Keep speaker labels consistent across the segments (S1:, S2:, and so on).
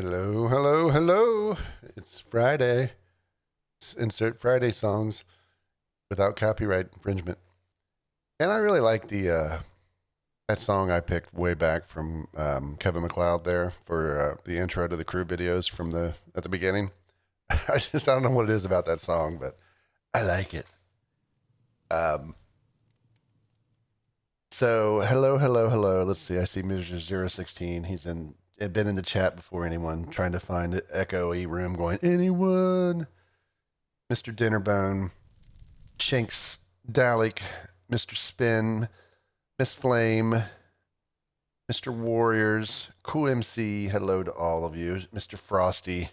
S1: Hello, hello, hello. It's Friday, Please insert Friday songs without copyright infringement. And I really like the that song I picked way back from Kevin MacLeod there for the intro to the crew videos from the at the beginning. I don't know what it is about that song, but I like it. Um, so hello. Let's see. I see Mr. 016. He's had been in the chat before anyone, trying to find an echoey room going, anyone? Mr. Dinnerbone, Shanks, Dalek, Mr. Spin, Miss Flame, Mr. Warriors, Cool MC, hello to all of you. Mr. Frosty.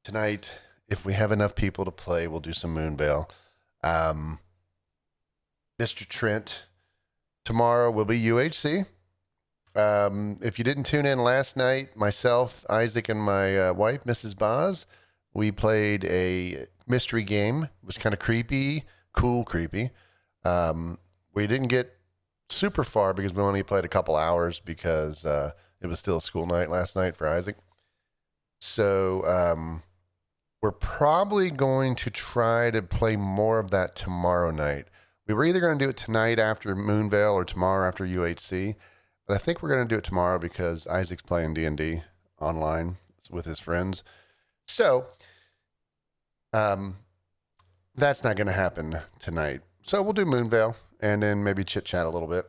S1: Tonight, if we have enough people to play, we'll do some Moonvale. Mr. Trent, tomorrow will be UHC. If you didn't tune in last night, myself, Isaac, and my wife, Mrs. Boz, we played a mystery game. It was kind of creepy, cool creepy. We didn't get super far because we only played a couple hours because it was still a school night last night for Isaac. So we're probably going to try to play more of that tomorrow night. We were either going to do it tonight after Moonvale or tomorrow after UHC. But I think we're going to do it tomorrow because Isaac's playing D&D online with his friends. So that's not going to happen tonight. So we'll do Moonvale and then maybe chit-chat a little bit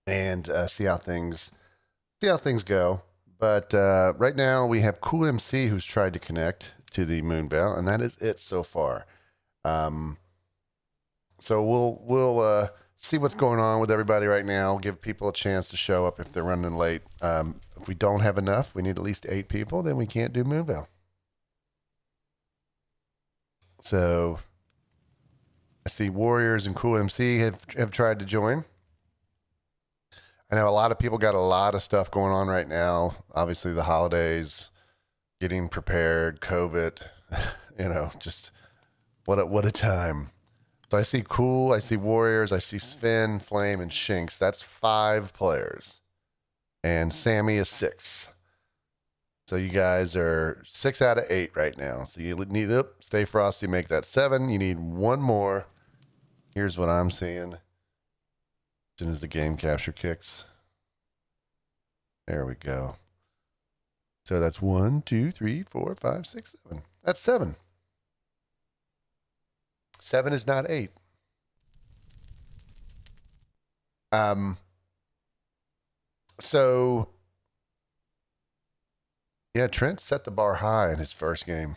S1: and see how things go. But right now we have Cool MC who's tried to connect to the Moonvale, and that is it so far. So we'll see what's going on with everybody right now. Give people a chance to show up if they're running late. If we don't have enough, we need at least 8 people, then we can't do Moonvale. So I see Warriors and Cool MC have tried to join. I know a lot of people got a lot of stuff going on right now. Obviously the holidays, getting prepared, COVID, just what a time. So I see Cool, I see Warriors, I see Sven, Flame, and Shinx. That's 5 players. And Sammy is 6. So you guys are 6 out of 8 right now. So you need to stay frosty, make that 7. You need 1 more. Here's what I'm seeing. As soon as the game capture kicks. There we go. So that's 1, 2, 3, 4, 5, 6, 7. That's 7. 7 is not 8. So yeah, Trent set the bar high in his first game.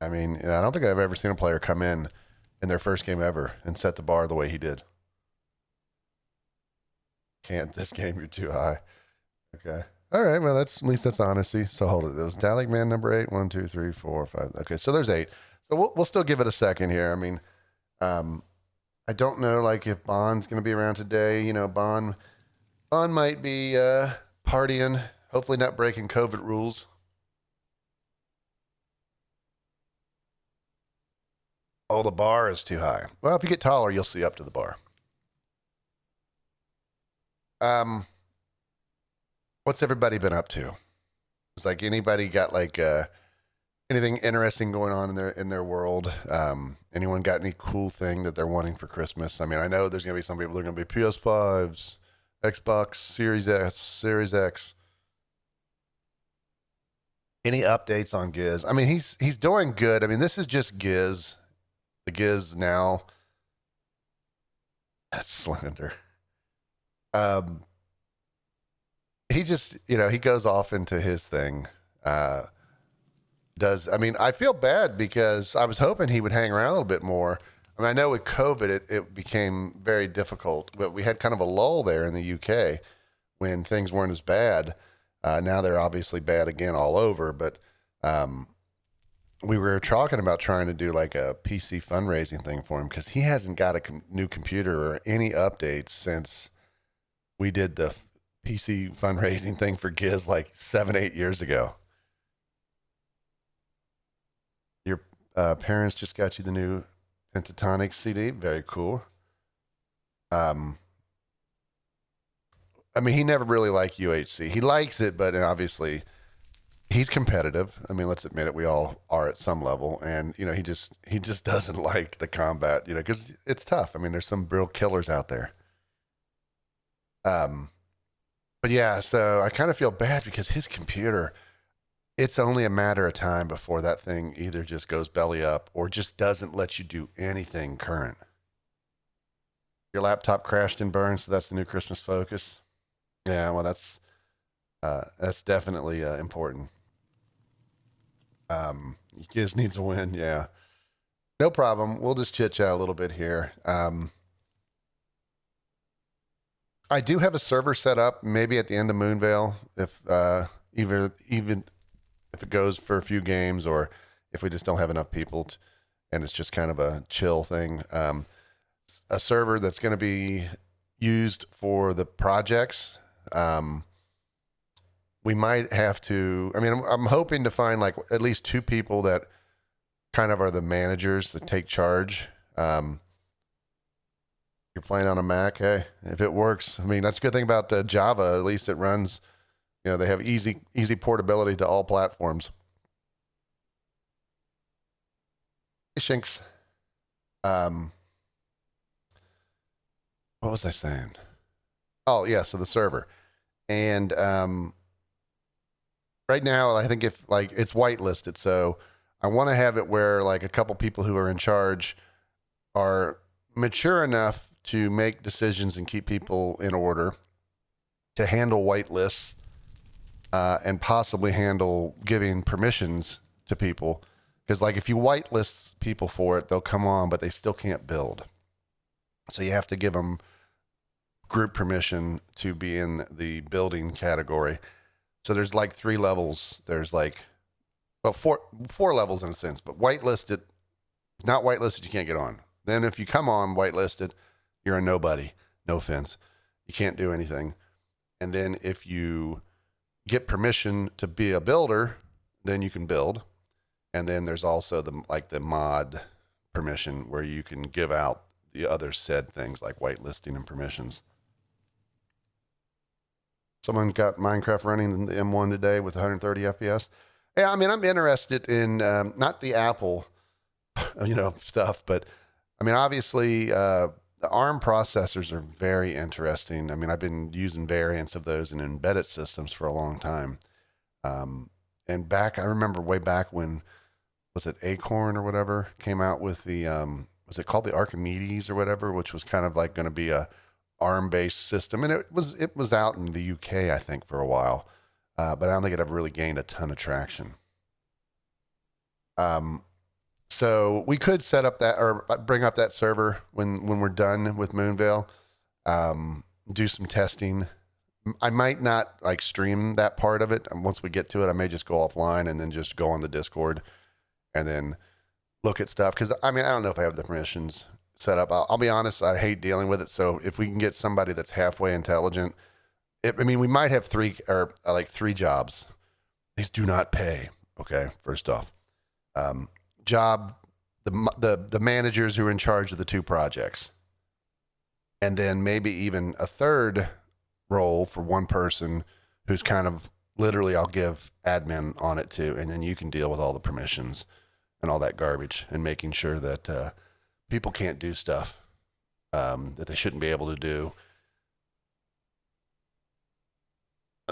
S1: I mean, I don't think I've ever seen a player come in their first game ever and set the bar the way he did. Can't this game, you're too high. Okay. All right, well, at least that's honesty. So hold it. It was Dalek Man number 8. 1, 2, 3, 4, 5. Okay, so there's 8. So we'll still give it a second here. I mean, I don't know like if Bond's going to be around today. Bond might be partying, hopefully not breaking COVID rules. Oh, the bar is too high. Well, if you get taller, you'll see up to the bar. What's everybody been up to? Is like anybody got like anything interesting going on in their world? Anyone got any cool thing that they're wanting for Christmas? I mean, I know there's gonna be some people that are gonna be PS5s, Xbox Series S, Series X. Any updates on Giz? I mean, he's doing good. I mean, this is just Giz. The Giz now. That's Slender. He just, he goes off into his thing. I mean, I feel bad because I was hoping he would hang around a little bit more. I mean, I know with COVID, it became very difficult, but we had kind of a lull there in the UK when things weren't as bad. Now they're obviously bad again all over, but we were talking about trying to do like a PC fundraising thing for him because he hasn't got a new computer or any updates since we did the PC fundraising thing for Giz like 7-8 years ago. Your parents just got you the new Pentatonic CD. Very cool. I mean, he never really liked UHC. He likes it, but obviously he's competitive. I mean, let's admit it. We all are at some level, and he just doesn't like the combat, because it's tough. I mean, there's some real killers out there. Um, but yeah, so I kind of feel bad because his computer. It's only a matter of time before that thing either just goes belly up or just doesn't let you do anything current. Your laptop crashed and burned, so that's the new Christmas focus. Yeah, well, that's definitely important. Giz needs a win. Yeah, no problem. We'll just chit chat a little bit here. I do have a server set up, maybe at the end of Moonvale, if even if it goes for a few games, or if we just don't have enough people, and it's just kind of a chill thing. A server that's going to be used for the projects. We might have to. I mean, I'm hoping to find like at least two people that kind of are the managers that take charge. You're playing on a Mac, hey, if it works. I mean, that's a good thing about Java. At least it runs. They have easy portability to all platforms. Hey, Shinks. What was I saying? Oh yeah, so the server, and right now I think if like it's whitelisted, so I want to have it where like a couple people who are in charge are mature enough to make decisions and keep people in order, to handle whitelists, and possibly handle giving permissions to people. Because like if you whitelist people for it, they'll come on, but they still can't build. So you have to give them group permission to be in the building category. So there's like 3 levels. There's like, well, four levels in a sense, but whitelisted, not whitelisted, you can't get on. Then if you come on whitelisted, you're a nobody. No offense. You can't do anything. And then if you get permission to be a builder, then you can build. And then there's also the mod permission where you can give out the other said things like whitelisting and permissions. Someone got Minecraft running in the M1 today with 130 FPS. Yeah, I mean, I'm interested in not the Apple, stuff, but I mean, obviously, the ARM processors are very interesting. I mean, I've been using variants of those in embedded systems for a long time. And I remember way back when, was it Acorn or whatever, came out with the, was it called the Archimedes or whatever, which was kind of like going to be a ARM-based system. And it was out in the UK, I think, for a while. But I don't think it ever really gained a ton of traction. So we could set up that or bring up that server when we're done with Moonvale, do some testing. I might not like stream that part of it. Once we get to it, I may just go offline and then just go on the Discord and then look at stuff. Cause I mean, I don't know if I have the permissions set up. I'll be honest. I hate dealing with it. So if we can get somebody that's halfway intelligent, we might have 3 jobs. These do not pay. Okay. First off, job, the managers who are in charge of the 2 projects, and then maybe even a third role for one person who's kind of literally I'll give admin on it too, and then you can deal with all the permissions and all that garbage and making sure that people can't do stuff that they shouldn't be able to do.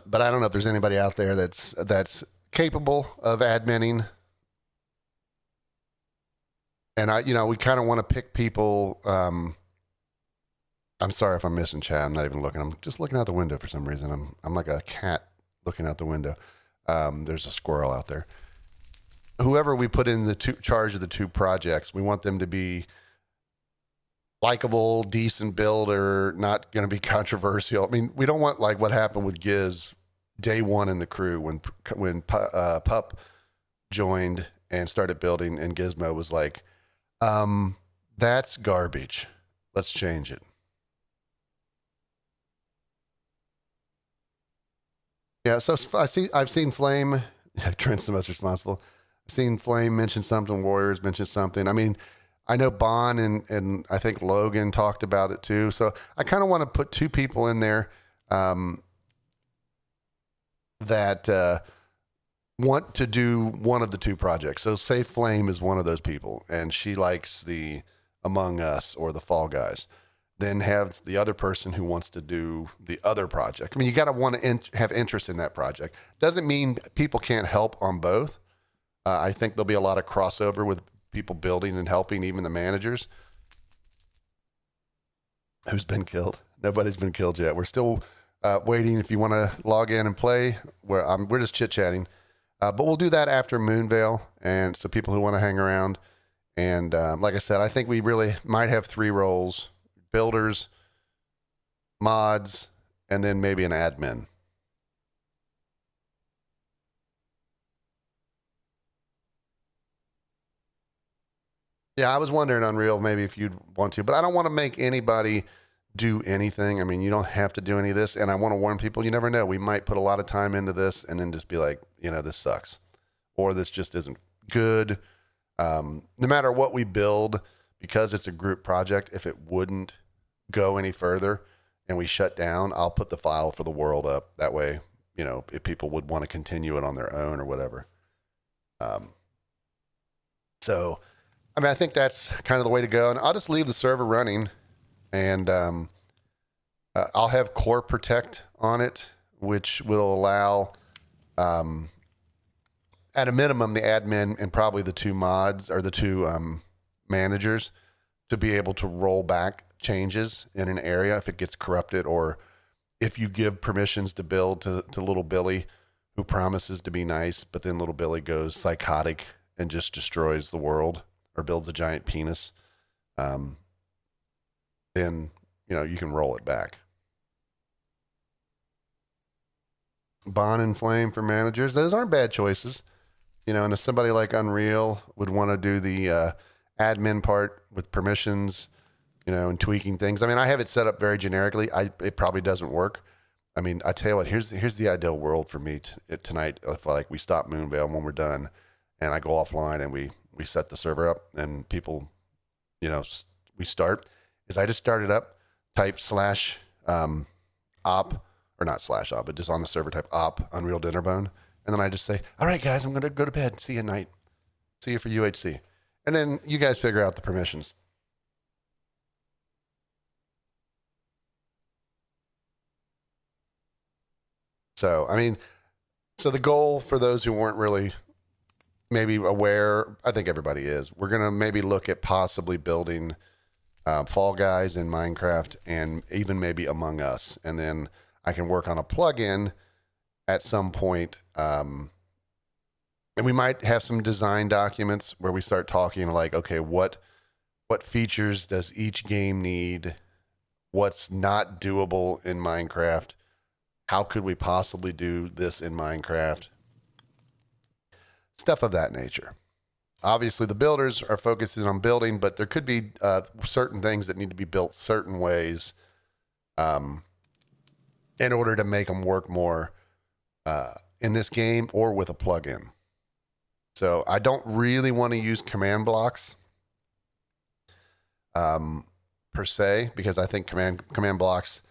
S1: But I don't know if there's anybody out there that's capable of adminning. And we kind of want to pick people. I'm sorry if I'm missing chat. I'm not even looking. I'm just looking out the window for some reason. I'm like a cat looking out the window. There's a squirrel out there. Whoever we put in the charge of the 2 projects, we want them to be likable, decent builder, not going to be controversial. I mean, we don't want like what happened with Giz day 1 in the crew when Pup joined and started building, and Gizmo was like, that's garbage. Let's change it. Yeah, so I've seen Flame. Trent's the most responsible. I've seen Flame mention something. Warriors mention something. I mean, I know Bon and I think Logan talked about it too. So I kind of want to put 2 people in there that want to do one of the two projects. So say Flame is one of those people and she likes the Among Us or the Fall Guys. Then have the other person who wants to do the other project. I mean, you got to want to have interest in that project. Doesn't mean people can't help on both. I think there'll be a lot of crossover with people building and helping, even the managers. Who's been killed? Nobody's been killed yet. We're still waiting. If you want to log in and play, we're just chit chatting. But we'll do that after Moonvale, and so people who want to hang around. And like I said, I think we really might have 3 roles: builders, mods, and then maybe an admin. Yeah, I was wondering, Unreal, maybe if you'd want to, but I don't want to make anybody do anything. I mean, you don't have to do any of this. And I want to warn people, you never know. We might put a lot of time into this and then just be like, this sucks. Or this just isn't good. No matter what we build, because it's a group project, if it wouldn't go any further and we shut down, I'll put the file for the world up. That way, if people would want to continue it on their own or whatever. So, I mean, I think that's kind of the way to go. And I'll just leave the server running, and I'll have Core Protect on it, which will allow, at a minimum, the admin and probably the 2 mods or the 2 managers to be able to roll back changes in an area if it gets corrupted, or if you give permissions to build to little Billy, who promises to be nice, but then little Billy goes psychotic and just destroys the world or builds a giant penis, then, you can roll it back. Bond and Flame for managers. Those aren't bad choices. And if somebody like Unreal would want to do the admin part with permissions, and tweaking things. I mean, I have it set up very generically. It probably doesn't work. I mean, I tell you what, here's the ideal world for me tonight. If we stop Moonvale when we're done and I go offline and we set the server up and people, we start, is I just start it up, type /op, or not /op, but just on the server type op Unreal Dinnerbone. And then I just say, all right, guys, I'm going to go to bed. See you at night. See you for UHC. And then you guys figure out the permissions. So, I mean, the goal for those who weren't really maybe aware, I think everybody is, we're going to maybe look at possibly building Fall Guys in Minecraft and even maybe Among Us. And then I can work on a plugin at some point. And we might have some design documents where we start talking like, okay, what features does each game need? What's not doable in Minecraft? How could we possibly do this in Minecraft? Stuff of that nature. Obviously, the builders are focusing on building, but there could be certain things that need to be built certain ways in order to make them work more in this game or with a plugin. So I don't really want to use command blocks per se, because I think command blocks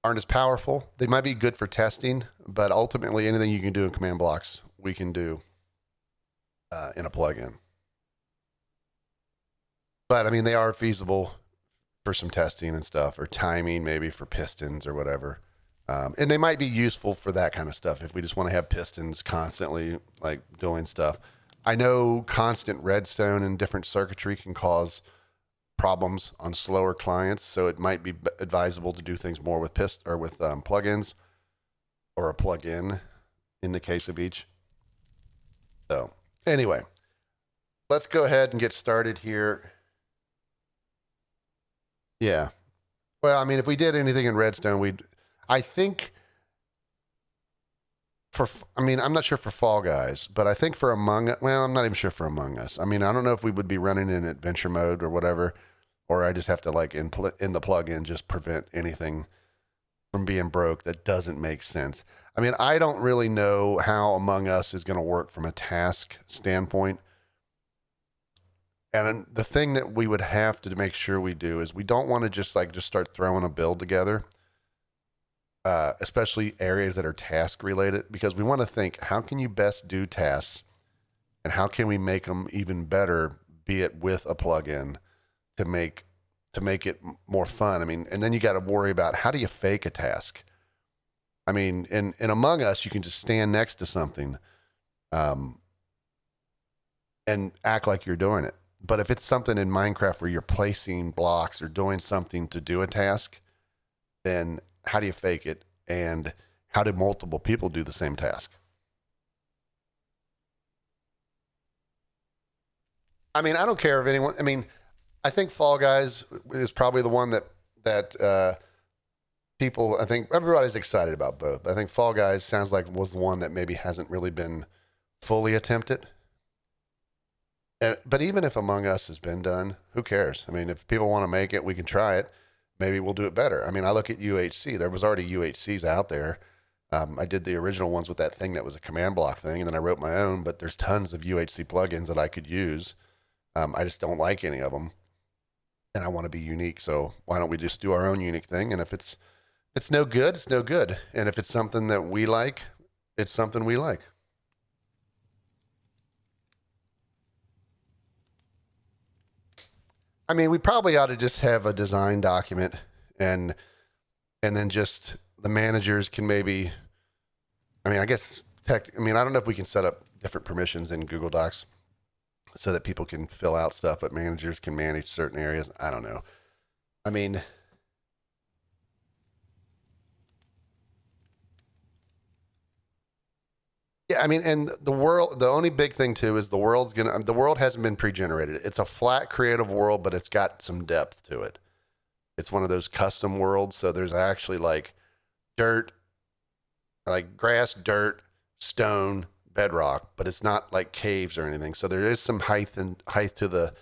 S1: aren't as powerful. They might be good for testing, but ultimately anything you can do in command blocks, we can do in a plugin. But I mean, they are feasible for some testing and stuff, or timing maybe for pistons or whatever. And they might be useful for that kind of stuff if we just want to have pistons constantly like doing stuff. I know constant redstone and different circuitry can cause problems on slower clients, so it might be advisable to do things more with plugins, or a plugin in the case of each. So anyway, let's go ahead and get started here. Yeah. Well, I mean, if we did anything in redstone, I think I'm not sure for Fall Guys, but I think for I'm not even sure for Among Us. I mean, I don't know if we would be running in adventure mode or whatever, or I just have to like in the plugin just prevent anything from being broke that doesn't make sense. I mean, I don't really know how Among Us is going to work from a task standpoint. And the thing that we would have to make sure we do is we don't want to just start throwing a build together especially areas that are task related, because we want to think, how can you best do tasks and how can we make them even better, be it with a plugin to make it more fun. I mean, and then you got to worry about, how do you fake a task? I mean, in Among Us, you can just stand next to something um, and act like you're doing it. But if it's something in Minecraft where you're placing blocks or doing something to do a task, then how do you fake it? And how do multiple people do the same task? I mean, I don't care if anyone. I mean, I think Fall Guys is probably the one that people. I think everybody's excited about both. I think Fall Guys sounds like was the one that maybe hasn't really been fully attempted. But even if Among Us has been done, who cares? I mean, if people want to make it, we can try it. Maybe we'll do it better. I mean, I look at UHC. There was already UHCs out there. I did the original ones with that thing that was a command block thing, and then I wrote my own. But there's tons of UHC plugins that I could use. I just don't like any of them, and I want to be unique. So why don't we just do our own unique thing? And if it's no good, it's no good. And if it's something that we like, it's something we like. I mean, we probably ought to just have a design document, and and then just the managers can maybe. I mean, I guess tech. I mean, I don't know if we can set up different permissions in Google Docs so that people can fill out stuff, but managers can manage certain areas. I don't know. I mean, yeah, I mean, and the world, the only big thing too is the world hasn't been pre-generated. It's a flat creative world, but it's got some depth to it. It's one of those custom worlds. So there's actually like dirt, like grass, dirt, stone, bedrock, but it's not like caves or anything. So there is some height to the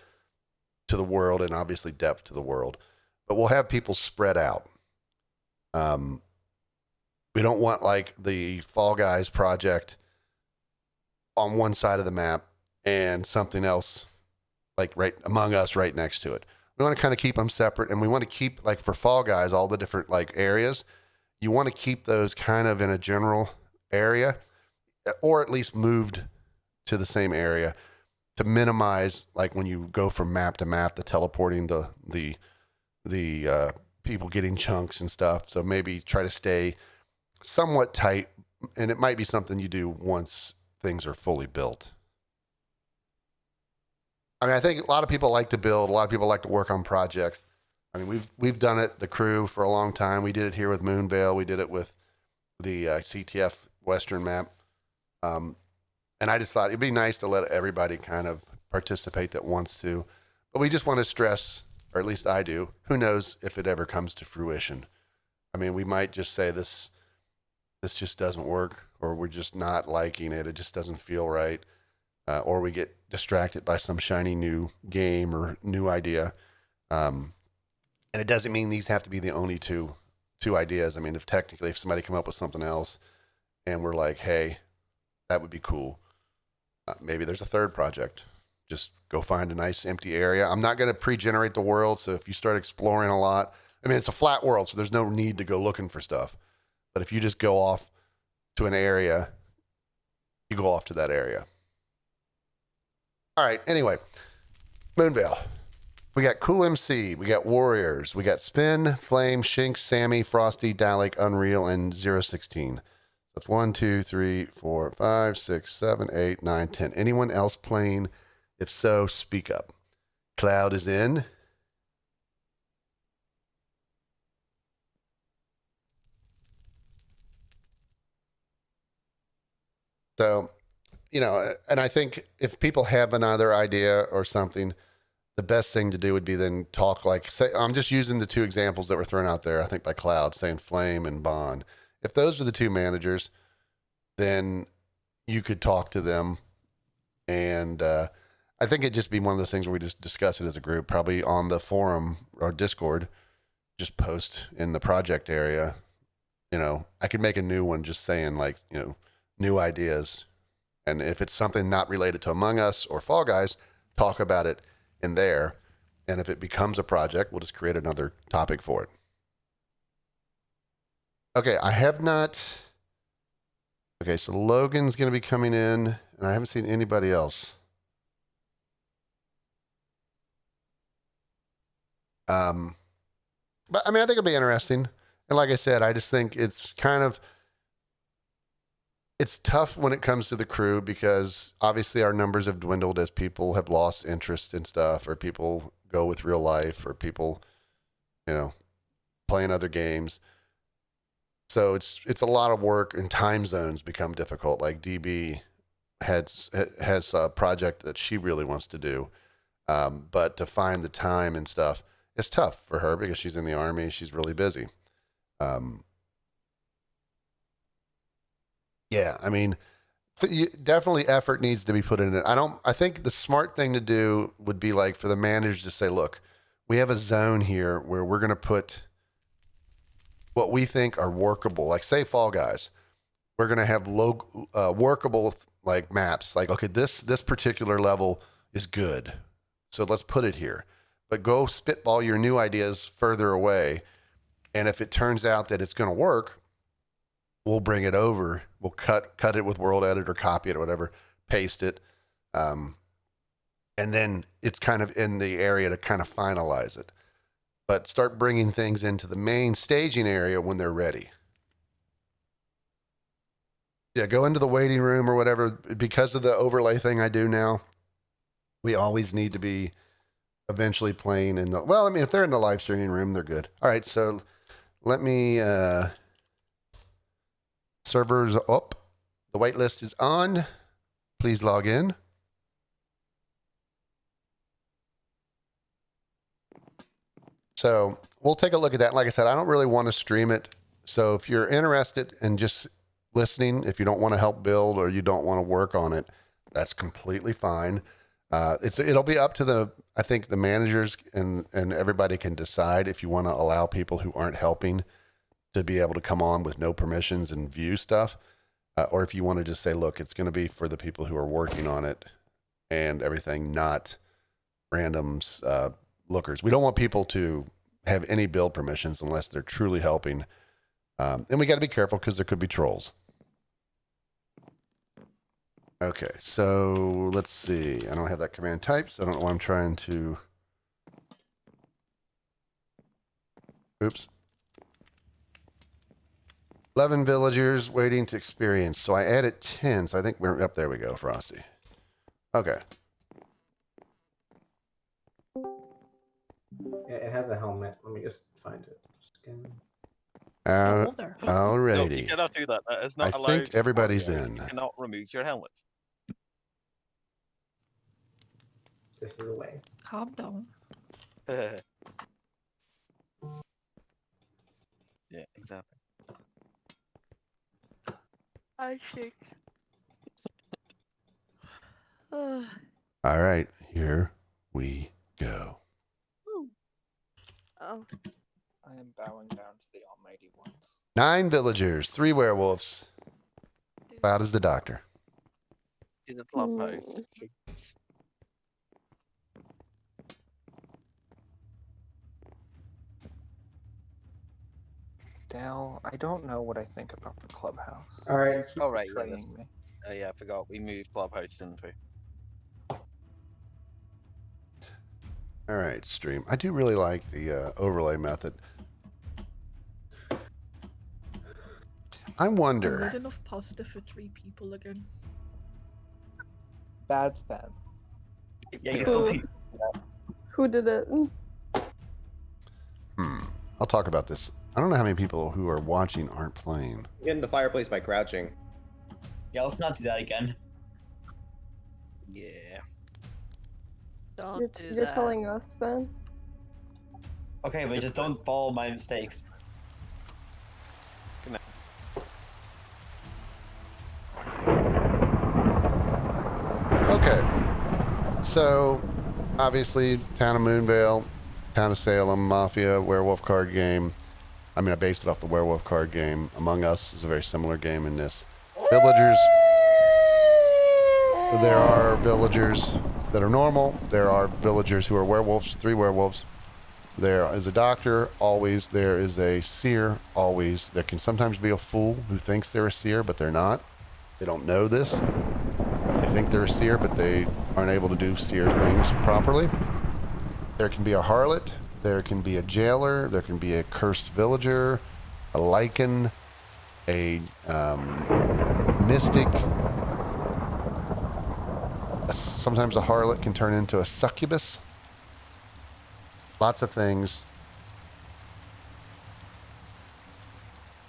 S1: world, and obviously depth to the world. But we'll have people spread out. Um, we don't want like the Fall Guys project on one side of the map and something else like right Among Us right next to it. We want to kind of keep them separate, and we want to keep, like, for Fall Guys, all the different like areas. You want to keep those kind of in a general area, or at least moved to the same area to minimize, like, when you go from map to map, the teleporting, the people getting chunks and stuff. So maybe try to stay somewhat tight, and it might be something you do once things are fully built. I mean, I think a lot of people like to build. A lot of people like to work on projects. I mean, we've done it, the crew, for a long time. We did it here with Moonvale. We did it with the CTF Western map. Um, and I just thought it'd be nice to let everybody kind of participate that wants to. But we just want to stress, or at least I do, who knows if it ever comes to fruition. I mean, we might just say this just doesn't work, or we're just not liking it. It just doesn't feel right. Or we get distracted by some shiny new game or new idea. Um, and it doesn't mean these have to be the only two ideas. I mean, if somebody come up with something else and we're like, hey, that would be cool. Maybe there's a third project. Just go find a nice empty area. I'm not going to pre-generate the world. So if you start exploring a lot, I mean, it's a flat world, so there's no need to go looking for stuff. But if you just go off to an area, you go off to that area. All right. Anyway, Moonvale. We got Cool MC. We got Warriors. We got Spin, Flame, Shinx, Sammy, Frosty, Dalek, Unreal, and 016. That's 1, 2, 3, 4, 5, 6, 7, 8, 9, 10. Anyone else playing? If so, speak up. Cloud is in. So, and I think if people have another idea or something, the best thing to do would be then talk, like, say, I'm just using the two examples that were thrown out there, I think by Cloud, saying Flame and Bond. If those are the two managers, then you could talk to them. And I think it'd just be one of those things where we just discuss it as a group, probably on the forum or Discord, just post in the project area. I could make a new one just saying, like, new ideas. And if it's something not related to Among Us or Fall Guys, talk about it in there. And if it becomes a project, we'll just create another topic for it. Okay, I have not. Okay, so Logan's going to be coming in, and I haven't seen anybody else. But I mean, I think it'll be interesting. And like I said, I just think it's tough when it comes to the crew because obviously our numbers have dwindled as people have lost interest in stuff, or people go with real life, or people, playing other games. So it's a lot of work, and time zones become difficult. Like DB has a project that she really wants to do, but to find the time and stuff, it's tough for her because she's in the Army. She's really busy. Yeah, I mean, definitely effort needs to be put in it. I think the smart thing to do would be like for the managers to say, look, we have a zone here where we're going to put what we think are workable, like say Fall Guys. We're going to have workable like maps. Like, okay, this particular level is good, so let's put it here. But go spitball your new ideas further away. And if it turns out that it's going to work, we'll bring it over. We'll cut it with World Editor, copy it or whatever, paste it. And then it's kind of in the area to kind of finalize it. But start bringing things into the main staging area when they're ready. Yeah, go into the waiting room or whatever. Because of the overlay thing I do now, we always need to be eventually playing in the, well, I mean, if they're in the live streaming room, they're good. All right, so let me, servers up. The whitelist is on. Please log in. So we'll take a look at that. Like I said, I don't really want to stream it. So if you're interested in just listening, if you don't want to help build or you don't want to work on it, that's completely fine. It'll be up to I think the managers and everybody can decide if you want to allow people who aren't helping to be able to come on with no permissions and view stuff, or if you want to just say, look, it's going to be for the people who are working on it and everything, not randoms, lookers. We don't want people to have any build permissions unless they're truly helping. And we got to be careful because there could be trolls. Okay, so let's see. I don't have that command type, so I don't know why I'm trying to. Oops. 11 villagers waiting to experience. So I added 10, so I think we're up. There we go, Frosty. Okay.
S2: Yeah, it has a helmet. Let me just find it. Skin.
S1: Alrighty.
S3: No, you cannot do that. That is not allowed.
S1: I think everybody's in.
S3: You cannot remove your helmet.
S2: This is the way.
S4: Calm down.
S3: Yeah, exactly. I think.
S1: All right, here we go.
S5: Oh.
S6: I am bowing down to the almighty ones.
S1: 9 villagers, 3 werewolves. Cloud is the doctor.
S3: To the clubhouse.
S6: Dale, I don't know what I think about the clubhouse.
S2: All right.
S3: All right. Yeah,
S6: Betraying me.
S3: oh yeah, I forgot. We moved clubhouse, didn't we?
S1: All right, stream. I do really like the overlay method. I wonder.
S4: Not enough positive for 3 people again.
S6: Bad spam.
S3: Yeah, you can see.
S5: Who did it?
S1: I'll talk about this. I don't know how many people who are watching aren't playing.
S7: Get in the fireplace by crouching.
S8: Yeah, let's not do that again.
S3: Yeah.
S5: You're, you're telling us, Ben?
S8: Okay, but just don't follow my mistakes.
S1: Okay. So, obviously, Town of Moonvale, Town of Salem, Mafia, werewolf card game. I mean, I based it off the werewolf card game. Among Us is a very similar game in this. Villagers. There are villagers that are normal. There are villagers who are werewolves, 3 werewolves. There is a doctor, always. There is a seer, always. There can sometimes be a fool who thinks they're a seer, but they're not. They don't know this. They think they're a seer, but they aren't able to do seer things properly. There can be a harlot. There can be a jailer. There can be a cursed villager, a lichen, a mystic. Sometimes a harlot can turn into a succubus. Lots of things.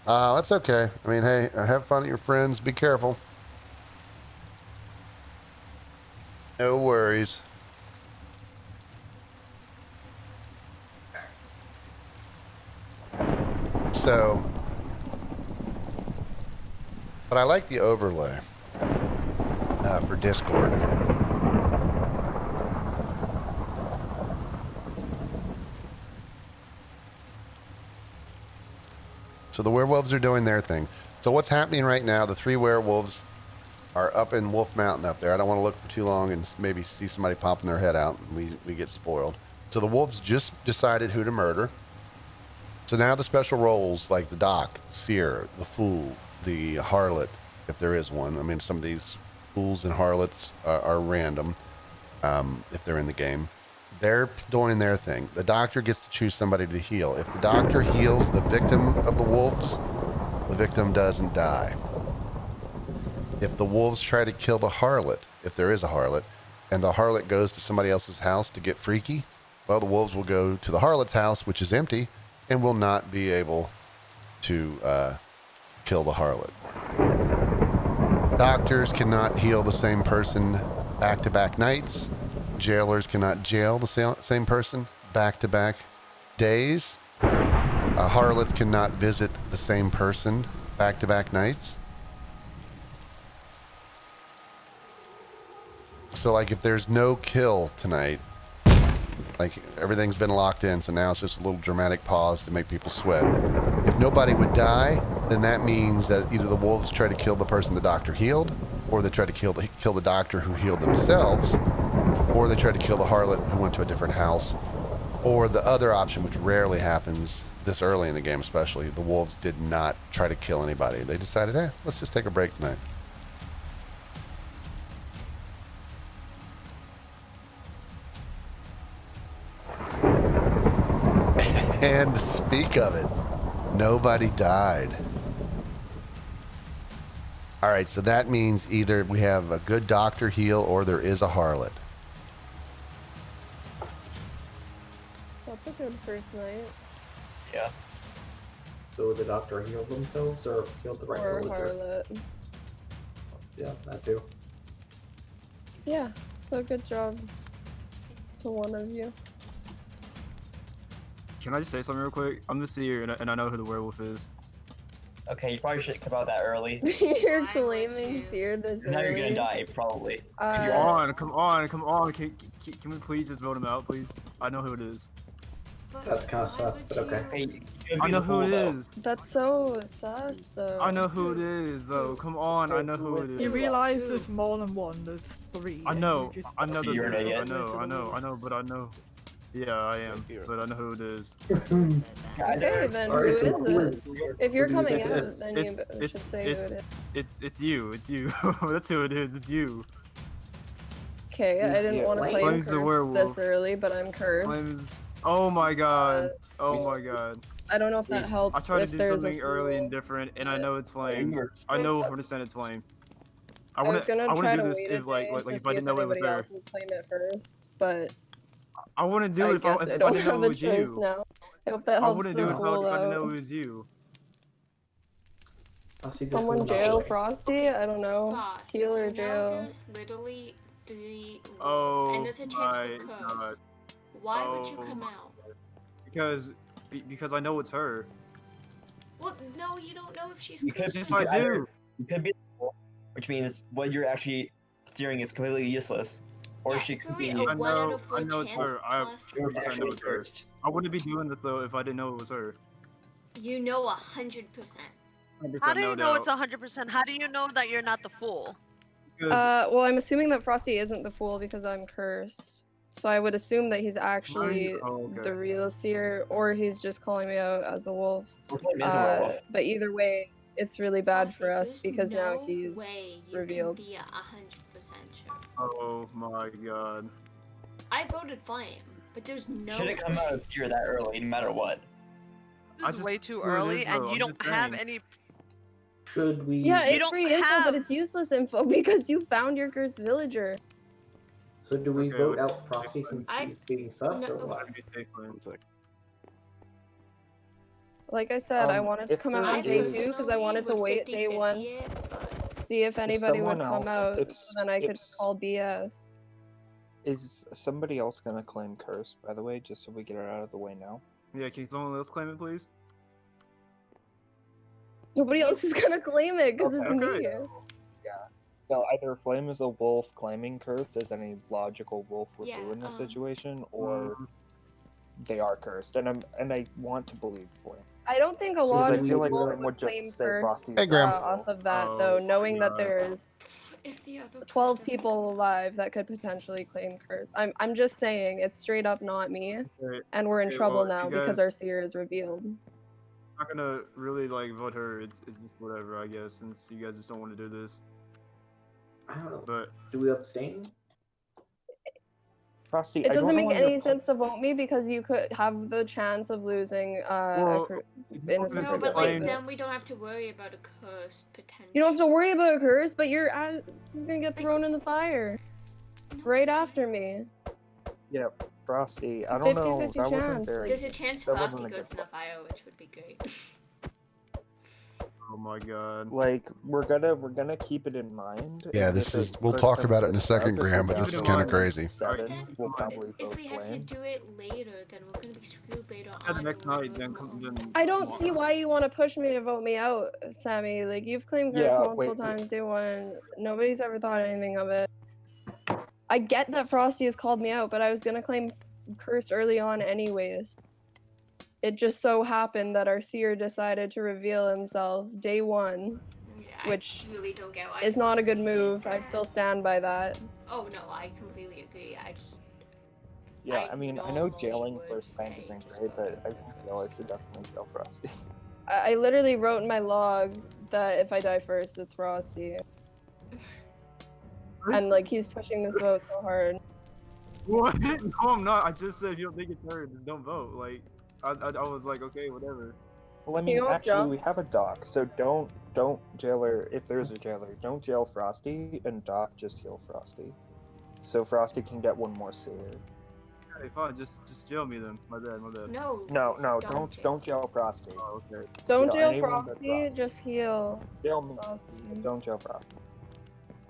S1: That's okay. I mean, hey, have fun at your friends. Be careful. No worries. So, but I like the overlay for Discord. So the werewolves are doing their thing. So what's happening right now, the 3 werewolves are up in Wolf Mountain up there. I don't want to look for too long and maybe see somebody popping their head out and we get spoiled. So the wolves just decided who to murder. So now the special roles like the doc, the seer, the fool, the harlot, if there is one. I mean, some of these fools and harlots are random if they're in the game. They're doing their thing. The doctor gets to choose somebody to heal. If the doctor heals the victim of the wolves, the victim doesn't die. If the wolves try to kill the harlot, if there is a harlot, and the harlot goes to somebody else's house to get freaky, well, the wolves will go to the harlot's house, which is empty, and will not be able to kill the harlot. Doctors cannot heal the same person back-to-back nights. Jailers cannot jail the same person back-to-back days. Harlots cannot visit the same person back-to-back nights. So, like, if there's no kill tonight, like, everything's been locked in, so now it's just a little dramatic pause to make people sweat. If nobody would die, then that means that either the wolves try to kill the person the doctor healed, or they try to kill the doctor who healed themselves, or they try to kill the harlot who went to a different house, or the other option, which rarely happens this early in the game especially, the wolves did not try to kill anybody. They decided, let's just take a break tonight. And speak of it, nobody died. All right, so that means either we have a good doctor heal or there is a harlot.
S5: That's a good first night.
S8: Yeah.
S2: So the doctor healed themselves or healed the right
S5: Or
S2: villager?
S5: harlot.
S2: Yeah, that too.
S5: Yeah, so good job to one of you.
S7: Can I just say something real quick? I'm the seer, and I know who the werewolf is.
S8: Okay, you probably shouldn't come out that early.
S5: You're
S9: Why would
S5: claiming
S9: you?
S5: Seer this
S8: 'Cause now you're gonna
S5: early?
S8: die, probably.
S7: Come on, come on, come on. Can we please just vote him out, please? I know who it is.
S2: That's kind of sus, but okay.
S8: Hey, you could
S7: I
S8: be
S7: know
S8: the
S7: who
S8: fool,
S7: it
S8: though.
S7: is.
S5: That's so sus, though.
S7: I know who it is, though. Come on, I know who it
S4: You
S7: is.
S4: realise there's more than one. There's 3.
S7: I
S4: and
S7: know,
S4: you just
S7: I know
S8: So you're an
S7: that.
S8: idiot.
S7: I know, but I know. Yeah, I am, but I know who it is.
S5: Okay, then who
S2: Alright,
S5: is
S2: so
S5: it? If you're coming out,
S7: It's-
S5: then you
S7: it's-
S5: should say who it is.
S7: It's you. That's who it is. It's you.
S5: Okay, I didn't want to claim
S7: Claims the
S5: curse
S7: werewolf.
S5: this early, but I'm cursed.
S7: Claims. Oh my god. Oh my god.
S5: I don't know if that
S7: I
S5: helps
S7: tried to
S5: if
S7: do
S5: there's
S7: something
S5: a
S7: early and
S5: fool.
S7: different, and I know it's flame.
S8: You're
S7: I know 100% it's flame. I
S5: I was gonna
S7: wanna
S5: try
S7: do
S5: to
S7: this
S5: wait
S7: if
S5: a
S7: like
S5: day to
S7: if
S5: see
S7: I
S5: if
S7: didn't know it was
S5: anybody
S7: her.
S5: else would claim it first, but
S7: I wouldn't do
S5: I
S7: it if
S5: guess
S7: I
S5: I don't
S7: didn't know
S5: have
S7: it
S5: a
S7: was
S5: choice
S7: you.
S5: now. I hope that
S7: I
S5: helps
S7: wouldn't
S5: the
S7: do it if I
S5: fool
S7: didn't know
S5: out.
S7: it was you.
S2: I'll see this
S5: Someone
S2: in the
S5: jail
S2: way.
S5: Frosty? I don't know.
S9: Fast.
S5: Heal or
S9: Now
S5: jail.
S9: there's literally 3 wolves,
S7: Oh
S9: and there's a chance
S7: my
S9: for
S7: god.
S9: curse. Why would you
S7: Oh
S9: come
S7: my-
S9: out?
S7: Because I know it's her.
S9: Well, no, you don't know if she's
S8: You could,
S9: cursed.
S7: Yes,
S8: you
S7: I
S8: could either-
S7: do.
S8: You could be the fool, which means what you're actually doing is completely useless. Or
S9: Yeah,
S8: she
S9: it's
S8: could
S9: only
S8: be
S9: a
S7: I
S9: 1 out
S7: know-
S9: of 4
S7: I know it's
S9: chance,
S7: her. I-
S9: plus
S8: you're
S7: 100%
S8: actually
S7: know it's her.
S8: cursed.
S7: I wouldn't be doing this though if I didn't know it was her.
S9: you know 100%.
S7: 100%
S10: How do you
S7: no
S10: know
S7: doubt.
S10: it's 100%? How do you know that you're not the fool?
S7: Because
S5: Well, I'm assuming that Frosty isn't the fool because I'm cursed. So I would assume that he's actually
S7: Oh, okay.
S5: the real seer, or he's just calling me out as a wolf.
S8: We're playing as a werewolf.
S5: But either way, it's really bad for us
S9: There's
S5: because now
S9: no
S5: he's
S9: way you
S5: revealed.
S9: can be 100% sure.
S7: Oh my god.
S9: I voted Flame, but there's no
S8: Should have come
S9: way.
S8: out of tier that early, no matter what.
S10: This is
S7: just-
S10: way too
S7: who it
S10: early,
S7: is,
S10: and
S7: though,
S10: you
S7: I'm
S10: don't
S7: just
S10: have
S7: saying.
S10: any.
S2: Should we?
S5: Yeah,
S10: You
S5: it's
S10: don't
S5: free info,
S10: have-
S5: but it's useless info because you found your cursed villager.
S2: So do we
S7: Okay,
S2: vote
S7: wait.
S2: out Frosty since
S9: I-
S2: he's being sus
S9: no,
S2: or what?
S7: Let me take one.
S3: One sec.
S5: Like I said, I
S6: Um,
S5: wanted to
S6: if
S5: come
S6: there
S5: out on
S9: I
S5: day
S6: is-
S5: 2 because I wanted to wait day 1,
S9: it, but
S5: see if anybody would
S6: someone
S5: come
S6: else-
S5: out,
S6: if-
S5: so then I could
S6: if-
S5: call BS.
S6: Is somebody else gonna claim curse, by the way, just so we get it out of the way now?
S7: Yeah, can someone else claim it, please?
S5: Nobody else is gonna claim it because
S6: Okay.
S5: it's me.
S7: Okay.
S6: So either Flame is a wolf claiming curse as any logical wolf would
S9: Yeah,
S6: do in this
S9: um,
S6: situation, or they are cursed, and I want to believe Flame.
S5: I don't think a
S6: Because
S5: lot
S6: I
S5: of
S6: feel like
S5: people
S6: Flame would just
S5: claim
S6: say
S5: first
S6: Frosty's
S1: Hey, Graham.
S5: off of that,
S7: Oh,
S5: though, knowing that
S7: God.
S5: there's
S9: if the other
S5: 12
S9: person-
S5: people alive that could potentially claim curse. I'm just saying, it's straight up not me,
S7: Okay,
S5: and we're in
S7: Okay,
S5: trouble
S7: well,
S5: now
S7: you
S5: because
S7: guys-
S5: our seer is revealed.
S7: I'm not gonna really like vote her. It's just whatever, I guess, since you guys just don't want to do this.
S2: I don't know.
S7: But
S2: Do we abstain?
S6: Frosty,
S5: It
S6: I don't
S5: doesn't
S6: know
S5: make
S6: why you're
S5: any sense to vote me because you could have the chance of losing
S7: Well,
S5: innocent
S9: No,
S7: It's
S9: but
S7: fine.
S9: like then we don't have to worry about a curse potential.
S5: You don't have to worry about a curse, but you're he's gonna get thrown in the fire
S9: No,
S5: right
S9: it's
S5: after me.
S6: Yeah, Frosty,
S5: It's a
S6: I don't know.
S5: 50-50
S6: That wasn't
S5: chance.
S6: very.
S9: There's a chance
S6: that
S9: Frosty
S6: wasn't a
S9: goes
S6: good
S9: in the
S6: play.
S9: fire, which would be great.
S7: oh my god.
S6: Like we're gonna keep it in mind.
S1: Yeah,
S6: and
S1: this
S6: if
S1: is.
S6: it
S1: We'll
S6: push
S1: talk
S6: comes
S1: about it
S6: to
S1: in a
S6: shove,
S1: second,
S6: if we're
S1: Graham, but
S6: down
S1: this is
S6: to
S1: kind of
S7: But
S1: crazy.
S6: Seven,
S9: Then,
S6: we'll probably
S9: if
S6: vote
S9: we have to
S6: Flame.
S9: do it later, then we're gonna be screwed later
S7: Yeah, the
S9: on.
S7: next
S9: when we
S7: night, then
S9: vote
S7: come
S9: more.
S7: then.
S5: I don't see why you want to push me to vote me out, Sammy. Like you've claimed curse
S6: Yeah,
S5: multiple
S6: wait.
S5: times day 1. Nobody's ever thought anything of it. I get that Frosty has called me out, but I was gonna claim cursed early on anyways. It just so happened that our seer decided to reveal himself day 1,
S9: Yeah,
S5: which
S9: I really don't get why.
S5: is not a good
S9: Frosty did
S5: move. I
S9: that.
S5: still stand by that.
S9: Oh no, I completely agree. I just.
S6: Yeah, I mean, I know
S9: normally
S6: jailing
S9: would
S6: first claim
S9: say
S6: isn't
S9: just
S6: great,
S9: vote
S6: but I think jailers should definitely jail Frosty.
S5: I literally wrote in my log that if I die first, it's Frosty. And like he's pushing this vote so hard.
S7: What? No, I'm not. I just said if you don't think it's her, just don't vote. Like, I was like, okay, whatever.
S6: Well, I
S5: You
S6: mean,
S5: don't
S6: actually,
S5: jump?
S6: we have a doc, so don't jailer. If there's a jailer, don't jail Frosty, and Doc just heal Frosty, so Frosty can get one more seer.
S7: Okay, fine. Just jail me then. My bad. My bad.
S9: No.
S6: No,
S9: jail.
S6: don't jail Frosty.
S7: Oh, okay.
S5: Don't
S6: Yeah,
S5: jail
S6: anyone but
S5: Frosty,
S6: Frosty.
S5: just heal
S6: Jail me.
S5: Frosty.
S6: Don't jail Frosty.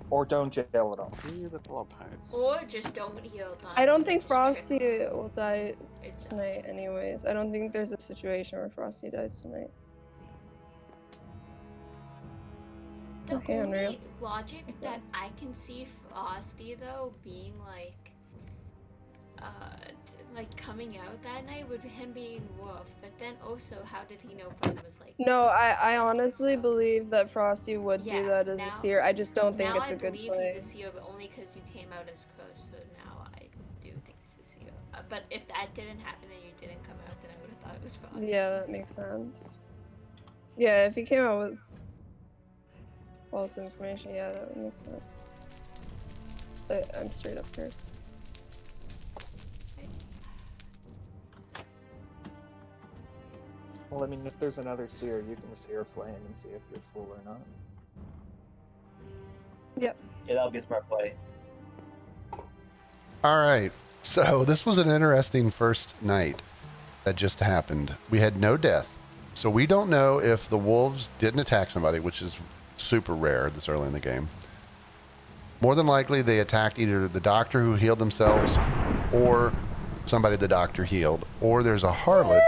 S6: Or don't jail at all.
S3: Be the clubhouse.
S9: Or just don't heal time.
S5: I don't think
S9: Just
S5: Frosty
S9: trigger.
S5: will die
S9: It's
S5: tonight anyways. I don't think there's a situation where Frosty dies tonight.
S9: The
S5: Okay,
S9: only
S5: Unreal.
S9: logic
S5: What's
S9: that
S5: that?
S9: I can see Frosty though being like, like coming out that night would be him being wolf. But then also, how did he know Flame was like?
S5: No, I honestly believe that Frosty would
S9: Yeah,
S5: do that as
S9: now-
S5: a seer. I just don't think
S9: now
S5: it's
S9: I
S5: a good
S9: believe
S5: play.
S9: he's a seer, but only because you came out as cursed. So now I do think he's a seer. But if that didn't happen and you didn't come out, then I would have thought it was Frosty.
S5: Yeah, that makes sense. Yeah, if he came out with false information, yeah, that would make sense. But I'm straight up cursed.
S6: Well, I mean, if there's another seer, you can seer Flame and see if you're full or not.
S8: Yeah, that would be a smart play.
S1: All right. So this was an interesting first night that just happened. We had no death. So we don't know if the wolves didn't attack somebody, which is super rare this early in the game. More than likely, they attacked either the doctor who healed themselves or somebody the doctor healed, or there's a harlot,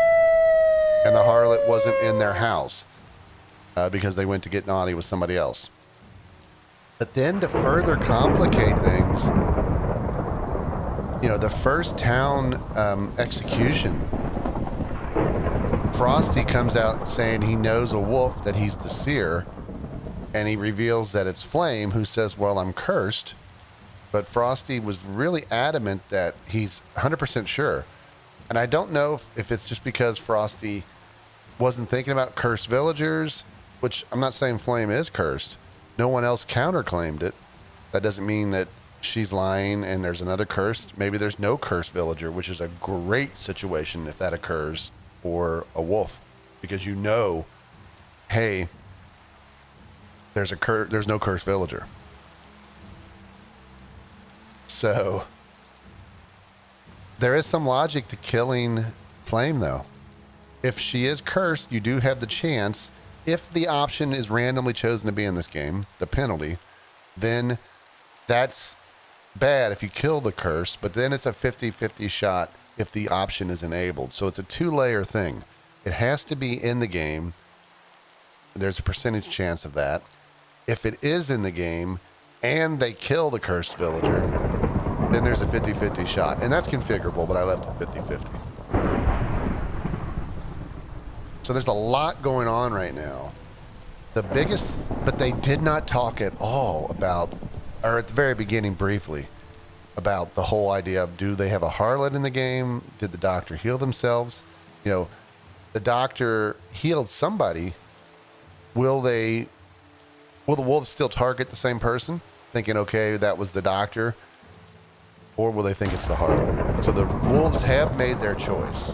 S1: and the harlot wasn't in their house because they went to get naughty with somebody else. But then to further complicate things, you know, the first town execution, Frosty comes out saying he knows a wolf, that he's the seer, and he reveals that it's Flame, who says, well, I'm cursed. but Frosty was really adamant that he's 100% sure. And I don't know if it's just because Frosty wasn't thinking about cursed villagers, which I'm not saying Flame is cursed. No one else counterclaimed it. That doesn't mean that she's lying and there's another cursed. Maybe there's no cursed villager, which is a great situation if that occurs for a wolf, because you know, hey, there's no cursed villager. So there is some logic to killing Flame, though. If she is cursed, you do have the chance, if the option is randomly chosen to be in this game, the penalty, then that's bad if you kill the curse, but then it's a 50-50 shot if the option is enabled. So it's a two-layer thing. It has to be in the game. There's a percentage chance of that. If it is in the game and they kill the cursed villager, then there's a 50-50 shot. And that's configurable, but I left it 50-50. So there's a lot going on right now. The biggest, but they did not talk at all about, or at the very beginning briefly, about the whole idea of, do they have a harlot in the game? Did the doctor heal themselves? You know, the doctor healed somebody. Will the wolves still target the same person, thinking, okay, that was the doctor? Or will they think it's the harlot? So the wolves have made their choice.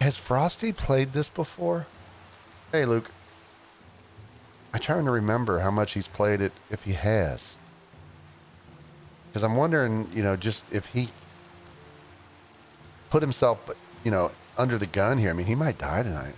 S1: Has Frosty played this before? Hey, Luke. I'm trying to remember how much he's played it, if he has. Because I'm wondering, you know, just if he put himself, you know, under the gun here. I mean, he might die tonight.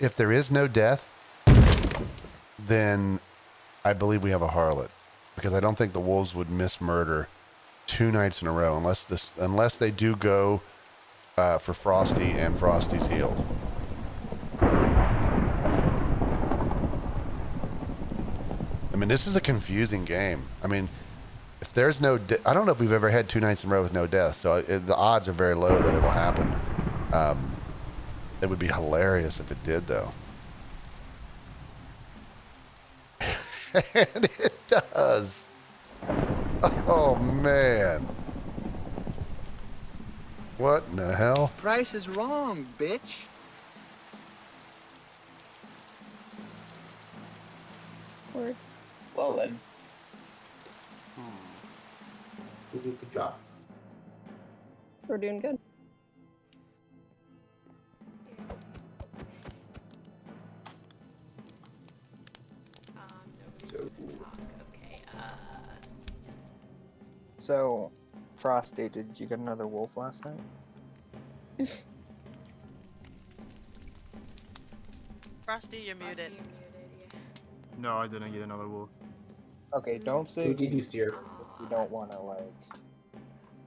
S1: If there is no death, then I believe we have a harlot, because I don't think the wolves would miss murder 2 nights in a row unless they do go for Frosty and Frosty's healed. I mean, this is a confusing game. I mean, if there's no, I don't know if we've ever had 2 nights in a row with no death, so the odds are very low that it'll happen. It would be hilarious if it did, though. And it does. Oh, man. What in the hell?
S11: Price is wrong, bitch.
S5: Word.
S8: Well then.
S2: You did a good job.
S5: So we're doing good.
S9: Okay.
S6: So, Frosty, did you get another wolf last night?
S10: Frosty, you're muted.
S7: No, I didn't get another wolf.
S6: Okay, don't say
S2: Who did you see?
S6: you don't want to like.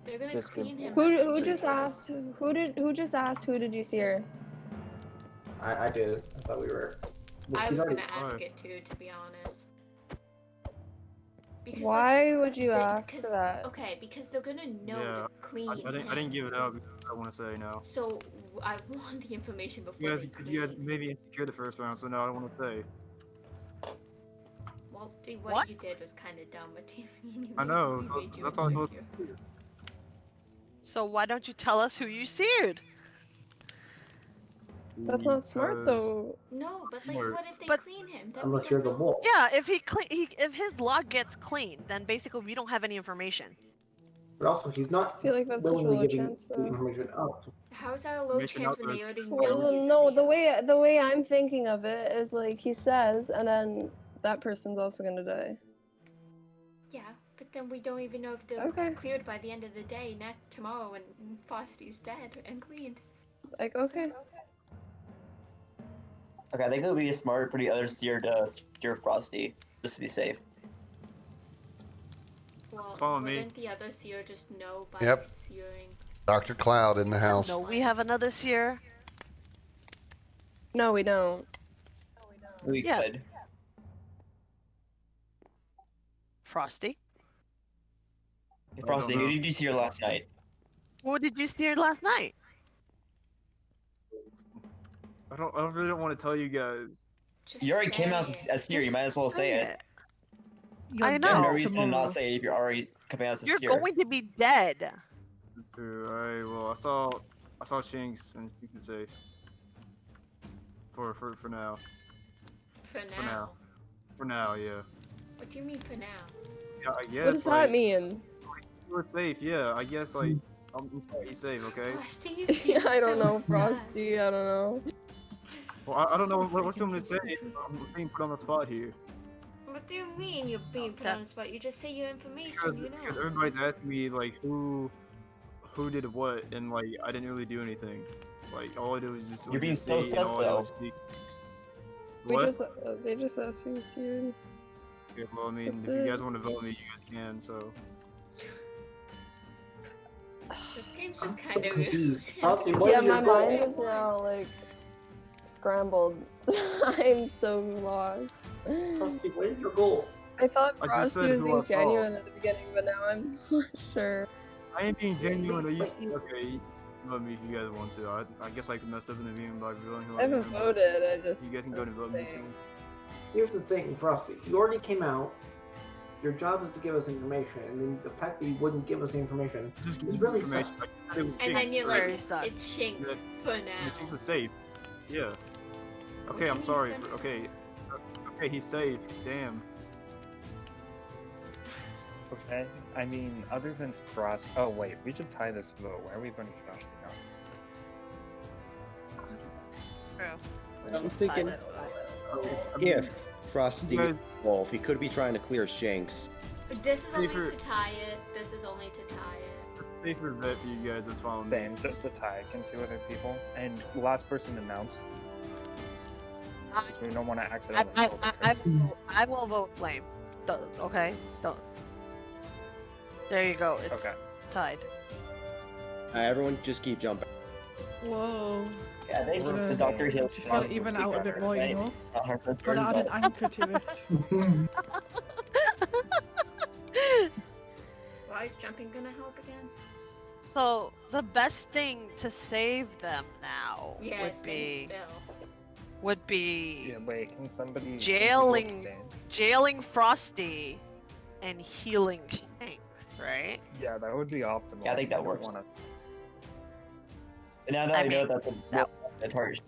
S9: They're gonna
S6: Just
S9: clean
S6: give-
S9: him.
S5: Who just asked? Who just asked? Who did you see her?
S2: I did. I thought we were. Well,
S9: I
S2: she's
S9: was
S2: already-
S9: gonna ask it too, to be honest. Because
S5: Why would you ask
S9: because-
S5: that?
S9: Okay, because they're gonna know
S7: Yeah,
S9: to clean
S7: I didn't
S9: him.
S7: give it up because I want to say no.
S9: So I want the information before
S7: You guys,
S9: they
S7: because you guys
S9: clean.
S7: maybe insecure the first round, so no, I don't want to say.
S9: Well, what
S10: What?
S9: you did was kind of dumb, but you
S7: I know,
S9: we
S7: so
S9: made you
S7: that's all I'm supposed
S9: insecure.
S7: to do.
S10: So why don't you tell us who you seared?
S5: That's not smart
S7: Because-
S5: though.
S9: No, but like,
S7: Smart.
S9: what if they
S10: But-
S9: clean him? Then
S2: Unless
S9: we
S2: you're
S9: don't
S2: the
S9: know.
S2: wolf.
S10: Yeah, if if his log gets clean, then basically we don't have any information.
S2: But also, he's not
S5: I feel like that's such a
S2: willingly
S5: low
S2: giving
S5: chance,
S2: the
S5: though.
S2: information out.
S9: How is that a low
S7: Information
S9: chance
S7: out
S9: when
S7: there.
S9: they already
S5: Well,
S9: know? he's
S5: no,
S9: a
S5: the way I'm thinking of it is like he says, and then that person's also gonna die.
S9: Yeah, but then we don't even know if they're
S5: Okay.
S9: cleared by the end of the day, tomorrow, when Frosty's dead and cleaned.
S5: Like, okay.
S8: Okay, I think it would be smart for the other seer to steer Frosty, just to be safe.
S9: Well,
S7: Follow me.
S9: wouldn't the other seer just know by
S1: Yep.
S9: searing?
S1: Dr. Cloud in the house.
S10: No, we have another seer.
S5: No, we don't.
S8: We
S10: Yeah.
S8: could.
S10: Frosty.
S8: Hey, Frosty, who
S7: know.
S8: did you seer last night?
S10: What did you steer last night?
S7: I really don't want to tell you guys.
S9: Just
S8: You already came out
S9: say
S8: as seer, you might as well say it.
S4: You're
S10: I
S8: There's no
S10: know.
S8: reason to
S4: tomorrow.
S8: not say it if you're already coming out as a
S10: You're
S8: seer.
S10: going to be dead.
S7: That's true. Alright, well, I saw Shinx, and Shinx is safe. For now.
S9: For
S7: For
S9: now.
S7: now. For now, yeah.
S9: What do you mean for now?
S7: Yeah, I guess.
S5: What does
S7: like,
S5: that mean?
S7: We're safe, yeah. I guess, like, I'm sorry, he's safe, okay?
S9: Frosty, you
S5: Yeah,
S9: seem
S5: I don't
S9: so
S5: know,
S9: sad.
S5: Frosty. I don't know.
S7: Well, I don't know
S4: So
S7: what's going to
S4: freaking
S7: say.
S4: sensitive.
S7: I'm being put on the spot here.
S9: What do you mean you're being put on the spot? You just say your information, you
S7: Because
S9: know.
S7: everybody's asking me, like, who did what, and, like, I didn't really do anything. Like, all I did was just...
S8: You're being
S7: just
S8: so
S7: say, and
S8: sus,
S7: all I did
S8: though.
S7: was speak.
S5: We
S7: What?
S5: just they just asked you here.
S7: Okay, well, I mean,
S5: That's
S7: if you
S5: it.
S7: guys want to vote me, you guys can, so...
S9: This game's
S2: I'm
S9: just
S2: so
S9: kind of.
S2: confused. Frosty, what
S5: Yeah,
S2: is your
S5: my
S2: goal?
S5: mind is now like scrambled. I'm so lost.
S2: Frosty, what is your goal?
S5: I thought
S7: I just
S5: Frosty
S7: said
S5: was
S7: who
S5: being
S7: I saw.
S5: genuine at the beginning, but now I'm not sure.
S7: I ain't being genuine. Are you...
S2: But you-
S7: Okay, you can vote me if you guys want to. I guess I messed up in the beginning by revealing who
S5: I haven't
S7: am.
S5: voted. I just.
S7: You guys can go and vote me.
S5: saying.
S7: too.
S2: Here's the thing, Frosty. You already came out. Your job is to give us information, and then the fact that you wouldn't give us the information
S7: Just
S2: is really
S7: information.
S2: sus.
S7: I said it was
S9: And then
S7: Shinx,
S9: you're
S7: right?
S9: like,
S10: Very sus.
S9: it's Shinx
S7: Yeah.
S9: for
S7: Yeah, Shinx
S9: now.
S7: was safe. Yeah. Okay,
S9: do
S7: I'm
S9: you
S7: sorry.
S9: mean?
S7: Okay. Okay, he's safe. Damn.
S12: Okay, I mean, other than Frost. Oh wait, we should tie this vote. Why are we voting Frosty now?
S10: True.
S11: I'm thinking
S7: I mean,
S11: if Frosty
S7: you guys-
S11: Wolf, he could be trying to clear Shanks.
S9: This is only
S7: Safer-
S9: to tie it. This is only to tie it.
S7: safer bet for you guys that's following me.
S12: Same, just a tie. Can two other people. And last person announced. Because we don't want to accidentally vote first.
S10: I will vote blame. Okay? Don't. There you go. It's
S12: Okay.
S10: tied.
S11: Everyone just keep jumping.
S4: Whoa.
S8: Yeah, I think
S4: Yeah.
S8: the Dr. Hill
S4: Just gotta even out a bit more, you know?
S8: Gotta
S4: Gotta add an anchor to it.
S9: Why is jumping gonna help again?
S10: So the best thing to save them now
S9: Yeah,
S10: would
S9: stay
S10: be
S9: still.
S12: Yeah, wait, can somebody.
S10: Jailing-
S12: can people abstain?
S10: jailing Frosty and healing Shanks, right?
S12: Yeah, that would be optimal.
S8: Yeah, I think that
S12: don't
S8: works.
S12: wanna-
S8: And now that
S10: I
S8: I, know
S10: mean,
S8: that the target.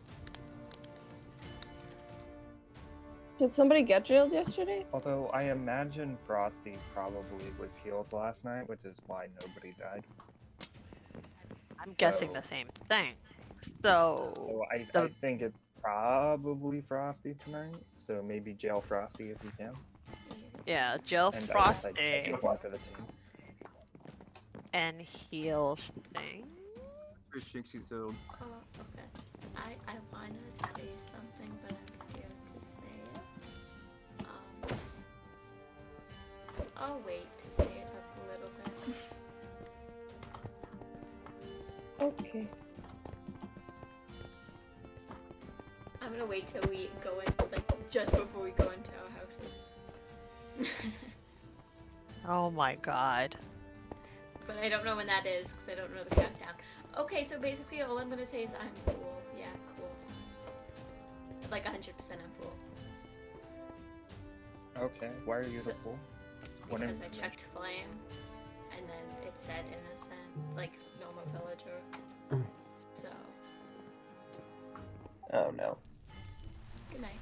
S5: Did somebody get jailed yesterday?
S12: Although I imagine Frosty probably was healed last night, which is why nobody died.
S10: I'm guessing the same thing. So
S12: So I
S10: the-
S12: think it's probably Frosty tonight. So maybe jail Frosty if you can.
S10: yeah, jail
S12: And I
S10: Frosty
S12: just one for the team.
S10: and heal Shanks.
S7: Pretty Shinx gets healed.
S9: Oh, okay. I wanna say something, but I'm scared to say it. I'll wait to say it a little bit.
S5: Okay.
S9: I'm gonna wait till we go in, like, just before we go into our houses.
S10: Oh my god.
S9: But I don't know when that is, because I don't know the countdown. Okay, so basically all I'm gonna say is I'm cool. Yeah, cool. Like 100% I'm cool.
S12: Okay, why are you the
S9: So-
S12: fool? What
S9: Because I
S12: information?
S9: checked flame, and then it said innocent, like normal villager. So,
S8: Oh no.
S9: good night.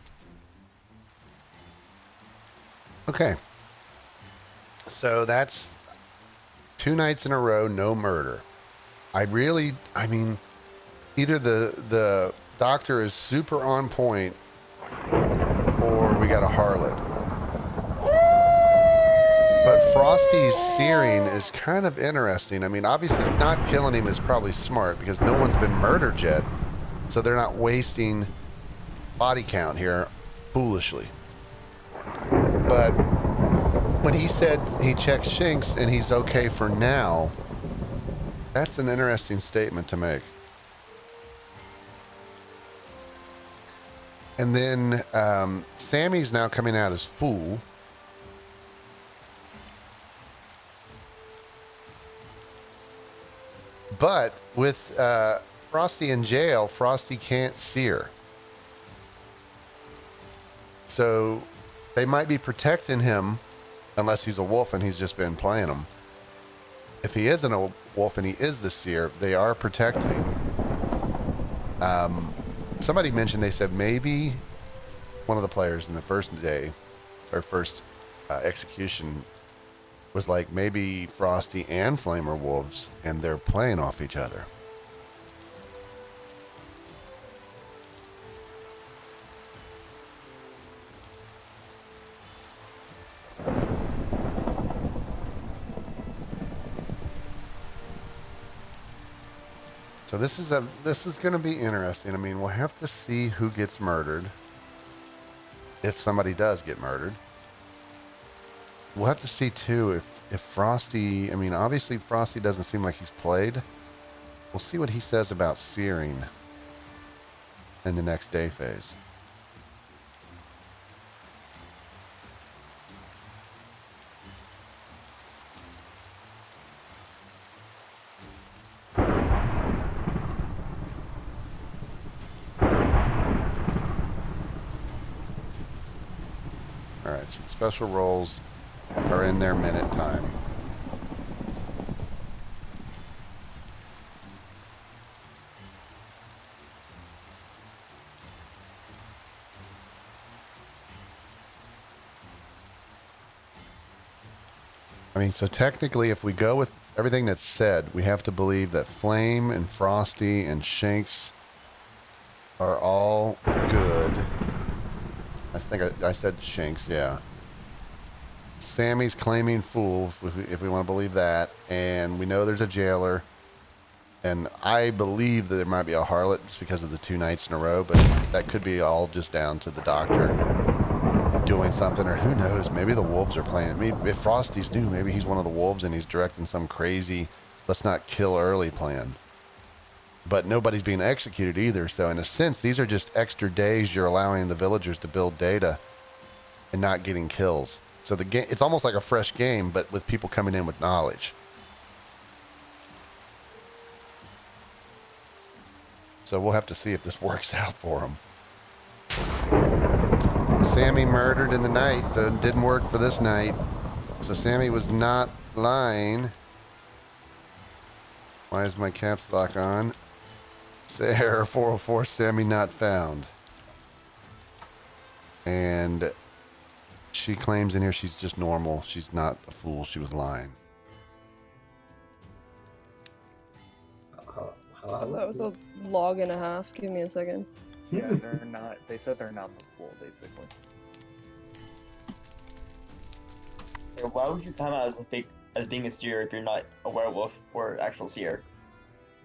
S1: Okay. So that's 2 nights in a row, no murder. I mean, either the doctor is super on point or we got a harlot. But Frosty's searing is kind of interesting. I mean, obviously not killing him is probably smart because no one's been murdered yet. So they're not wasting body count here foolishly. But when he said he checked Shinx and he's okay for now, that's an interesting statement to make. And then Sammy's now coming out as fool. But with Frosty in jail, Frosty can't sear. So they might be protecting him unless he's a wolf and he's just been playing them. If he isn't a wolf and he is the seer, they are protecting him. Somebody mentioned, they said maybe one of the players in the first day or first execution was like, maybe Frosty and Flame are wolves and they're playing off each other. So this is going to be interesting. I mean, we'll have to see who gets murdered. If somebody does get murdered. We'll have to see too if Frosty, I mean, obviously Frosty doesn't seem like he's played. We'll see what he says about searing in the next day phase. Alright, so the special rolls are in their minute time. I mean, so technically, if we go with everything that's said, we have to believe that Flame and Frosty and Shinx are all good. I think I said Shinx, yeah. Sammy's claiming fool, if we want to believe that. And we know there's a jailer. And I believe that there might be a harlot just because of the 2 nights in a row. But that could be all just down to the doctor doing something. Or who knows, maybe the wolves are playing. I mean, if Frosty's new, maybe he's one of the wolves and he's directing some crazy, let's not kill early plan. But nobody's being executed either. So in a sense, these are just extra days you're allowing the villagers to build data and not getting kills. So the game, it's almost like a fresh game, but with people coming in with knowledge. So we'll have to see if this works out for them. Sammy murdered in the night, so it didn't work for this night. So Sammy was not lying. Why is my caps lock on? Say error 404, Sammy not found. And she claims in here she's just normal. She's not a fool. She was lying.
S5: That was a log and a half. Give me a second.
S12: Yeah, they're not. They said they're not the fool, basically.
S8: Why would you come out as being a seer if you're not a werewolf or actual seer?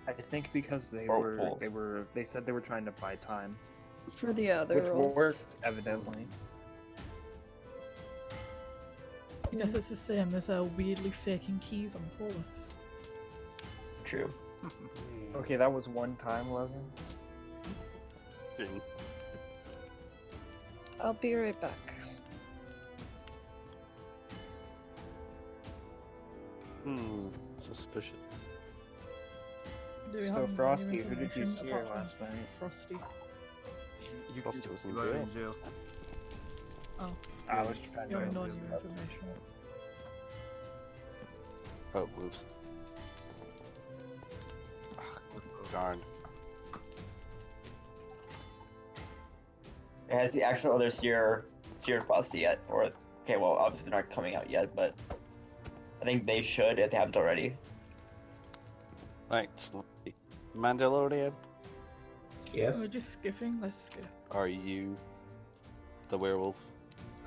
S12: I think because they said they were trying to buy time.
S5: For the other
S12: which
S5: roles.
S12: worked, evidently.
S4: I guess it's the same as weirdly faking keys on Paulus.
S8: True.
S12: Okay, that was one time, Logan.
S5: I'll be right back.
S13: Suspicious.
S4: Do we
S12: So
S4: have
S12: Frosty,
S4: any
S12: who did you
S4: information
S12: sear
S4: apart from
S12: last night?
S4: Frosty.
S13: Frosty was in
S7: You were
S13: jail.
S7: in jail.
S4: Oh,
S12: I was trying
S4: you
S12: to
S4: have no new
S12: listen.
S4: information.
S13: Oh, whoops. Darn.
S8: Has the actual other seer Frosty yet? Or okay, well, obviously they're not coming out yet, but I think they should if they haven't already.
S13: Thanks. Mandalorian,
S2: Yes,
S4: We're just skipping. Let's skip.
S13: are you the werewolf?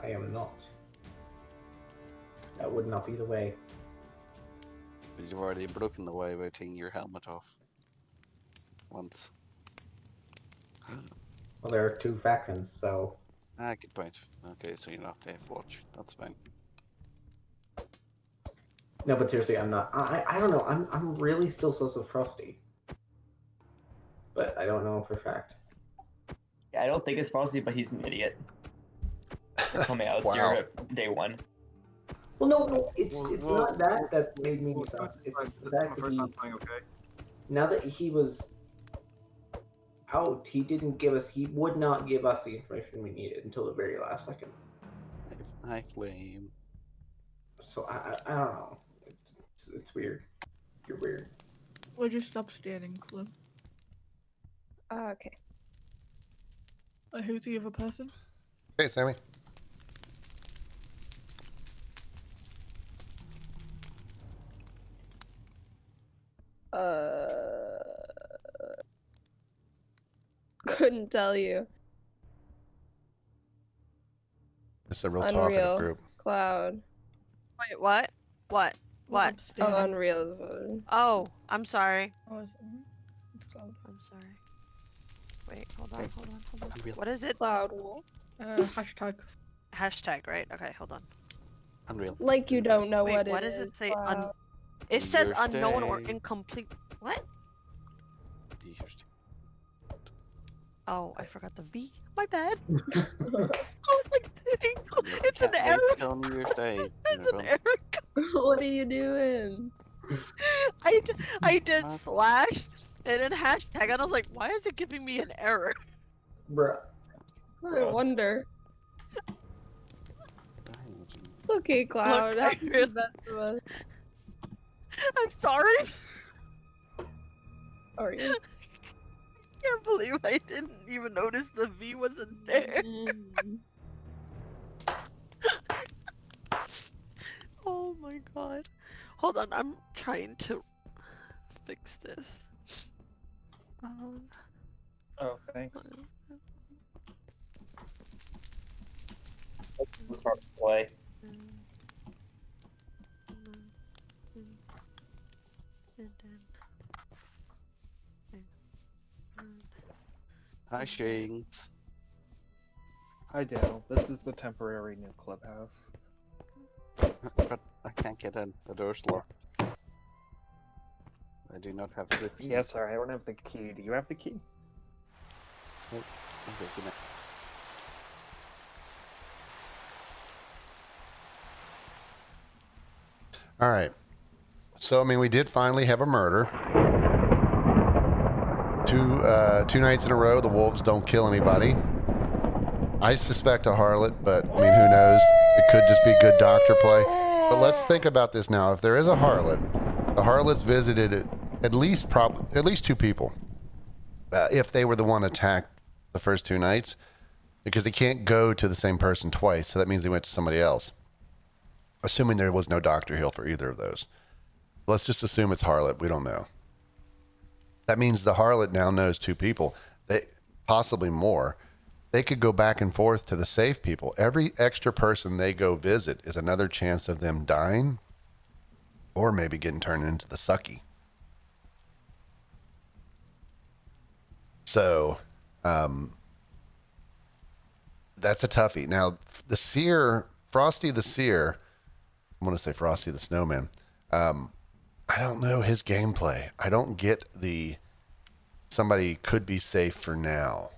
S2: I am not. That would not be the way.
S13: But you've already broken the way by taking your helmet off. Once.
S2: Well, there are two factions, so
S13: Ah, good point. Okay, so you're not Dave Watch. That's fine.
S2: no. But seriously, I'm not. I don't know. I'm really still sus of Frosty, but I don't know for a fact.
S8: Yeah, I don't think it's Frosty, but he's an idiot. For coming out
S1: Wow.
S8: Seer day one.
S2: Well, no, it's
S7: Well,
S2: not that that made me
S7: well,
S2: sus. It's
S7: like,
S2: the
S7: this is
S2: fact
S7: my
S2: that
S7: first
S2: he,
S7: time playing, okay?
S2: now that he was out, he didn't give us. He would not give us the information we needed until the very last second.
S13: Hi, Flame.
S2: So I don't know. It's weird. You're weird.
S4: We'll just stop standing, Flo.
S5: Okay.
S4: Who's the other person?
S1: Hey, Sammy.
S5: Couldn't tell you.
S1: It's a real
S5: Unreal.
S1: talkative group.
S5: Cloud.
S10: Wait, what? What? What?
S5: Oh, Unreal voted.
S10: Oh, I'm sorry.
S4: Oh, it's Cloud.
S10: I'm sorry. Wait, hold on.
S13: Unreal.
S10: What is it?
S5: Cloud Wolf.
S4: Hashtag.
S10: Hashtag, right? Okay, hold on.
S13: Unreal.
S5: Like you don't know
S10: Wait,
S5: what
S10: does it say?
S5: Cloud.
S10: It said
S13: Your
S10: unknown or
S13: stay.
S10: incomplete. What? Oh, I forgot the V. My bad. I was like, it's an error.
S13: On your stay.
S10: It's an error.
S5: What are you doing?
S10: I did slash and then hashtag, and I was like, why is it giving me an error?
S2: Bruh.
S5: I wonder. It's okay, Cloud.
S10: Look,
S5: Happens to the best of us.
S10: I'm sorry.
S5: Are you?
S10: I can't believe I didn't even notice the V wasn't there. Oh my god. Hold on, I'm trying to fix this.
S12: Oh, thanks.
S8: Play.
S13: Hi, Shanks.
S12: Hi, Dale. This is the temporary new clubhouse.
S13: But I can't get in. The door's locked. I do not have the key.
S12: Yeah, sorry, I don't have the key. Do you have the key?
S13: Oh, okay, good night.
S1: All right. So, I mean, we did finally have a murder. Two nights in a row, the wolves don't kill anybody. I suspect a harlot, but I mean, who knows? It could just be good doctor play. But let's think about this now. If there is a harlot, the harlots visited at least two people. If they were the one attacked the first 2 nights, because they can't go to the same person twice, so that means they went to somebody else. Assuming there was no Dr. Hill for either of those. Let's just assume it's harlot. We don't know. That means the harlot now knows 2 people, possibly more. They could go back and forth to the safe people. Every extra person they go visit is another chance of them dying or maybe getting turned into the sucky. So, that's a toughie. Now, the seer, Frosty the Seer, I'm going to say Frosty the Snowman, I don't know his gameplay. I don't get the somebody could be safe for now.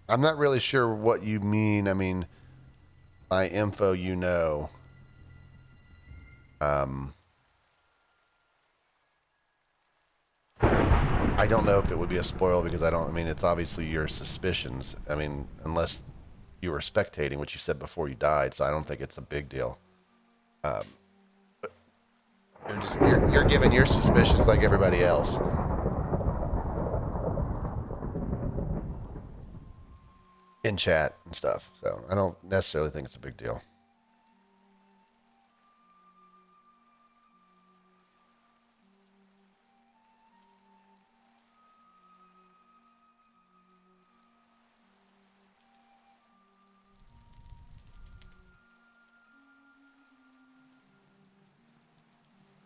S1: I'm not really sure what you mean. I mean, by info, you know. I don't know if it would be a spoil because I mean, it's obviously your suspicions. I mean, unless you were spectating, which you said before you died, so I don't think it's a big deal. But you're giving your suspicions like everybody else. In chat and stuff, so I don't necessarily think it's a big deal.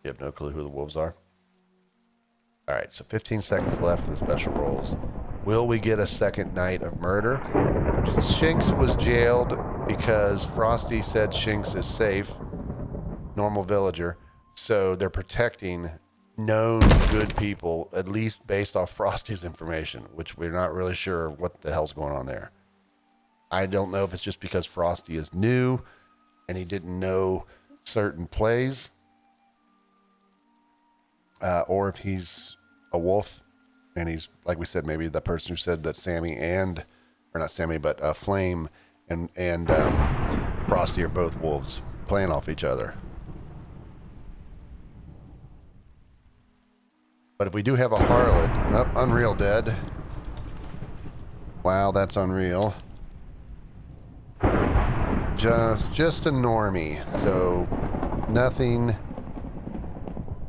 S1: You have no clue who the wolves are? All right, so 15 seconds left for the special rolls. Will we get a second night of murder? Shinx was jailed because Frosty said Shinx is safe, normal villager. So they're protecting known good people, at least based off Frosty's information, which we're not really sure what the hell's going on there. I don't know if it's just because Frosty is new and he didn't know certain plays, or if he's a wolf and he's, like we said, maybe the person who said that Sammy and, or not Sammy, but Flame and Frosty are both wolves playing off each other. But if we do have a harlot, oh, Unreal dead. Wow, that's unreal. Just a normie, so nothing.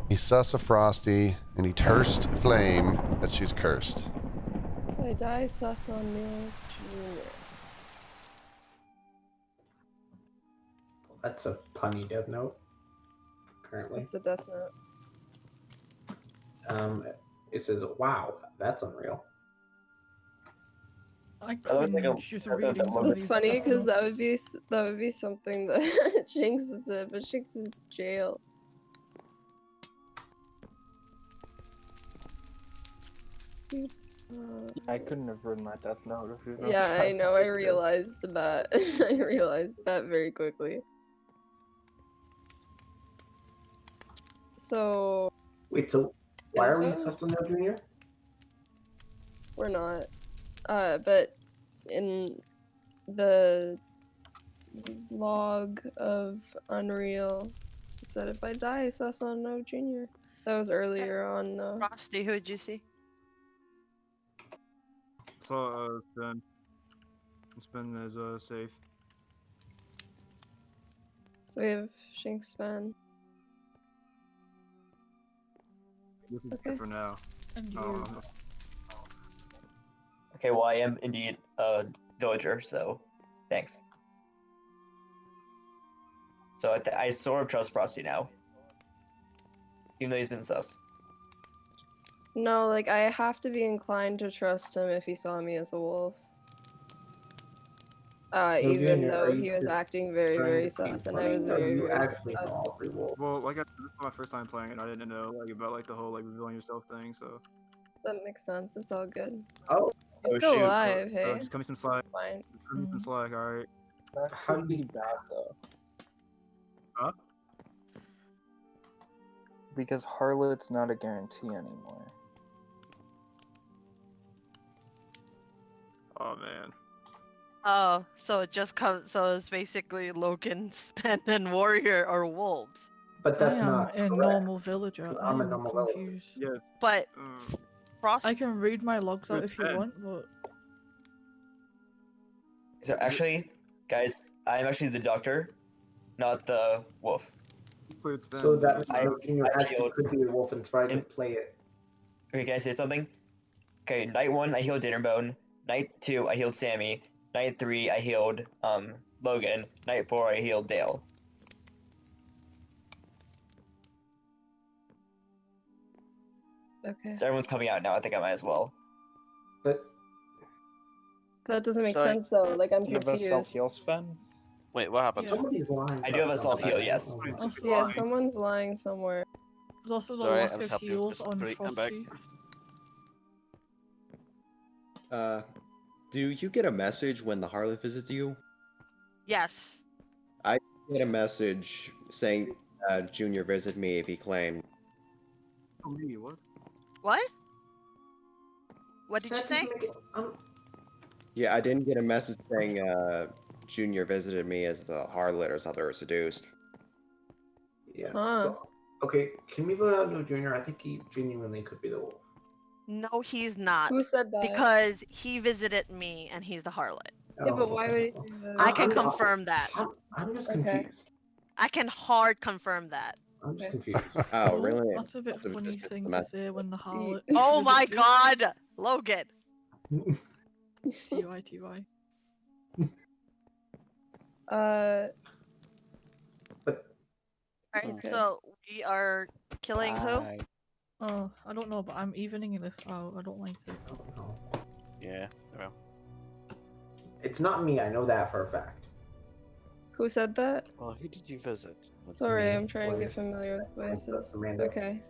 S1: He's sus of Frosty, and he cursed Flame that she's cursed.
S5: If I die, sus on Neil Jr.
S2: That's a punny death note. Apparently.
S5: It's a death note.
S2: It says, "Wow, that's unreal."
S4: I
S8: was like a-
S4: cringe just reading some of
S5: It's
S4: these
S5: funny
S4: death
S5: because that
S4: notes.
S5: would be something that Jinx is in, but Jinx is jail. Dude,
S6: I couldn't have written that death note if you don't
S5: yeah, I
S6: find
S5: know.
S6: it.
S5: I realized that. I realized that very quickly. So
S2: Wait, so why are we
S5: Info?
S2: sus on Junior?
S5: we're not. But in the log of Unreal, it said if I die, sus on no junior. That was earlier on.
S10: Frosty, who'd you see?
S7: So Spen. Spen is safe.
S5: So we have Shinx Span.
S7: This is
S5: Okay.
S7: good for now.
S4: And
S7: Oh,
S4: you.
S8: Okay, well I am indeed a villager, so thanks. So I sort of trust Frosty now, even though he's been sus.
S5: No, like I have to be inclined to trust him if he saw me as a wolf. Even
S2: Junior, are
S5: though
S2: you
S5: he was
S2: just
S5: acting very,
S2: trying
S5: very
S2: to be
S5: sus, and I
S2: funny,
S5: was
S2: or
S5: very,
S2: you
S5: very
S2: actually
S5: sus.
S2: know all three wolves?
S7: well, like this is my first time playing it. And I didn't know like about like the whole like revealing yourself thing. So.
S5: That makes sense. It's all good.
S2: Oh,
S5: You're
S8: Oh,
S5: still
S8: shoot.
S5: alive,
S7: So
S5: hey?
S7: just cut me some slack.
S5: Fine.
S7: Just cut me some slack. All right.
S6: That
S2: How
S6: could
S2: do
S6: be bad though,
S7: Huh?
S6: because Harlot's not a guarantee anymore.
S7: Oh man.
S10: Oh, so it just comes. So it's basically Logan, Spen, and Warrior are wolves.
S2: But
S4: I
S2: that's
S4: am
S2: not
S4: a
S2: correct.
S4: normal villager. I
S2: I'm a
S4: am
S2: normal villager.
S4: confused.
S7: Yes.
S10: But Frost.
S4: I can read my logs out
S7: It's
S4: if you
S7: Ben.
S4: want, but
S8: So actually, guys, I'm actually the doctor, not the wolf.
S7: It's Ben.
S2: So that
S8: I-
S2: means Junior
S8: I
S2: actually
S8: healed-
S2: could be a wolf and try to
S8: in-
S2: play it.
S8: Okay, can I say something? Okay, night 1 I healed Dinnerbone. Night 2 I healed Sammy. Night 3 I healed Logan. Night 4 I healed Dale.
S5: Okay.
S8: So everyone's coming out now. I think I might as well.
S2: But
S5: That doesn't make
S13: Sorry.
S5: sense though. Like I'm
S6: Do you have a
S5: confused.
S6: self-heal spell?
S13: Wait, what happened?
S4: Yeah.
S2: somebody's lying.
S8: I do have a
S2: about
S8: self-heal,
S2: something.
S8: yes.
S4: also,
S5: Yeah, someone's lying somewhere.
S4: there's also the
S13: Sorry, I
S4: lack
S13: was
S4: of
S13: helping you.
S4: heals
S13: Just
S4: on
S13: three, I'm back.
S4: Frosty.
S11: Do you get a message when the harlot visits you?
S10: Yes.
S11: I get a message saying Junior visit me if he claimed.
S7: Oh, me, what?
S10: What? What did you say?
S11: Yeah, I didn't get a message saying Junior visited me as the harlot or something, or seduced.
S2: Yeah.
S5: Huh.
S2: So, okay, can we vote out no Junior? I think he genuinely could be the wolf.
S10: No, he's not.
S5: Who said that?
S10: Because he visited me and he's the harlot.
S5: Yeah, but
S2: Oh.
S5: why would he say that?
S10: I can
S2: I'm-
S10: confirm that.
S2: I'm just
S5: Okay.
S2: confused.
S10: I can hard confirm that.
S2: I'm just
S5: Okay.
S2: confused.
S11: Oh, really?
S4: That's a bit
S11: Must have
S4: funny
S11: just
S4: thing
S11: missed the
S4: to
S11: message.
S4: say when the harlot.
S10: Oh my
S4: visits you.
S10: god! Logan!
S4: TY, TY.
S5: But
S10: Alright,
S5: Okay.
S10: so we are killing who?
S13: Bye.
S4: Oh, I don't know, but I'm evening this out. I don't like it.
S2: Oh, no.
S13: Yeah. Well.
S2: It's not me. I know that for a fact.
S5: Who said that?
S13: Well, who did you visit?
S5: Sorry,
S2: Me,
S5: I'm trying to get
S2: Warriors.
S5: familiar with voices.
S2: Amanda.
S5: Okay.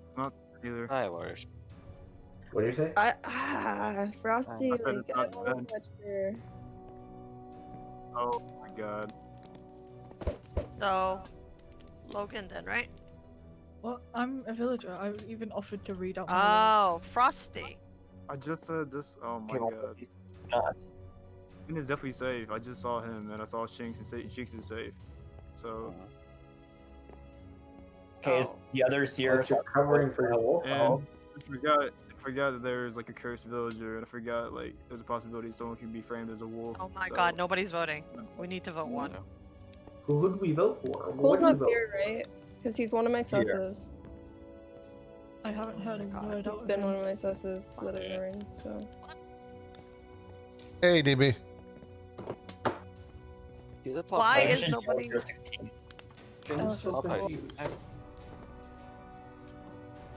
S7: It's not either.
S13: Hi, Warriors.
S2: What do you say?
S5: Frosty,
S7: I said
S5: like,
S7: it's
S5: I
S7: not
S5: don't know
S7: Ben.
S5: much for.
S7: Oh my god.
S10: So, Logan then, right?
S4: Well, I'm a villager. I even offered to read out my
S10: Oh,
S4: lurks.
S10: Frosty.
S7: I just said this. Oh my
S8: Okay, well,
S7: god.
S8: he's not.
S7: Ben is definitely safe. I just saw him and I saw Shinx and Shinx is safe. So.
S8: Okay, is the other seer
S2: Unless you're covering for your wolf.
S7: And I forgot that there's like a cursed villager, and I forgot like there's a possibility someone can be framed as a wolf.
S10: Oh my
S7: so-
S10: god, nobody's voting. We need to vote one.
S2: Who would we vote for?
S5: Cole's
S2: What do we
S5: not
S2: vote
S5: here, right? Because he's one of my susses.
S4: I haven't heard a word out
S5: He's
S4: of
S5: been
S4: him.
S5: one of my susses that I've learned, so.
S1: Hey, DB.
S10: Why is nobody?
S2: I'm so confused.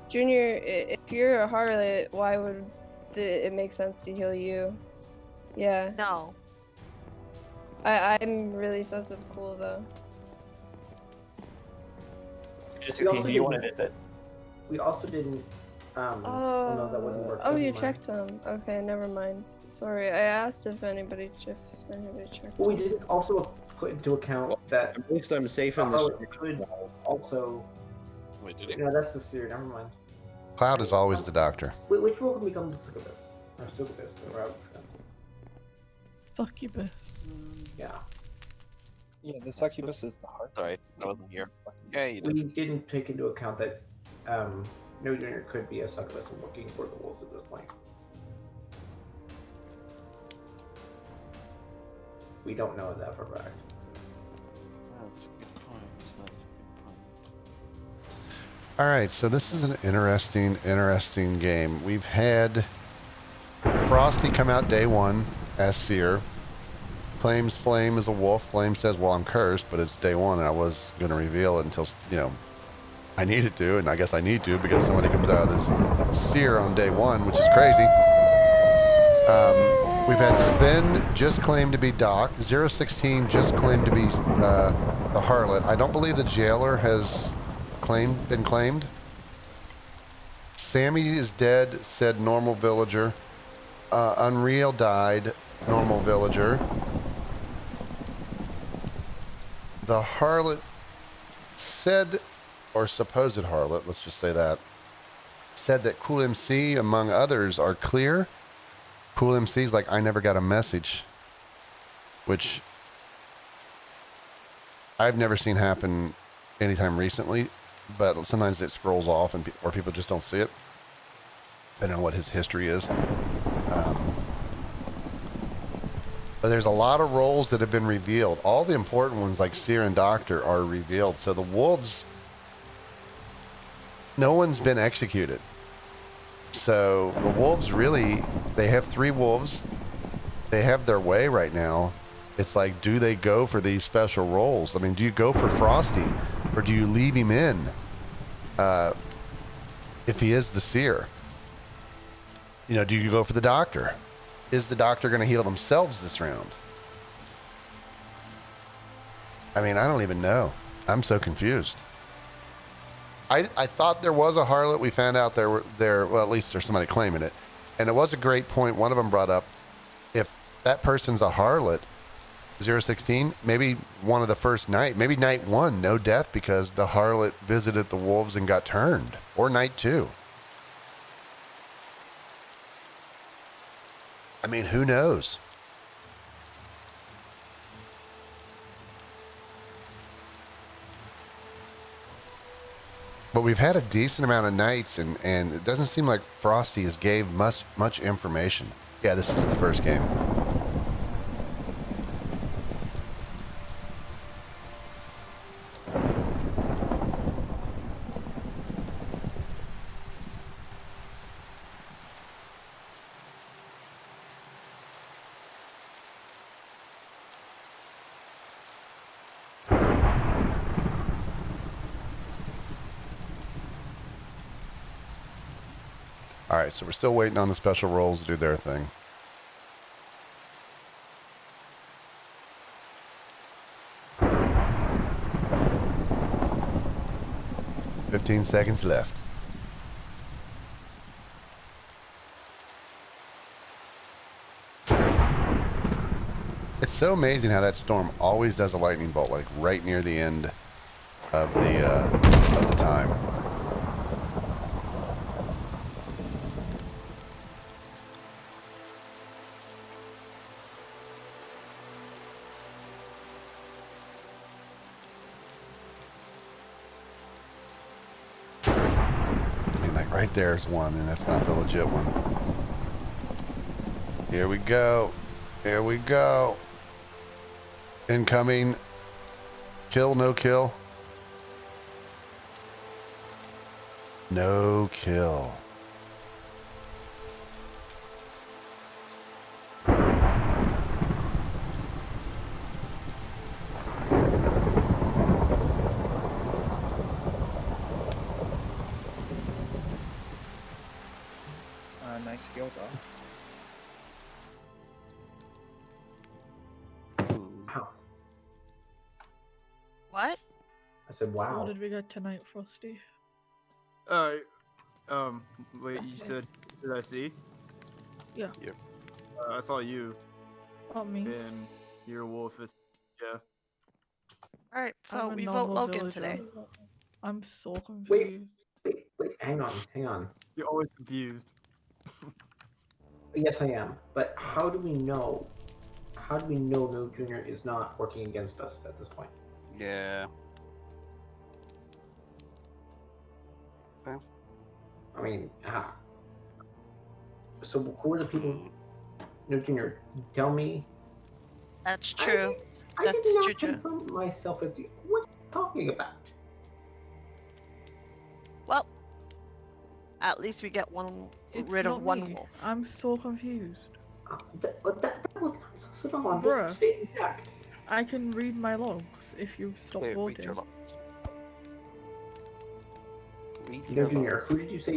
S5: Junior, if you're a harlot, why would it make sense to heal you? Yeah.
S10: No.
S5: I'm really sus of Cool though.
S8: Just
S2: We
S8: 16,
S2: also
S8: who do you want to
S2: didn't-
S8: visit?
S2: We also didn't. Well, no, that wouldn't work.
S5: Oh,
S2: Never
S5: you
S2: mind.
S5: checked him. Okay, never mind. Sorry, I asked if anybody checked.
S2: Well, we didn't also put into account that
S11: At least I'm safe in
S2: the
S11: this.
S2: harlot could also.
S13: Wait, did he?
S2: No, that's the seer. Never mind.
S1: Cloud is always the doctor.
S2: Which role can become the succubus? Or succubus, or however you pronounce it.
S4: Succubus.
S2: Yeah.
S12: Yeah, the succubus is the heart.
S13: Sorry, I wasn't here. Yeah, you did.
S2: We didn't take into account that No Junior could be a succubus and looking for the wolves at this point. We don't know that for a fact.
S13: That's a good point. That's a good point.
S1: All right, so this is an interesting game. We've had Frosty come out day one as Seer. Claims Flame is a wolf. Flame says, well, I'm cursed, but it's day one, and I was going to reveal it until, I needed to, and I guess I need to because somebody comes out as Seer on day one, which is crazy. We've had Sven just claimed to be Doc. 016 just claimed to be the Harlot. I don't believe the Jailer has been claimed. Sammy is dead, said normal villager. Unreal died, normal villager. The Harlot said, or supposed Harlot, let's just say that, said that Cool MC, among others, are clear. Cool MC's like, I never got a message, which I've never seen happen anytime recently, but sometimes it scrolls off and or people just don't see it, depending on what his history is. But there's a lot of roles that have been revealed. All the important ones like Seer and Doctor are revealed. So the wolves, no one's been executed. So the wolves really, they have 3 wolves. They have their way right now. It's like, do they go for these special roles? I mean, do you go for Frosty or do you leave him in if he is the Seer? Do you go for the Doctor? Is the Doctor going to heal themselves this round? I mean, I don't even know. I'm so confused. I thought there was a Harlot. We found out well, at least there's somebody claiming it. And it was a great point one of them brought up. If that person's a Harlot, 016, maybe one of the first night, maybe night 1, no death because the Harlot visited the wolves and got turned. Or night 2. I mean, who knows? But we've had a decent amount of nights, and it doesn't seem like Frosty has gave much information. Yeah, this is the first game. All right, so we're still waiting on the special roles to do their thing. "15 seconds left." It's so amazing how that storm always does a lightning bolt, like right near the end of the time. I mean, like right there's one, and that's not the legit one. Here we go. Here we go. Incoming. Kill, no kill. No kill.
S12: Nice heal though.
S2: Wow.
S10: What?
S2: I said,
S4: So
S2: wow.
S4: what did we get tonight, Frosty?
S7: Alright. Wait, you said, did I see?
S4: Yeah.
S13: Yep.
S7: I saw you.
S4: Not me.
S7: And your wolf is, yeah.
S10: Alright, so
S4: I'm a
S10: we vote
S4: normal
S10: Logan
S4: villager.
S10: today.
S4: I'm so confused.
S2: Wait, hang on.
S7: You're always confused.
S2: Yes, I am. But how do we know? How do we know No Junior is not working against us at this point?
S13: Yeah. Okay.
S2: I mean, so who are the people? No Junior, tell me.
S10: That's true.
S2: I
S10: That's
S2: did not
S10: Juju.
S2: confirm myself as the. What are you talking about?
S10: Well, at least we get
S4: It's
S10: rid
S4: not
S10: of one
S4: me.
S10: wolf.
S4: I'm so confused.
S2: That was not sus at all. I'm
S4: Bruh.
S2: just stating fact.
S4: I can read my logs if you stop
S13: Wait, read
S4: voting.
S13: your logs. Read
S2: No
S13: your
S2: Junior,
S13: logs.
S2: who did you say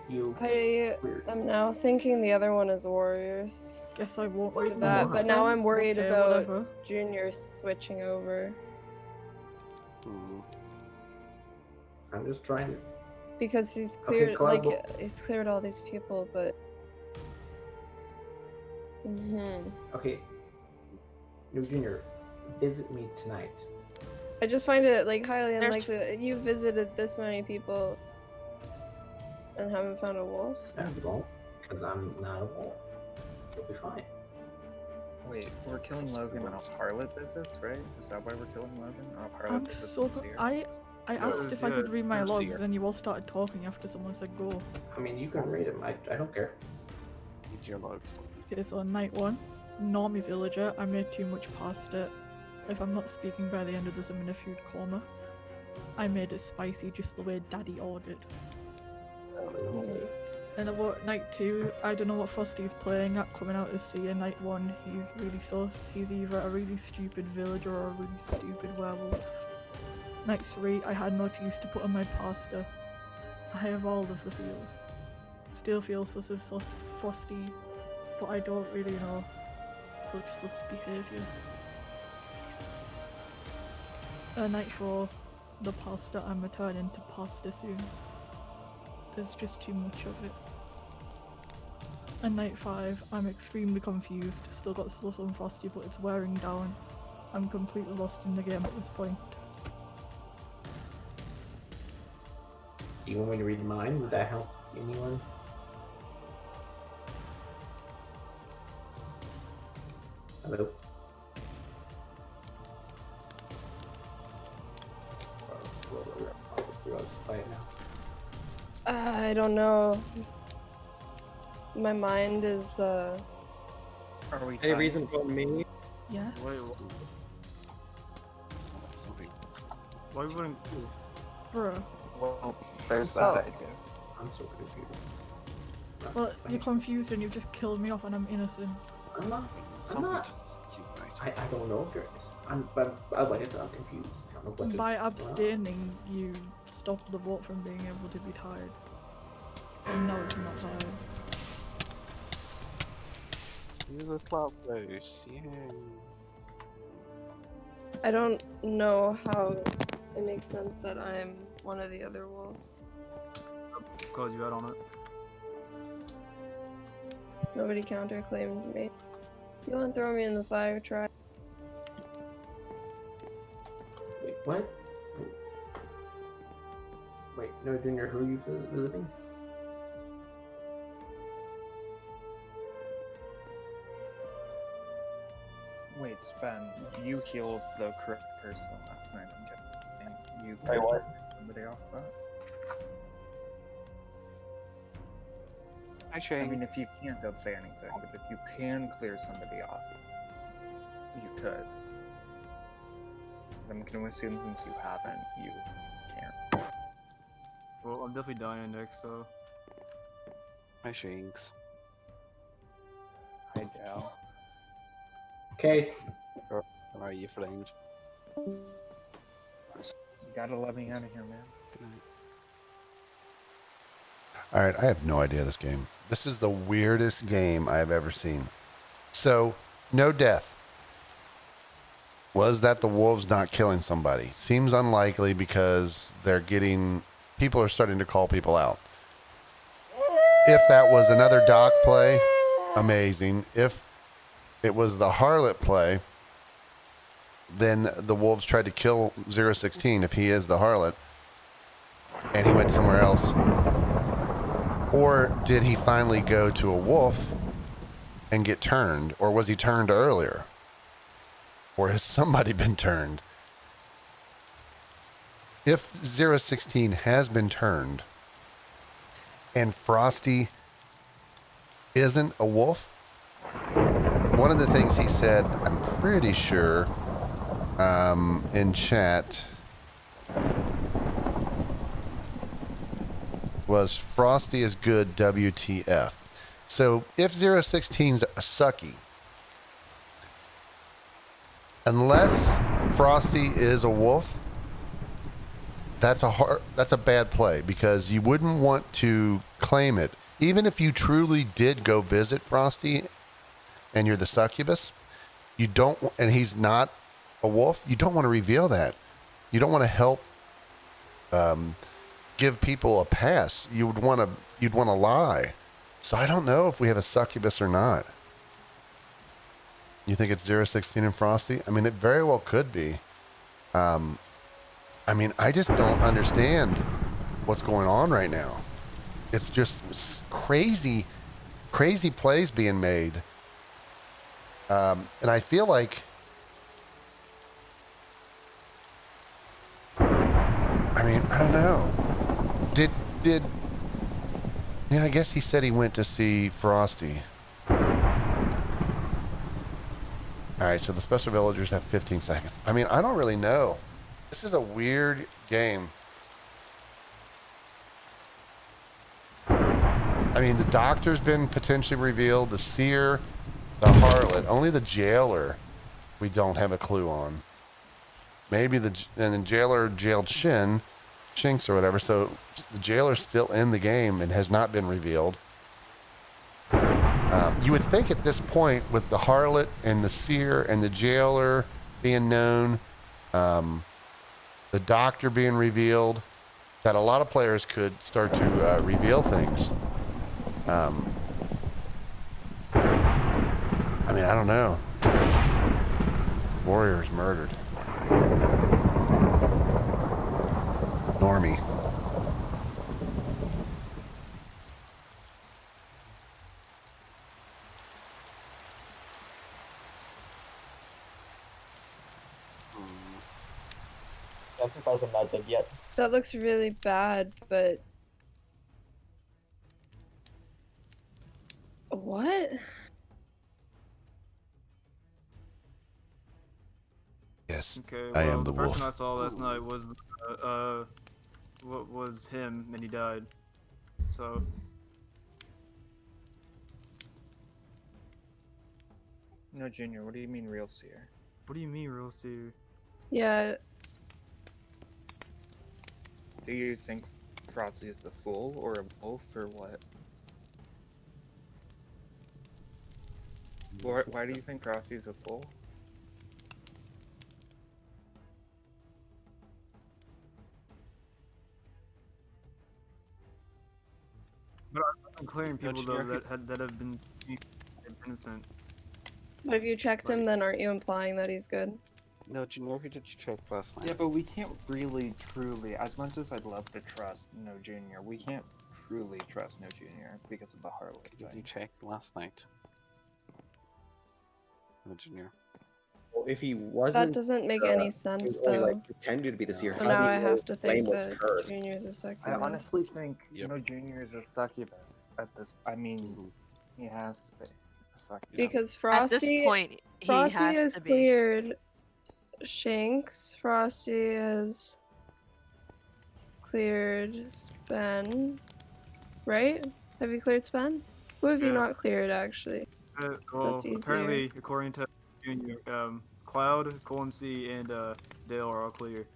S2: you
S5: I am now thinking the other one is Warriors.
S4: Guess I won't
S5: For
S4: read my
S5: that,
S4: logs
S5: but now
S4: then.
S5: I'm worried
S4: Okay,
S5: about
S4: whatever.
S5: Junior switching over.
S2: I'm just trying to.
S5: Because he's
S2: Okay,
S5: cleared, like,
S2: Collabo.
S5: he's cleared all these people, but...
S2: Okay. No Junior, visit me tonight.
S5: I just find it, like, highly
S10: There's-
S5: unlikely that you visited this many people and haven't found a wolf.
S2: No, you won't, because I'm not a wolf. You'll be fine.
S12: Wait, we're killing Logan off Harlot visits, right? Is that why we're killing Logan? Off Harlot
S4: I'm
S12: visits
S4: so
S12: and
S4: co-
S12: Seer?
S4: I asked if I could read my
S7: you're
S4: logs
S7: Seer.
S4: and you all started talking after someone said go.
S2: I mean, you can read them. I don't care.
S13: Read your logs.
S4: Okay, so on night 1, normie villager, I made too much pasta. If I'm not speaking by the end of this, I'm in a food coma. I made it spicy just the way Daddy ordered. And about night 2, I don't know what Frosty's playing at coming out as Seer. Night 1, he's really sus. He's either a really stupid villager or a really stupid werewolf. Night 3, I had no cheese to put on my pasta. I have all of the feels. Still feel sus of Frosty, but I don't really know such sus behaviour. Night 4, the pasta, I'm returning to pasta soon. There's just too much of it. And night 5, I'm extremely confused. Still got sus on Frosty, but it's wearing down. I'm completely lost in the game at this point.
S2: Do you want me to read mine? Would that help anyone? Hello? Quiet now.
S5: I don't know. My mind is,
S12: Are we
S11: Any
S12: tied?
S11: reason for me?
S4: Yeah?
S7: Wait,
S13: Something.
S7: why wouldn't
S4: Bruh.
S12: Well, there's
S5: Oh.
S12: that idea.
S2: I'm so confused.
S4: Well, you're confused and you just killed me off and I'm innocent.
S2: I'm not.
S13: Something
S2: not.
S13: just seemed right.
S2: I don't know if there is. I'm like I said, I'm confused. I don't know what to.
S4: By abstaining, you stopped the vote from being able to be tied. No, it's not though.
S13: Use a club boost. Yay.
S5: I don't know how it makes sense that I'm one of the other wolves.
S7: Called you out on it.
S5: Nobody counterclaimed me. You want to throw me in the fire, try.
S2: Wait, what? Wait, no, Junior, who are you visiting?
S12: Wait, Sven, you healed the correct person last night. I'm getting you.
S8: Wait, what?
S12: Somebody off that.
S13: Hi, Shane.
S12: I mean, if you can't, don't say anything. But if you can clear somebody off, you could. I'm gonna assume since you haven't, you can't.
S7: Well, I'm definitely dying next, so.
S13: Hi, Shinx.
S12: Hi, Dal.
S2: Okay.
S13: How are you, Flames?
S12: You gotta let me out of here, man.
S13: Good night.
S1: All right, I have no idea this game. This is the weirdest game I've ever seen. So, no death. Was that the wolves not killing somebody? Seems unlikely because people are starting to call people out. If that was another dock play, amazing. If it was the harlot play, then the wolves tried to kill 016 if he is the harlot and he went somewhere else. Or did he finally go to a wolf and get turned? Or was he turned earlier? Or has somebody been turned? If 016 has been turned and Frosty isn't a wolf, one of the things he said, I'm pretty sure, in chat was Frosty is good WTF. So if 016's a sucky, unless Frosty is a wolf, that's a bad play because you wouldn't want to claim it. Even if you truly did go visit Frosty and you're the succubus, and he's not a wolf, you don't want to reveal that. You don't want to help give people a pass. You'd want to lie. So I don't know if we have a succubus or not. You think it's 016 and Frosty? I mean, it very well could be. I mean, I just don't understand what's going on right now. It's just crazy plays being made. And I feel like, I mean, I don't know. Yeah, I guess he said he went to see Frosty. All right, so the special villagers have 15 seconds. I mean, I don't really know. This is a weird game. I mean, the doctor's been potentially revealed, the seer, the harlot, only the jailer we don't have a clue on. Maybe and the jailer jailed Shinx or whatever, so the jailer's still in the game and has not been revealed. You would think at this point, with the harlot and the seer and the jailer being known, the doctor being revealed, that a lot of players could start to reveal things. I mean, I don't know. Warriors murdered. Normie.
S8: I'm surprised I'm not dead yet.
S5: That looks really bad, but what?
S1: Yes,
S7: Okay,
S1: I am
S7: well,
S1: the
S7: the person
S1: wolf.
S7: I saw last night was, what was him, and he died. So.
S12: No, Junior, what do you mean real seer?
S7: What do you mean, real seer?
S5: Yeah,
S12: Do you think Frosty is the fool or a wolf or what? Why do you think Frosty is a fool?
S7: But I'm clearing people though that have been innocent.
S5: But if you checked him, then aren't you implying that he's good?
S13: No, Junior, who did you check last night?
S12: Yeah, but we can't really, truly, as much as I'd love to trust No Junior, we can't truly trust No Junior because of the Harlot
S13: Did
S12: thing.
S13: you check last night? No, Junior.
S11: Well, if he wasn't,
S5: That doesn't make any sense,
S11: only
S5: though.
S11: like pretended to be the seer,
S5: So
S11: how
S5: now
S11: do
S5: I
S11: you know
S5: have to
S11: Flame
S5: think
S11: was
S5: that
S11: cursed?
S5: Junior's a
S12: I
S5: succubus.
S12: honestly think No Junior is a succubus at this. I mean, he has to be a succubus.
S5: Because
S10: At
S5: Frosty,
S10: this point, he
S5: Frosty
S10: has
S5: has
S10: to be.
S5: cleared Shanks. Frosty has cleared Spen. Right? Have you cleared Spen? Who have you
S7: Yes.
S5: not cleared, actually?
S7: Well,
S5: That's easier.
S7: apparently, according to Junior, Cloud, ColeMC, and Dale are all clear.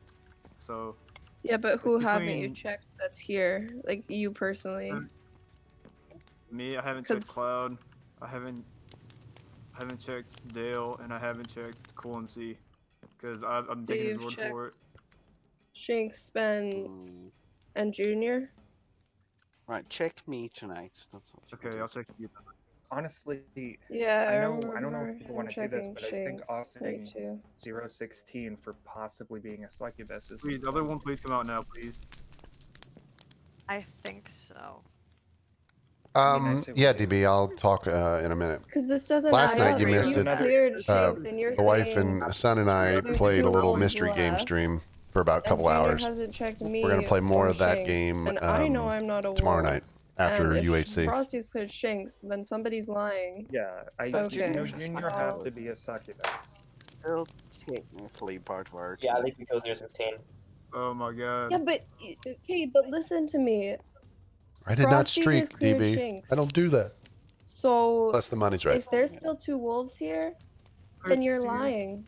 S7: So.
S5: Yeah, but who
S7: it's
S5: haven't you
S7: between
S5: checked that's here? Like, you personally?
S7: Me, I haven't checked Cloud. I haven't checked Dale, and I haven't checked ColeMC because I'm taking his
S5: you've
S7: word for it.
S5: Shanks, Spen, and Junior?
S13: Right, check me tonight. That's all.
S7: Okay, I'll check you.
S12: Honestly,
S5: Yeah,
S12: I don't know
S5: remember
S12: if people
S5: him
S12: want to do this,
S5: checking
S12: but I think
S5: Shanks,
S12: offending
S5: me too.
S12: 016 for possibly being a succubus is.
S7: Please, the other one, please come out now, please.
S10: I think so.
S1: Yeah, DB, I'll talk in a minute.
S5: Because this doesn't
S1: Last
S5: add
S1: night
S5: up.
S1: you missed
S5: You
S1: it.
S5: cleared Shanks, and you're
S1: The wife
S5: saying
S1: and son and I
S5: there's
S1: played
S5: two
S1: a little
S5: wolves
S1: mystery game
S5: left,
S1: stream for about a
S5: and
S1: couple
S5: Junior
S1: hours.
S5: hasn't checked me
S1: We're gonna play more
S5: or
S1: of that
S5: Shanks,
S1: game
S5: and I know I'm not a
S1: tomorrow
S5: wolf.
S1: night after
S5: And if
S1: UHC.
S5: Frosty's cleared Shanks, then somebody's lying.
S12: Yeah,
S5: Okay.
S12: No Junior has to be a succubus.
S13: Still technically part of our
S8: Yeah, I think we killed 016.
S7: Oh my god.
S5: Yeah, but okay, but listen to me.
S1: I did not
S5: Frosty
S1: streak,
S5: has cleared
S1: DB.
S5: Shanks.
S1: I don't do that.
S5: So
S1: Unless the money's right.
S5: if there's still two wolves here, then you're lying.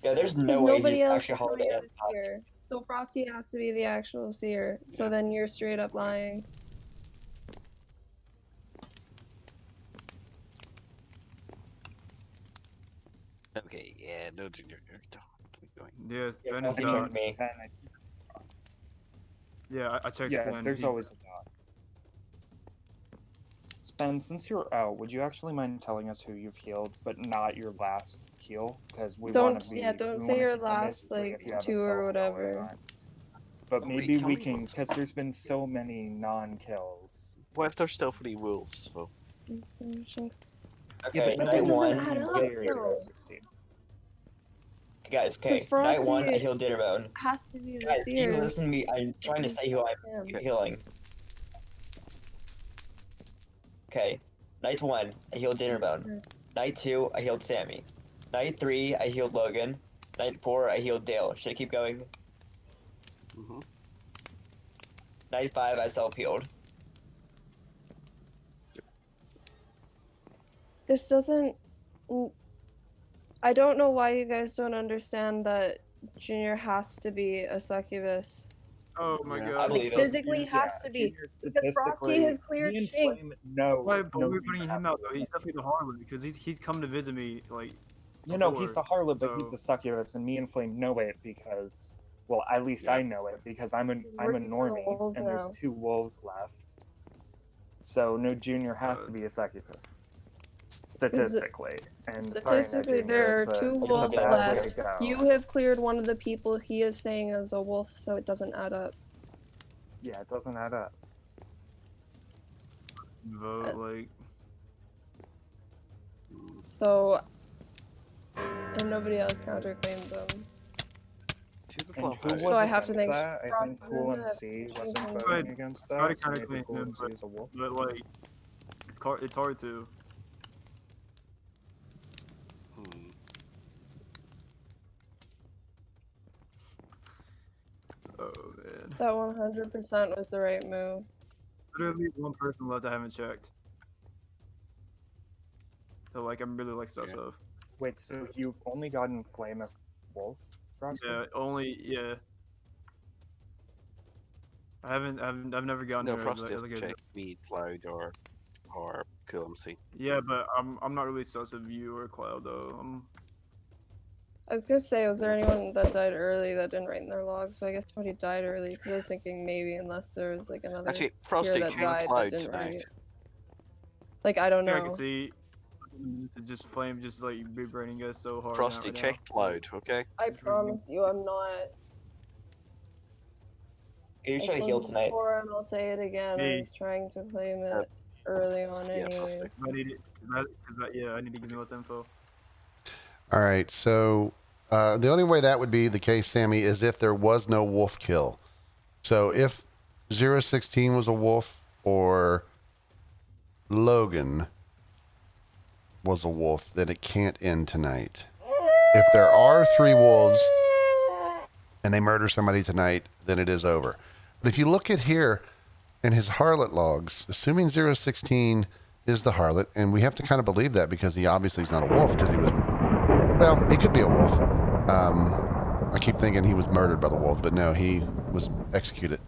S8: Yeah, there's
S5: Because
S8: no way
S5: nobody
S8: he's
S5: else
S8: actually
S5: is coming
S8: holiday.
S5: out as seer. So Frosty has to be the actual seer. So then you're straight up lying.
S13: Okay, yeah, no, Junior. Keep going.
S7: Yes,
S8: Yeah,
S7: Ben is
S8: Frosty
S7: not.
S8: checked me.
S7: Yeah, I checked
S12: Yeah,
S7: Spen.
S12: there's always a dot. Spen, since you're out, would you actually mind telling us who you've healed, but not your last heal? Because we want to be.
S5: Don't
S12: we
S5: say
S12: wanna
S5: your
S12: keep the
S5: last
S12: mystery
S5: like
S12: if you have a
S5: 2 or
S12: self-kill or
S5: whatever.
S12: not. But
S13: Oh,
S12: maybe
S13: wait,
S12: we
S13: can
S12: can, because there's been so many non-kills.
S13: What if there's still 3 wolves, though?
S5: Shanks.
S8: Okay,
S5: but
S8: night
S5: that doesn't
S8: one.
S5: add up, though.
S12: 016.
S8: Guys, okay,
S5: 'Cause Frosty
S8: night one, I healed Dinnerbone.
S5: Has to be the
S8: Guys, can you
S5: seer.
S8: listen to me? I'm trying to say who I'm healing. Okay, night one, I healed Dinnerbone. Night two, I healed Sammy. Night three, I healed Logan. Night four, I healed Dale. Should I keep going? Night five, I self-healed.
S5: This doesn't. I don't know why you guys don't understand that Junior has to be a succubus.
S7: Oh my
S12: Yeah.
S7: god.
S8: I
S5: Like,
S8: believe it.
S5: physically has to be. Because Frosty has cleared Shanks.
S12: No,
S7: Why, but
S12: no,
S7: we're
S12: you
S7: putting
S12: have
S7: him
S12: to
S7: out
S12: be
S7: though.
S12: a
S7: He's definitely the harlot because he's come to visit me like.
S12: You know, he's the
S7: before,
S12: harlot, but he's
S7: so-
S12: a succubus, and me and Flame know it because, well, at least I know it because I'm a normie,
S5: wolves
S12: and there's
S5: now.
S12: 2 wolves left. So no Junior has to be a succubus, statistically. And sorry, No
S5: Statistically,
S12: Junior,
S5: there are
S12: it's a-
S5: 2
S12: it's a
S5: wolves
S12: bad way
S5: left.
S12: to go.
S5: You have cleared one of the people he is saying is a wolf, so it doesn't add up.
S12: Yeah, it doesn't add up.
S7: Vote like.
S5: So, and nobody else counterclaimed them.
S13: To the
S12: And
S13: club.
S12: who was
S5: So I have to
S12: against
S5: think
S12: that? I
S5: Frosty
S12: think Cool
S5: doesn't have
S12: MC
S5: anything
S12: wasn't
S5: to-
S12: voting against
S7: Try to
S12: that, so
S7: kind of
S12: maybe
S7: claim
S12: Cool
S7: him,
S12: MC is a wolf.
S7: but like, it's hard to. Oh man.
S5: That 100% was the right move.
S7: Literally one person left I haven't checked. So like I'm really like sus of.
S12: Wait, so you've only gotten Flame as wolf, Frosty?
S7: Yeah, only yeah. I've never gotten
S13: No,
S7: her
S13: Frosty
S7: as
S13: has
S7: like a.
S13: checked me, Cloud, or QMC.
S7: Yeah, but I'm not really sus of you or Cloud though.
S5: I was gonna say, was there anyone that died early that didn't write in their logs? But I guess nobody died early because I was thinking maybe unless there was like another
S13: Actually,
S5: seer
S13: Frosty,
S5: that
S13: check
S5: died that
S13: Cloud
S5: didn't
S13: tonight.
S5: write. Like I don't
S7: I can
S5: know.
S7: see. This is just Flame, just like be braining us so hard.
S13: Frosty,
S7: right
S13: check
S7: now.
S13: Cloud, okay?
S5: I promise you, I'm not.
S8: You're
S5: I
S8: trying to
S5: told
S8: heal
S5: you
S8: tonight.
S5: before, and I'll say it again. I
S7: Hey.
S5: was trying to claim it early on,
S13: Yeah, Frosty.
S5: anyways.
S7: I need it. Yeah, I need to give you all the info.
S1: All right, so the only way that would be the case, Sammy, is if there was no wolf kill. So if 016 was a wolf or Logan was a wolf, then it can't end tonight. If there are 3 wolves and they murder somebody tonight, then it is over. But if you look at here in his harlot logs, assuming 016 is the harlot, and we have to kind of believe that because he obviously is not a wolf because he was, well, he could be a wolf. I keep thinking he was murdered by the wolves, but no, he was executed.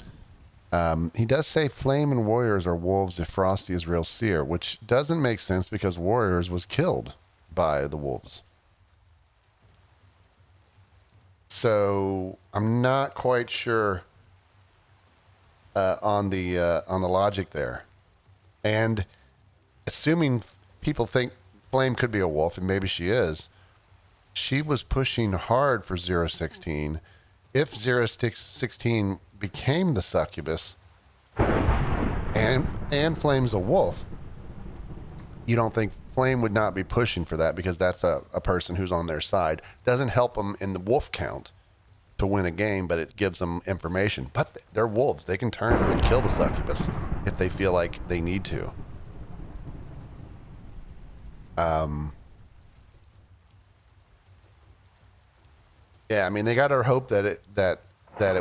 S1: He does say Flame and Warriors are wolves if Frosty is real seer, which doesn't make sense because Warriors was killed by the wolves. So I'm not quite sure on the logic there. And assuming people think Flame could be a wolf, and maybe she is, she was pushing hard for 016. If 016 became the succubus and Flame's a wolf, you don't think Flame would not be pushing for that because that's a person who's on their side. Doesn't help them in the wolf count to win a game, but it gives them information. But they're wolves. They can turn and kill the succubus if they feel like they need to. Yeah, I mean, they got to hope that it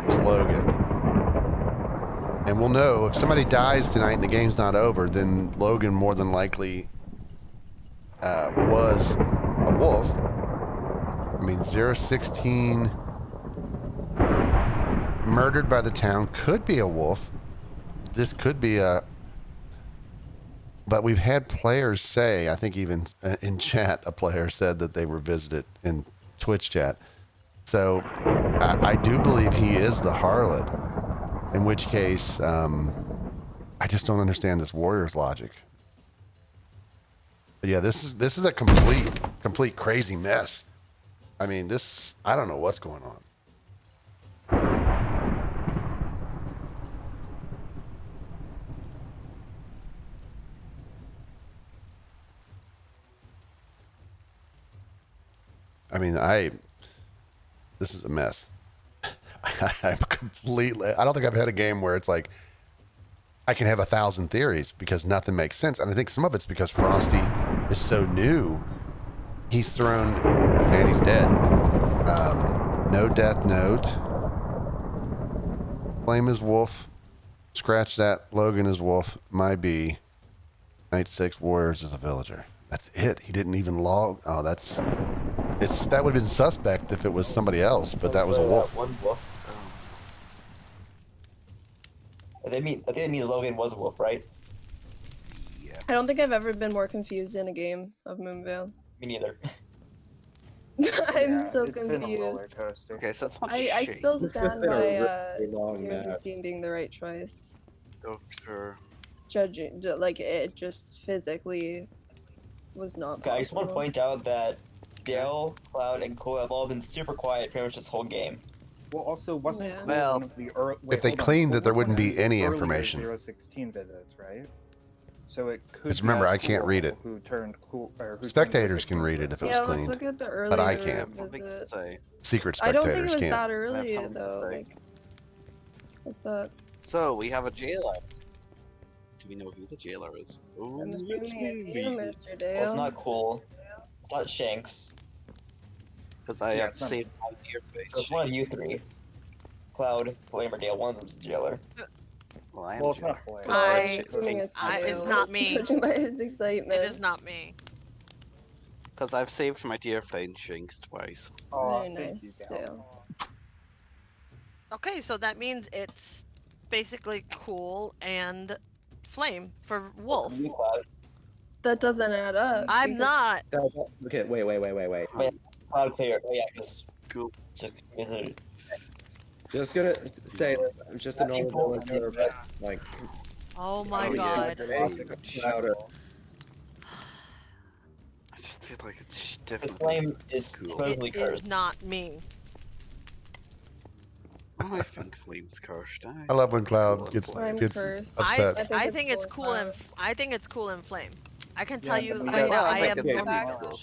S1: was Logan. And we'll know if somebody dies tonight and the game's not over, then Logan more than likely was a wolf. I mean, 016 murdered by the town could be a wolf. This could be a... But we've had players say, I think even in chat, a player said that they were visited in Twitch chat. So I do believe he is the harlot, in which case I just don't understand this Warriors logic. But yeah, this is a complete crazy mess. I mean, I don't know what's going on. I mean, this is a mess. I'm completely, I don't think I've had a game where it's like, I can have 1,000 theories because nothing makes sense. And I think some of it's because Frosty is so new. He's thrown, and he's dead. No death note. Flame is wolf. Scratch that. Logan is wolf. My B. Night 6 Warriors is a villager. That's it. He didn't even log. Oh, that would have been suspect if it was somebody else, but that was a wolf.
S8: One wolf. I think it means Logan was a wolf, right?
S13: Yeah.
S5: I don't think I've ever been more confused in a game of Moonvale.
S8: Me neither.
S5: I'm so
S6: it's been a
S5: confused.
S6: roller coaster.
S13: Okay, so that's not
S5: I still
S11: It's just
S5: stand
S11: been a
S5: by
S11: really long map.
S5: 016 being the right choice.
S13: Doctor.
S5: Judging, like it just physically was not
S8: Okay, I just want to
S5: possible.
S8: point out that Dale, Cloud, and Cole have all been super quiet pretty much this whole game.
S6: Well, also, wasn't
S5: Yeah.
S6: Cole
S13: Well,
S6: one of the early...
S1: if they cleaned it, there wouldn't be any
S6: earlier
S1: information.
S6: 016 visits, right? So it could.
S1: Just remember,
S6: be
S1: I can't read it.
S6: Who turned cool? Or who
S1: Spectators
S6: turned
S1: can read it if it was
S5: Yeah, let's
S1: cleaned,
S5: look at the earlier
S1: but I can't.
S5: visits.
S1: Secret
S5: I don't think it
S1: spectators
S5: was
S1: can't.
S5: that early
S13: something to
S5: though.
S13: say.
S5: Like, what's up?
S13: So we have a jailer. Do we know who the jailer is? Ooh,
S5: I'm assuming it's you, Mr.
S8: Well, it's
S5: Dale.
S8: not cool. It's not Shanks.
S13: because I
S6: Yeah,
S13: have
S6: it's not-
S13: saved my dear face.
S8: So it's one of you three. Cloud, Flame, or Dale. One of them's a jailer.
S13: Well, I am
S6: Well,
S13: a
S6: it's
S13: jailer.
S6: not Flame.
S5: I'm
S10: I-
S5: assuming it's
S10: it's
S5: Dale,
S10: not me.
S5: Judging by his excitement.
S10: It is not me.
S13: Because I've saved my dear flame Shinx twice.
S6: Oh,
S5: Very
S6: thank you,
S5: nice,
S6: Dale.
S5: Dale.
S10: Okay, so that means it's basically Cool and Flame for Wolf.
S5: That doesn't add up.
S10: I'm
S5: because-
S10: not.
S11: Okay, wait.
S8: Wait, Cloud clear. Oh yeah, because just is it?
S11: Just gonna say, I'm just a normal villager, but like.
S10: Oh my
S13: Oh, yeah.
S10: god.
S11: Louder.
S13: I just feel like it's
S8: The
S13: definitely
S8: flame is
S13: cool.
S8: supposedly
S10: It is
S8: cursed.
S10: not me.
S13: I think Flame's cursed.
S1: I love when
S13: It's
S1: Cloud
S13: cool
S1: gets
S13: and
S1: gets
S5: cursed.
S1: upset.
S10: I think it's cool and I think it's Cool and Flame. I can tell you
S12: but
S10: right
S12: we
S10: now.
S12: got-
S10: I am.
S11: okay,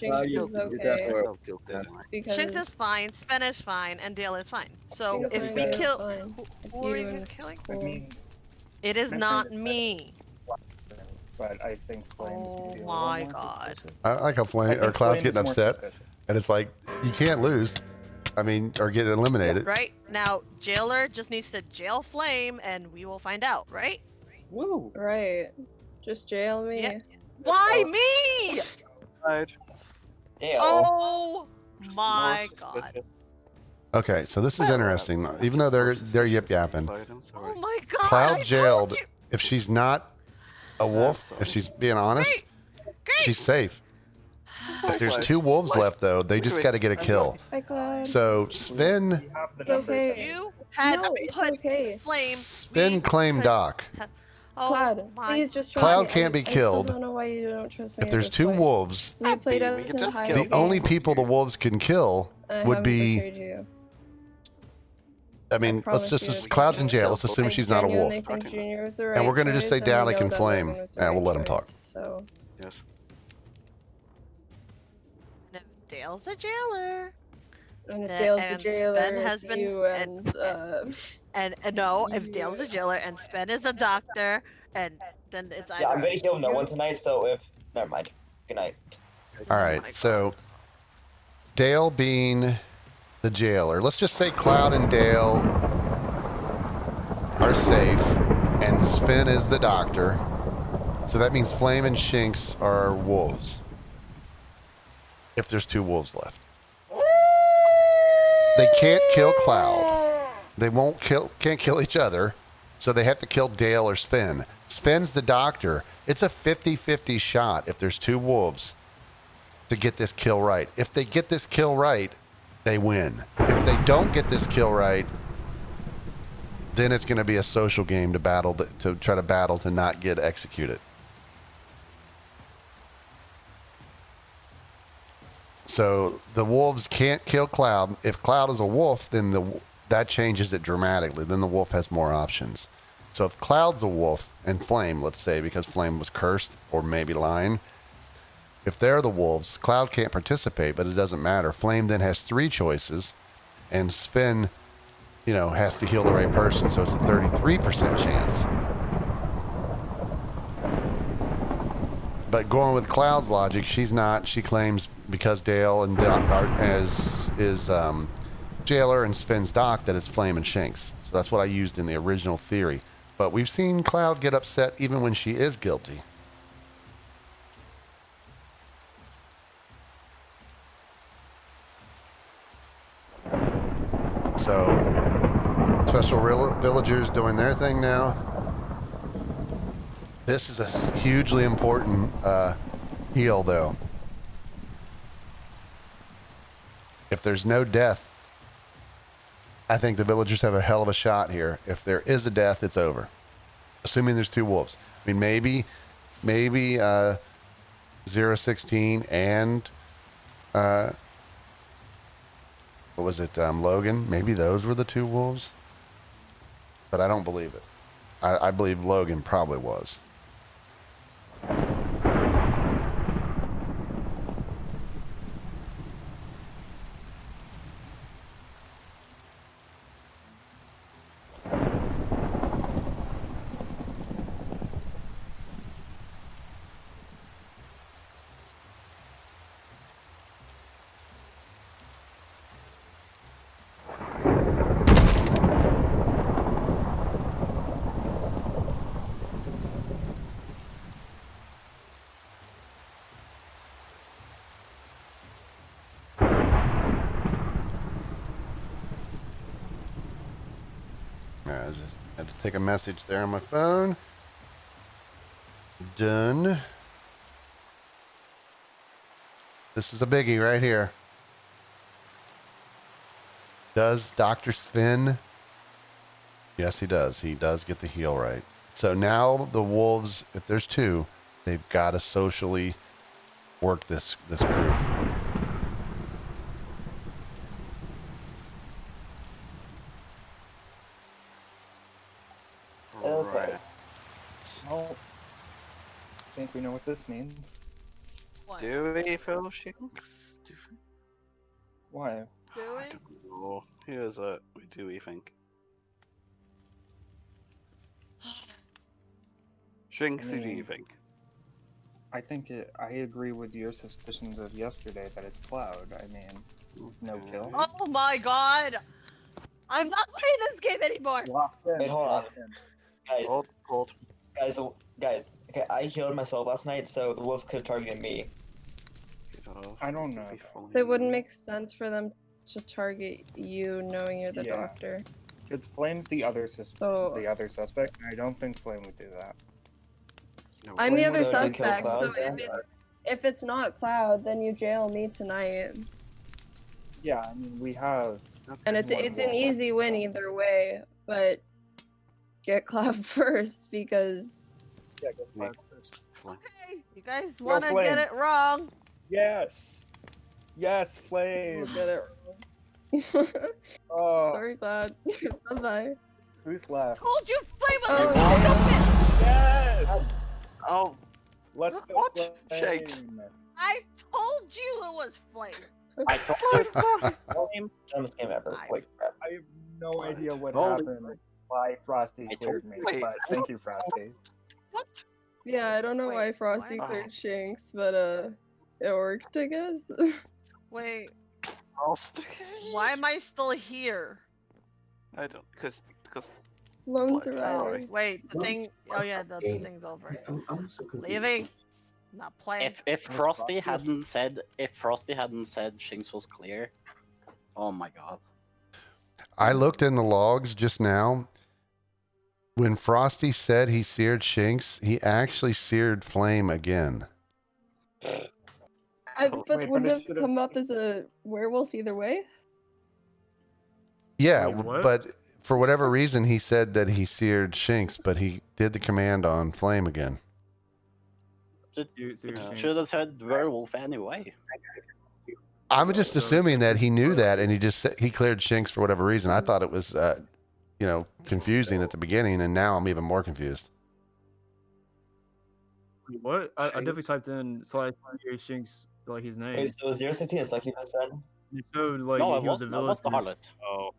S5: Shinx is okay. Because
S10: Shinx is fine. Sven is fine, and Dale is fine. So
S5: Shinx
S10: if
S5: and
S10: we
S5: Dale is
S10: kill,
S5: fine. It's
S10: who are
S5: you
S10: you
S5: and
S10: killing?
S5: Cool.
S10: It is
S12: My
S10: not
S12: friend is
S10: me.
S12: But I think Flame's
S10: Oh
S12: maybe a
S10: my
S12: little more
S10: god.
S12: suspicious.
S1: I like how
S12: I
S1: Flame or
S12: think
S1: Cloud's
S12: Flame
S1: getting
S12: is more
S1: upset,
S12: suspicious.
S1: and it's like you can't lose. I mean, or get eliminated.
S10: Right now, Jailer just needs to jail Flame, and we will find out. Right?
S12: Woo!
S5: Right. Just jail me.
S10: Yeah. Why me?
S8: Dale.
S10: Oh my god.
S1: Okay, so this is interesting. Even though they're yip yapping,
S10: Oh my god.
S1: Cloud
S10: I
S1: jailed.
S10: told you.
S1: If she's not a wolf, if she's being honest, she's safe. If there's two wolves left, though, they just got to get a kill.
S5: Hi, Cloud.
S1: So Sven,
S5: It's okay.
S10: You had
S5: No, it's
S10: put
S5: okay.
S10: Flame.
S1: Sven claimed Doc.
S10: Oh
S5: Cloud,
S10: my.
S5: please just trust
S1: Cloud
S5: me.
S1: can't be
S5: I
S1: killed.
S5: still don't know why you don't trust me.
S1: If there's two wolves,
S5: We played out this entire
S1: the only people the wolves can kill
S5: I
S1: would
S5: haven't
S1: be.
S5: betrayed you.
S1: I mean,
S5: promise
S1: let's
S5: you
S1: just
S5: it's
S1: Cloud's in jail. Let's assume
S5: I
S1: she's not a wolf,
S5: genuinely think Junior was the right
S1: and we're gonna just say
S5: choice, and I
S1: Dalek
S5: know
S1: and
S5: that
S1: Flame.
S5: Logan was the
S1: Yeah, we'll
S5: right
S1: let him talk.
S5: choice, So.
S13: Yes.
S10: And if Dale's a jailer.
S5: And if
S10: then-
S5: Dale's the
S10: and
S5: jailer,
S10: Sven
S5: it's
S10: has been
S5: you and
S10: no, if Dale's a jailer and Sven is a doctor, and then it's either.
S8: Yeah, I'm gonna kill no
S10: you-
S8: one tonight. So if never mind. Good night.
S1: All right, so Dale being the jailer. Let's just say Cloud and Dale are safe, and Sven is the doctor. So that means Flame and Shinx are wolves. If there's two wolves left. They can't kill Cloud. They can't kill each other. So they have to kill Dale or Sven. Sven's the doctor. It's a 50-50 shot if there's two wolves to get this kill right. If they get this kill right, they win. If they don't get this kill right, then it's going to be a social game to battle, to try to battle to not get executed. So the wolves can't kill Cloud. If Cloud is a wolf, then that changes it dramatically. Then the wolf has more options. So if Cloud's a wolf and Flame, let's say, because Flame was cursed or maybe lying, if they're the wolves, Cloud can't participate, but it doesn't matter. Flame then has three choices, and Sven, has to heal the right person, so it's a 33% chance. But going with Cloud's logic, she's not. She claims because Dale and Doc is jailer and Sven's doc that it's Flame and Shinx. So that's what I used in the original theory. But we've seen Cloud get upset even when she is guilty. So, special villagers doing their thing now. This is a hugely important heal, though. If there's no death, I think the villagers have a hell of a shot here. If there is a death, it's over. Assuming there's two wolves. I mean, maybe 016 and what was it, Logan? Maybe those were the two wolves. But I don't believe it. I believe Logan probably was. to take a message there on my phone. Done. This is a biggie right here. Does Dr. Sven? Yes, he does. He does get the heal right. So now the wolves, if there's two, they've got to socially work this group.
S8: Okay.
S12: Well, I think we know what this means.
S10: What?
S13: Do we, Phil Shinks?
S12: Why?
S10: Do
S13: I
S10: we?
S13: don't know. Here's it. Do we think? Shinks, who do you think?
S12: I think I agree with your suspicions of yesterday that it's Cloud. I mean, no kill.
S10: Oh my god! I'm not playing this game anymore!
S12: Locked in.
S8: Wait, hold on.
S12: Locked in.
S8: Guys,
S13: Hold.
S8: guys. Okay, I healed myself last night, so the wolves could have targeted me.
S12: I don't know.
S5: It wouldn't make sense for them to target you knowing you're the
S12: Yeah.
S5: doctor.
S12: It's Flame's the other suspect. And I don't think Flame would do that.
S5: I'm the
S12: Flame
S5: other
S12: would've killed
S5: suspect, so
S12: Cloud,
S5: if it's not Cloud, then you jail me tonight.
S12: Yeah, I mean we have.
S5: And it's
S12: one
S5: an
S12: wolf.
S5: easy win either way, but get Cloud first because
S12: Yeah, go Flame first.
S10: Okay, you guys want to
S12: Flame.
S10: get it wrong.
S12: Yes. Yes, Flame.
S5: we'll get it wrong.
S12: Oh,
S5: Sorry, Cloud. Bye bye.
S12: who's left?
S10: Told you Flame was
S5: Oh,
S10: stupid!
S12: Yes.
S13: Oh,
S12: Let's go.
S13: What?
S12: Flame.
S13: Shakes.
S10: I told you it was Flame!
S8: I told you. Dumbest game ever. Wait, crap.
S12: I have no idea what
S13: Holy
S12: happened. Why Frosty
S8: I
S12: cleared
S8: told-
S12: me,
S13: Wait.
S12: but thank you, Frosty.
S13: what?
S5: Yeah, I don't know
S10: Wait,
S5: why Frosty
S10: what?
S5: cleared Shinx, but it worked, I guess.
S10: Wait,
S13: Lost.
S10: why am I still here?
S13: I don't, because
S5: Lone
S13: What?
S5: survivor.
S10: Wait, the thing. Oh yeah, the thing's over.
S2: I'm so confused.
S10: Leaving. Not playing.
S14: If Frosty hadn't said Shinx was clear, oh my god.
S1: I looked in the logs just now. When Frosty said he seared Shinx, he actually seared Flame again.
S5: But
S12: Wait,
S5: wouldn't
S12: but it
S5: have
S12: should've-
S5: come up as a werewolf either way?
S1: Yeah,
S7: Wait, what?
S1: but for whatever reason, he said that he seared Shinx, but he did the command on Flame again.
S14: Should have said werewolf anyway.
S1: I'm just assuming that he knew that, and he cleared Shinx for whatever reason. I thought it was, confusing at the beginning, and now I'm even more confused.
S7: What? I definitely typed in /Shinx, like his name.
S8: Wait, so 016 is like you just said?
S7: It showed like
S14: No, it
S7: he was a
S14: wasn't. That was the
S7: villager.
S14: harlot.
S7: Oh.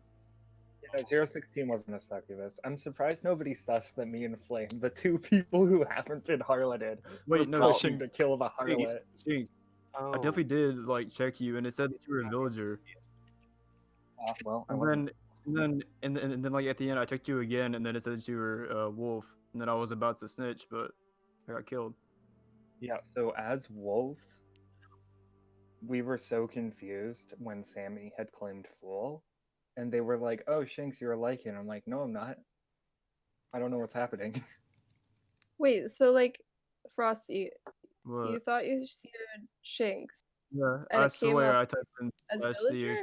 S12: Yeah, 016 wasn't a succubus. I'm surprised nobody sussed that me and Flame, the two people who haven't been harloted,
S7: Wait,
S12: were
S7: no,
S12: pushing to kill the harlot.
S7: Shinx, I definitely did like check you, and it said that you were a villager.
S12: Well, I
S7: And
S12: wasn't.
S7: then like at the end, I checked you again, and then it said that you were a wolf. And then I was about to snitch, but I got killed.
S12: Yeah, so as wolves, we were so confused when Sammy had claimed Fool, and they were like, "Oh, Shinx, you're a Lycan." I'm like, "No, I'm not. I don't know what's happening."
S5: Wait, so like, Frosty,
S7: What?
S5: you thought you seared Shinx,
S7: Yeah,
S5: and
S7: I
S5: it came
S7: swear
S5: up
S7: I typed in
S5: as
S7: slash
S5: villager?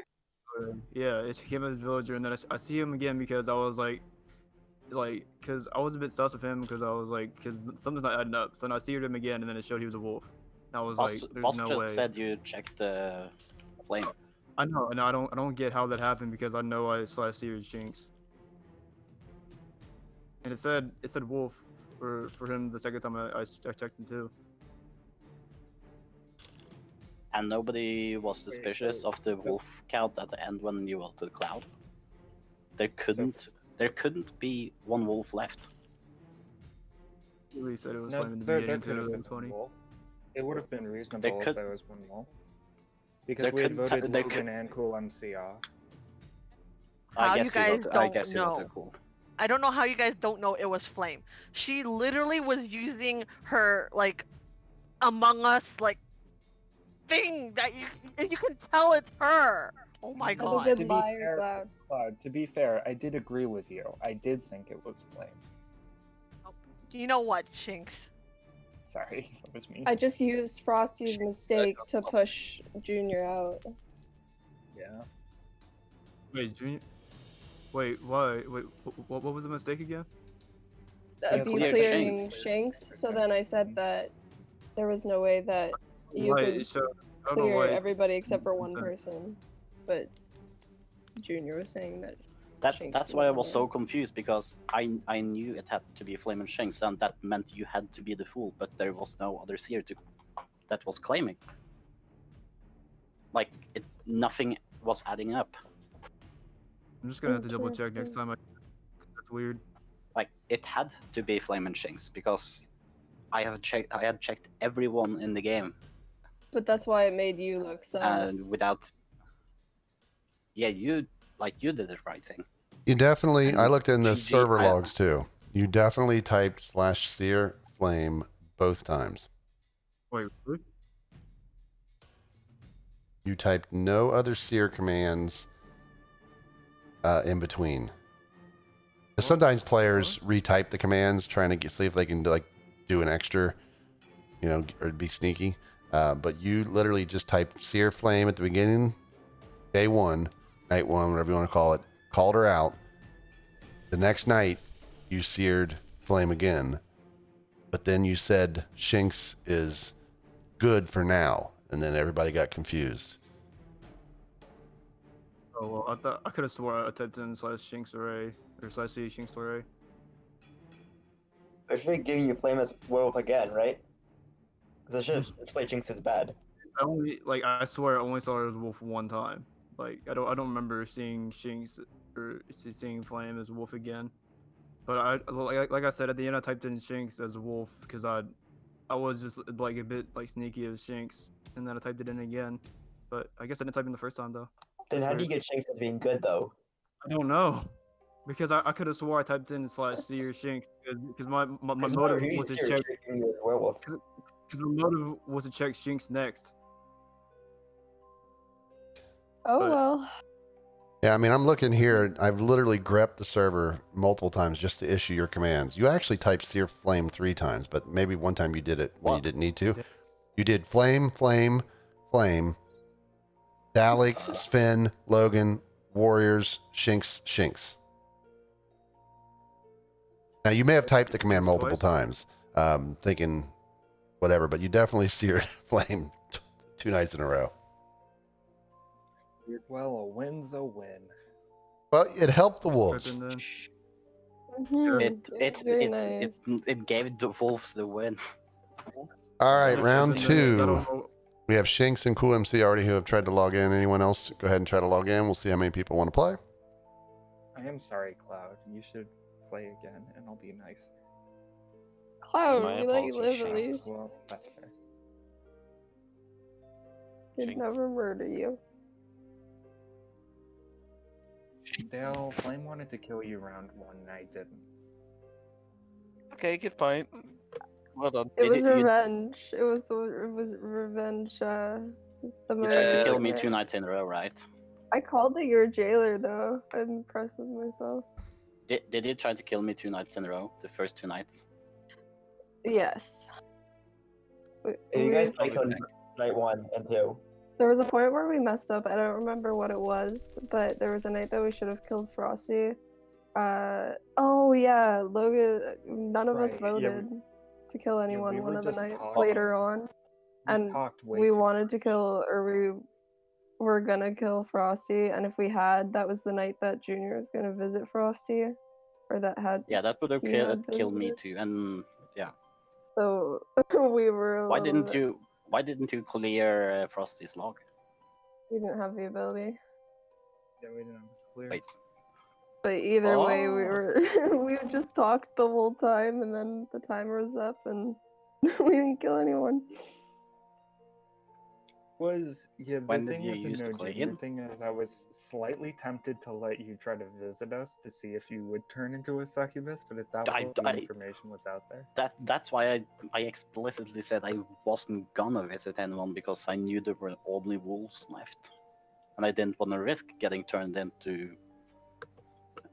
S7: Yeah, it came as villager, and then I see him again because I was because I was a bit sus of him because I was like, because something's not adding up. So then I see him again, and then it showed he was a wolf. And I was like, there's
S14: Boss
S7: no
S14: just
S7: way.
S14: said you checked the flame.
S7: I know, and I don't get how that happened because I know I seared Shinx. And it said wolf for him the second time I checked him too.
S14: And nobody was suspicious of the wolf count at the end when you voted Cloud. There couldn't be one wolf left.
S7: He said it was
S12: No,
S7: fine in the
S12: there
S7: beginning
S12: could have
S7: too.
S12: been
S7: 20.
S12: one wolf. It would have been reasonable
S14: There could-
S12: if there was one wolf. Because
S14: there
S12: we had
S14: couldn't-
S12: voted
S14: there
S12: Logan
S14: could-
S12: and Cool MC off.
S10: How you guys
S14: I
S10: don't
S14: guess you
S10: know.
S14: voted cool.
S10: I don't know how you guys don't know it was Flame. She literally was using her like Among Us like thing that you can tell it's her. Oh my
S5: I'm a
S10: god.
S5: good
S12: To be
S5: liar,
S12: fair,
S5: Cloud.
S12: Cloud, to be fair, I did agree with you. I did think it was Flame.
S10: You know what, Shinx?
S12: Sorry, that was me.
S5: I just used Frosty's mistake to push Junior out.
S12: Yeah.
S7: Wait, Junior. Wait, why? Wait, what was the mistake again?
S12: Yeah,
S5: Be
S12: clear
S5: clearing
S12: Shinx.
S5: Shinx, so then I said that there was no way that you
S7: Right,
S5: could
S7: so I don't know
S5: clear
S7: why.
S5: everybody except for one
S7: Consent.
S5: person. But Junior was saying that
S14: That's
S5: Shinx
S14: why I was
S5: wasn't
S14: so
S5: there.
S14: confused, because I knew it had to be Flame and Shinx, and that meant you had to be the fool, but there was no other seer that was claiming. Like nothing was adding up.
S7: I'm just gonna have to double check next time. That's weird.
S14: Like it had to be Flame and Shinx because I had checked everyone in the game,
S5: But that's why it made you look sus.
S14: and without. Yeah, you did the right thing.
S1: You definitely. I
S14: And
S1: looked in the
S14: GG,
S1: server logs too. You definitely typed /seer flame both times.
S7: Wait, really?
S1: You typed no other seer commands in between. 'Cause sometimes players retype the commands trying to see if they can do an extra, or be sneaky. But you literally just typed seer flame at the beginning, day one, night one, whatever you want to call it. Called her out. The next night, you seared flame again, but then you said Shinx is good for now, and then everybody got confused.
S7: Oh well, I could have swore I typed in /Shinx array or /C Shinx array.
S8: I should be giving you Flame as werewolf again, right? Because I should have displayed Jinx as bad.
S7: I swear I only saw her as wolf one time. Like I don't remember seeing Shinx or seeing Flame as wolf again. But like I said at the end, I typed in Shinx as wolf because I was just like a bit sneaky as Shinx, and then I typed it in again. But I guess I didn't type in the first time though.
S8: Then how do you get Jinx as being good though?
S7: I don't know. Because I could have swore I typed in /C or Shinx because my motive was to check.
S8: Werewolf.
S7: Because my motive was to check Shinx next.
S5: Oh
S7: But-
S5: well.
S1: Yeah, I mean, I'm looking here. I've literally grepped the server multiple times just to issue your commands. You actually typed seer flame 3 times, but maybe one time you did it when you didn't need to. You did flame, flame, flame, Dalek, Sven, Logan, Warriors, Shinx, Shinx. Now, you may have typed the command multiple times, thinking whatever, but you definitely seared flame 2 nights in a row.
S12: Well, a win's a win.
S1: Well, it helped the wolves.
S14: It gave the wolves the win.
S1: All right, round
S7: I
S1: 2.
S7: don't know.
S1: We have Shinx and Cool MC already who have tried to log in. Anyone else? Go ahead and try to log in. We'll see how many people want to play.
S12: I am sorry, Cloud. You should play again, and I'll be nice.
S5: Cloud,
S12: My
S5: we let you
S12: apologies,
S5: live at
S12: Shinx.
S5: least.
S12: Well, that's fair.
S5: Did never murder you.
S12: Dale, Flame wanted to kill you round 1, and I didn't.
S13: Okay, good point. Well done.
S5: It was revenge. It was revenge. Is the
S14: You tried to
S5: motive
S14: kill me
S5: there.
S14: 2 nights in a row, right?
S5: I called that you're a jailer though. I'm impressed with myself.
S14: Did you try to kill me 2 nights in a row? The first 2 nights?
S5: Yes.
S8: You guys played night 1 and 2.
S5: There was a point where we messed up. I don't remember what it was, but there was a night that we should have killed Frosty. Oh yeah, Logan. None of us
S12: Right, yeah,
S5: voted to kill anyone
S12: we
S5: one
S12: were
S5: of the
S12: just
S5: nights
S12: talking.
S5: later on, and
S12: talked way
S5: we
S12: too
S5: wanted to kill, or we were gonna kill Frosty, and if we had, that was the night that Junior was gonna visit Frosty, or that had.
S14: Yeah, that would have
S5: he had
S14: killed me
S5: visited.
S14: too. And yeah,
S5: So we were. A
S14: why
S5: little
S14: didn't
S5: bit-
S14: you clear Frosty's log?
S5: We didn't have the ability.
S12: Yeah, we didn't clear.
S14: Wait.
S5: But either way, we
S14: Oh.
S5: were we just talked the whole time, and then the timer was up, and we didn't kill anyone.
S12: The
S14: When did
S12: thing
S14: you
S12: with the
S14: use to
S12: no
S14: play
S12: junior
S14: him?
S12: thing is I was slightly tempted to let you try to visit us to see if you would turn into a succubus, but at that point the information was out there.
S14: That's why I explicitly said I wasn't gonna visit anyone because I knew there were only wolves left. and I didn't want to risk getting turned into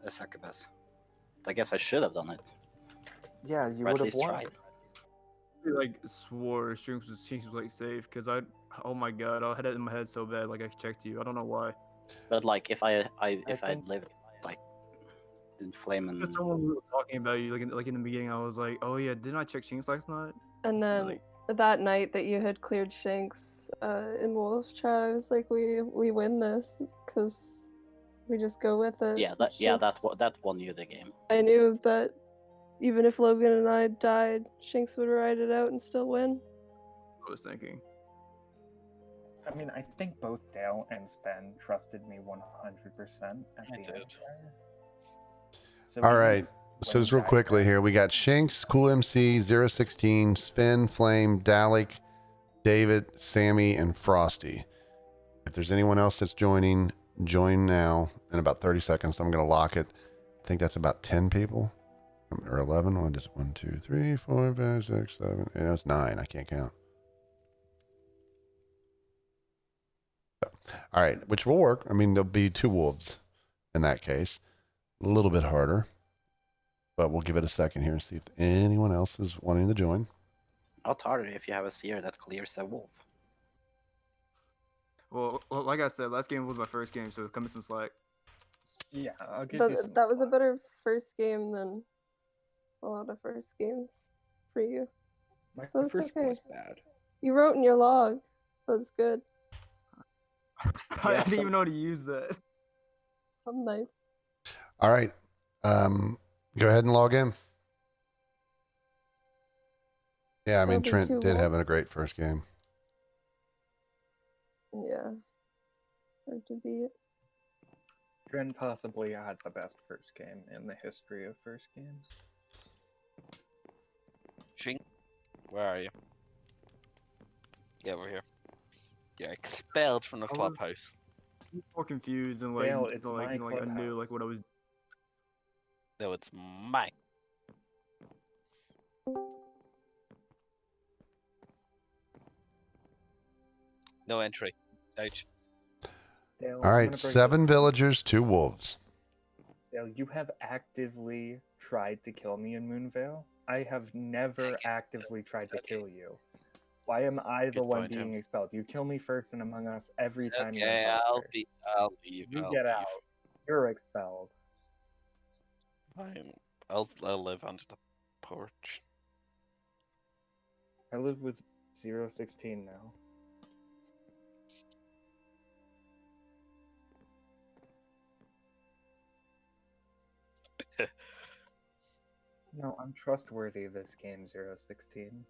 S14: a succubus. I guess I should have done it.
S6: Yeah, you
S14: Or at
S6: would have
S14: least
S6: won.
S14: tried.
S7: I like swore Shinx was like safe because oh my god, I had it in my head so bad like I checked you. I don't know why.
S14: But like if I
S6: think-
S14: had lived like in flame and
S7: Just someone was talking about you like in the beginning. I was like, oh yeah, didn't I check Shinx last night?
S5: And then
S7: Like,
S5: that night that you had cleared Shanks in Wolf's chat, I was like, we win this because we just go with it.
S14: that won you the game.
S5: I knew that even if Logan and I died, Shanks would ride it out and still win.
S7: I was thinking.
S12: I mean, I think both Dale and Spen trusted me 100% at the end. So
S1: All
S12: even
S1: right. So
S12: when
S1: just real
S12: Jack
S1: quickly
S12: died-
S1: here, we got Shinx, Cool MC, 016, Spin, Flame, Dalek, David, Sammy, and Frosty. If there's anyone else that's joining, join now. In about 30 seconds, I'm going to lock it. I think that's about 10 people. Or 11. 1, 2, 3, 4, 5, 6, 7, 8. That's 9. I can't count. All right, which will work. I mean, there'll be 2 wolves in that case. A little bit harder. But we'll give it a second here and see if anyone else is wanting to join.
S14: Not harder if you have a seer that clears a wolf.
S7: Well, like I said, last game was my first game, so cut me some slack.
S12: Yeah, I'll give you some.
S5: That was a better first game than a lot of first games for you.
S12: My
S5: So it's
S12: first
S5: okay.
S12: was bad.
S5: You wrote in your log. That's good.
S7: I didn't even know how to use that.
S5: Some nights.
S1: All right. Go ahead and log in. Yeah, I mean,
S5: That'll be
S1: Trent
S5: 2
S1: did
S5: wolves.
S1: have a great first game.
S5: Yeah. Hard to beat.
S12: Trent possibly had the best first game in the history of first games.
S3: Shink, where are you? Yeah, we're here. Yeah, expelled from the
S7: I was-
S3: clubhouse.
S7: I'm more confused and like,
S12: Dale, it's
S7: like,
S12: my
S7: you know, like I knew
S12: clubhouse.
S7: like what I was.
S3: No, it's mine. No entry. Out.
S12: Dale,
S1: All
S12: I'm
S1: right,
S12: gonna break
S1: 7 villagers, 2 wolves.
S12: Dale, you have actively tried to kill me in Moonvale. I have never actively tried to kill you. Why am I the
S3: Good
S12: one
S3: point, Tim.
S12: being expelled? You kill me first in Among Us every time you're
S3: Okay, I'll
S12: imposter.
S3: leave.
S12: You
S3: I'll
S12: get
S3: leave.
S12: out. You're expelled.
S3: Fine. I'll live under the porch.
S12: I live with 016 now. No, I'm trustworthy this game, 016.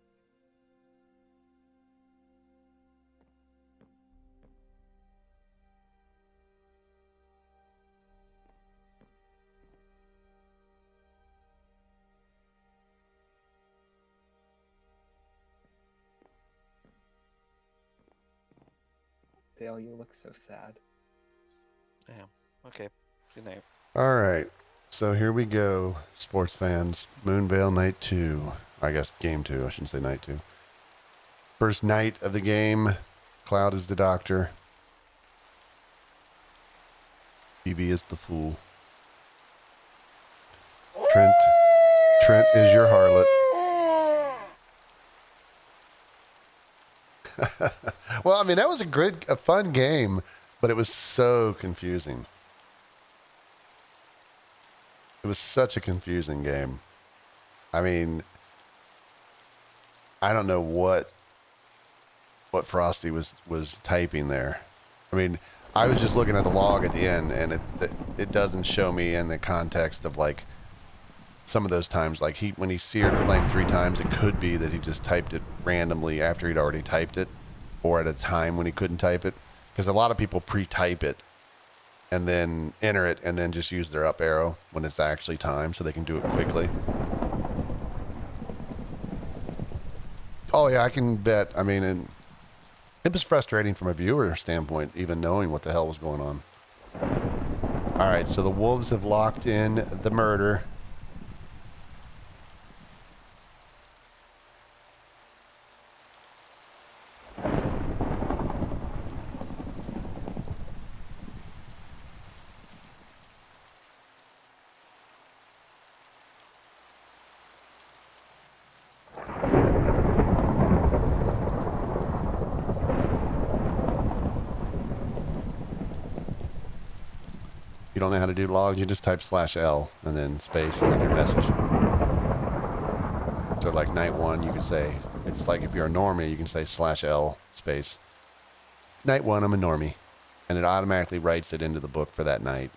S12: Dale, you look so sad.
S3: Yeah. Okay. Good night.
S1: All right. So here we go, sports fans. Moonvale Night 2. I guess Game 2. I shouldn't say Night 2. First night of the game. Cloud is the doctor. BB is the fool. Trent is your harlot. Well, I mean, that was a fun game, but it was so confusing. It was such a confusing game. I mean, I don't know what Frosty was typing there. I mean, I was just looking at the log at the end, and it doesn't show me in the context of like some of those times. Like when he seared flame 3 times, it could be that he just typed it randomly after he'd already typed it, or at a time when he couldn't type it. Because a lot of people pre-type it and then enter it and then just use their up arrow when it's actually time so they can do it quickly. Oh yeah, I can bet. I mean, and it was frustrating from a viewer standpoint, even knowing what the hell was going on. All right, so the wolves have locked in the murder. you don't know how to do logs, you just type /L and then space and then your message. So like night 1, you can say, it's like if you're a normie, you can say /L space. Night 1, I'm a normie. And it automatically writes it into the book for that night.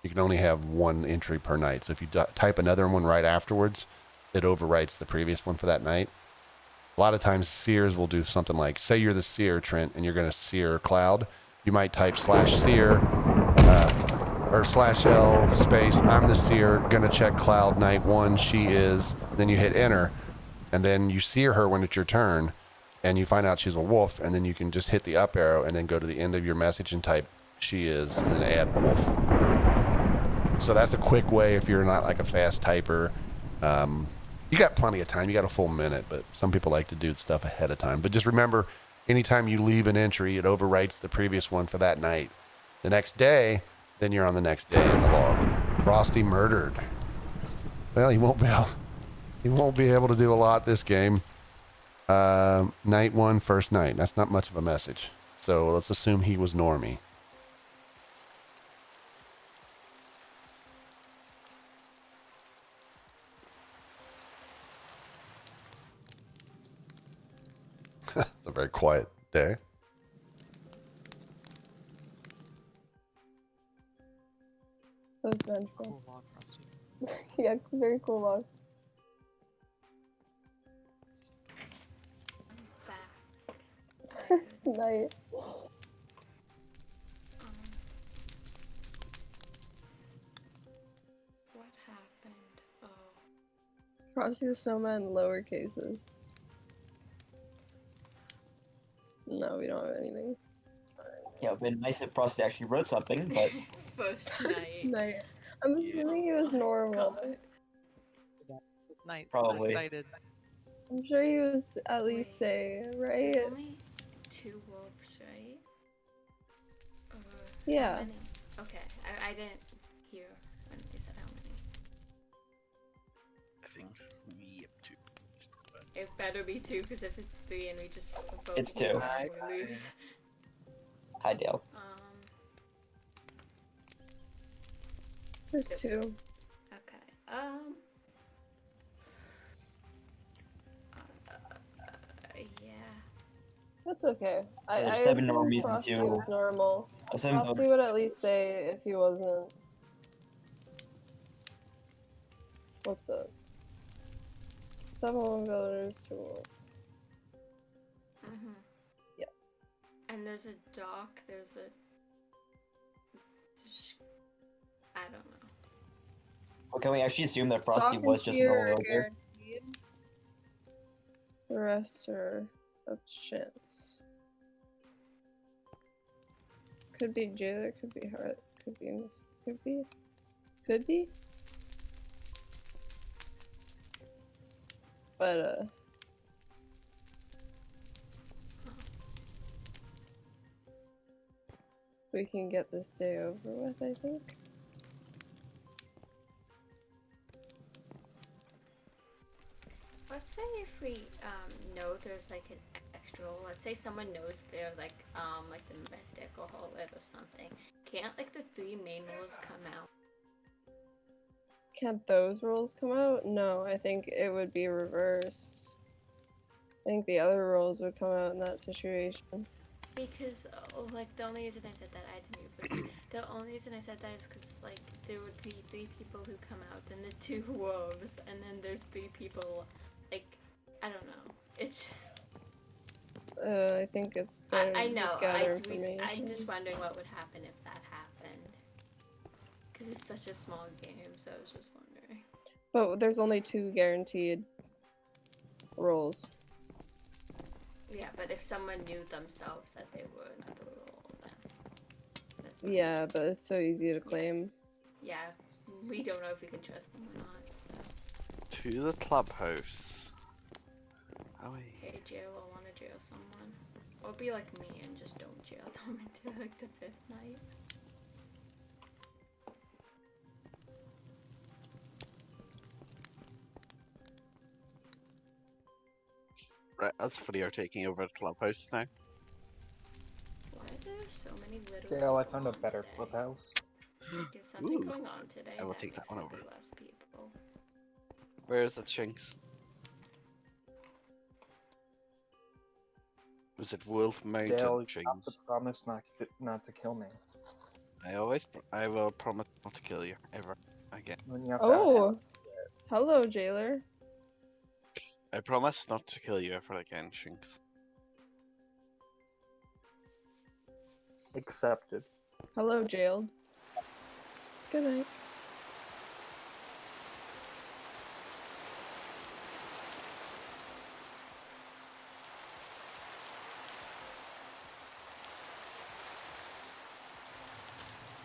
S1: You can only have 1 entry per night. So if you type another one right afterwards, it overwrites the previous one for that night. A lot of times seers will do something like, say you're the seer, Trent, and you're going to seer cloud. You might type /seer or /L space, I'm the seer, going to check cloud night 1, she is. Then you hit enter, and then you seer her when it's your turn, and you find out she's a wolf, and then you can just hit the up arrow and then go to the end of your message and type she is, and then add wolf. So that's a quick way if you're not like a fast typer. You got plenty of time. You got a full minute, but some people like to do stuff ahead of time. But just remember, anytime you leave an entry, it overwrites the previous one for that night. The next day, then you're on the next day in the log. Frosty murdered. Well, he won't be able to do a lot this game. Night 1, first night. That's not much of a message. So let's assume he was normie. It's a very quiet day.
S5: That was vengeful. Cool log, yeah, very cool log. It's night.
S9: What happened? Oh.
S5: Frosty the Snowman lower cases. No, we don't have anything.
S8: Yeah, it'd been nice if Frosty actually wrote something, but
S9: First night.
S5: Night. I'm assuming he was normal.
S10: It's night, so
S8: Probably.
S10: excited.
S5: I'm sure he would at least say, right?
S9: There's only 2 wolves, right?
S5: Yeah.
S9: How many? Okay, I didn't hear when they said how many.
S13: I think we have 2.
S9: It better be 2, because if it's 3 and we just vote
S8: It's 2.
S9: one, we lose.
S8: Hi, Dale.
S5: There's 2.
S9: Okay. Yeah.
S5: That's okay. I
S8: There's 7
S5: assume
S8: normies and
S5: Frosty
S8: 2.
S5: was normal.
S8: Seven
S5: Frosty would at least say if he wasn't. What's up? 7 villagers, 2 wolves.
S9: Mhm.
S5: Yeah.
S9: And there's a dock. There's a. I don't know.
S8: Well, can we actually assume that Frosty
S5: Doc
S8: was
S5: and
S8: just
S5: Seer
S8: an
S5: are
S8: ogre?
S5: guaranteed. The rest are up to chance. Could be jailer, could be heart, could be miss, could be. But we can get this day over with, I think.
S9: Let's say if we know there's like an extra role. Let's say someone knows they're like the mystic or harlot or something. Can't like the 3 main roles come out?
S5: Can't those roles come out? No, I think it would be reversed. I think the other roles would come out in that situation.
S9: Because like the only reason I said that, I had to mute. The only reason I said that is because like there would be 3 people who come out, then the 2 wolves, and then there's 3 people. Like I don't know. It's just.
S5: I think it's better
S9: I
S5: to
S9: know.
S5: just gather information.
S9: I'm just wondering what would happen if that happened. Because it's such a small game, so I was just wondering.
S5: But there's only 2 guaranteed roles.
S9: Yeah, but if someone knew themselves that they were another role, then.
S5: Yeah, but it's so easy to claim.
S9: Yeah, we don't know if we can trust them or not. So.
S13: To the clubhouse. Oh,
S9: Hey, jail, I want to jail someone. Or be like me and just don't jail them until like the 5th night.
S13: right, that's funny you're taking over the clubhouse now.
S9: Why are there so many little.
S12: Dale, I found a better clubhouse.
S9: There's something
S13: Ooh,
S9: going on today.
S13: I will
S9: That
S13: take that
S9: means
S13: one
S9: there'll
S13: over.
S9: be less people.
S13: Where is the chinks? Is it Wolf Mountain
S12: Dale, you have to
S13: chinks?
S12: promise not to kill me.
S13: I will promise not to kill you ever again.
S12: Then you have to
S5: Oh, hello, jailer.
S13: I promise not to kill you ever again, chinks.
S12: accepted.
S5: Hello, jailed. Good night.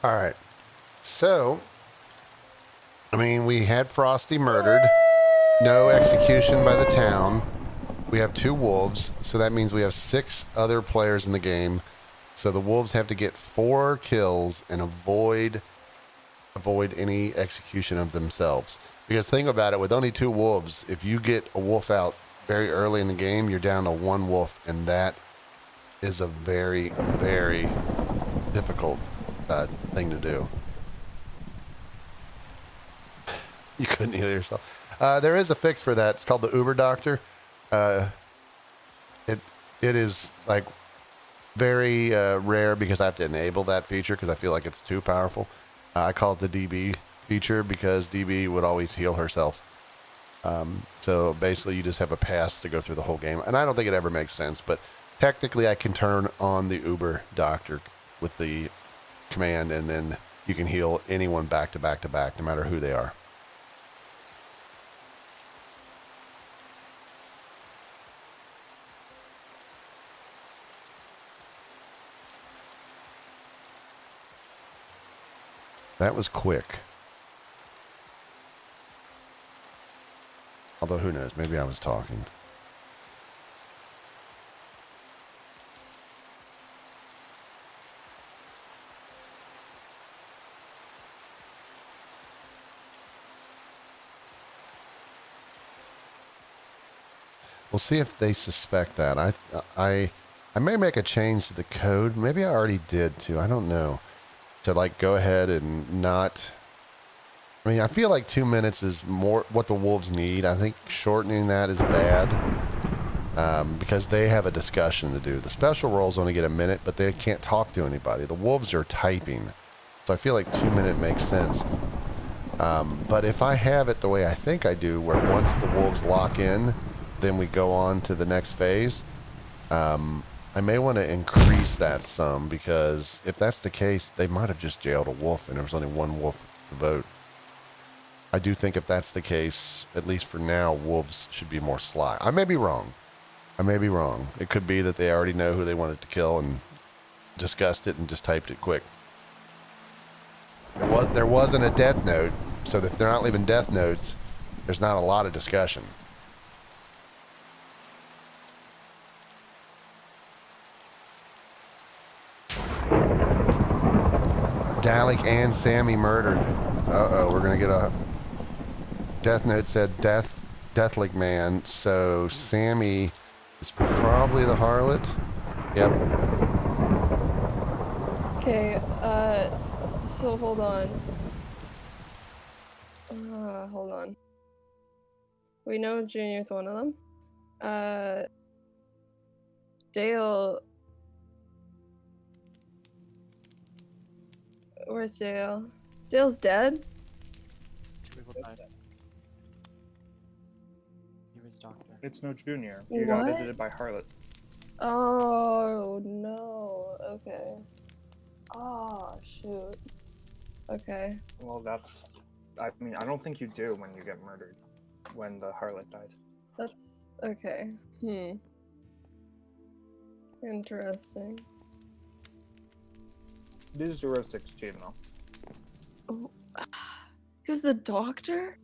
S1: All right. So, I mean, we had Frosty murdered. No execution by the town. We have 2 wolves, so that means we have 6 other players in the game. So the wolves have to get 4 kills and avoid any execution of themselves. Because think about it, with only 2 wolves, if you get a wolf out very early in the game, you're down to 1 wolf, and that is a very, very difficult thing to do. You couldn't heal yourself. There is a fix for that. It's called the Uber Doctor. It is like very rare because I have to enable that feature because I feel like it's too powerful. I call it the DB feature because DB would always heal herself. So basically you just have a pass to go through the whole game. And I don't think it ever makes sense, but technically I can turn on the Uber Doctor with the command and then you can heal anyone back to back to back, no matter who they are. That was quick. Although, who knows? Maybe I was talking. We'll see if they suspect that. I may make a change to the code. Maybe I already did too. I don't know. To like go ahead and not. I mean, I feel like 2 minutes is more what the wolves need. I think shortening that is bad because they have a discussion to do. The special roles only get a minute, but they can't talk to anybody. The wolves are typing, so I feel like 2 minute makes sense. But if I have it the way I think I do, where once the wolves lock in, then we go on to the next phase. I may want to increase that some because if that's the case, they might have just jailed a wolf and there was only 1 wolf to vote. I do think if that's the case, at least for now, wolves should be more sly. I may be wrong. It could be that they already know who they wanted to kill and discussed it and just typed it quick. There wasn't a death note, so if they're not leaving death notes, there's not a lot of discussion. Dalek and Sammy murdered. Uh-oh, we're gonna get a death note said Deathlik man, so Sammy is probably the harlot. Yep.
S5: Okay, so hold on. Hold on. We know Junior's one of them. Dale. Where's Dale? Dale's dead?
S15: 2 people died. He was doctor.
S12: It's no Junior. You got
S5: What?
S12: edited by harlots.
S5: Oh no. Okay. Oh shoot. Okay.
S12: Well, that's. I mean, I don't think you do when you get murdered, when the harlot dies.
S5: That's okay. Interesting.
S12: This is 016 though.
S5: Oh, who's the doctor?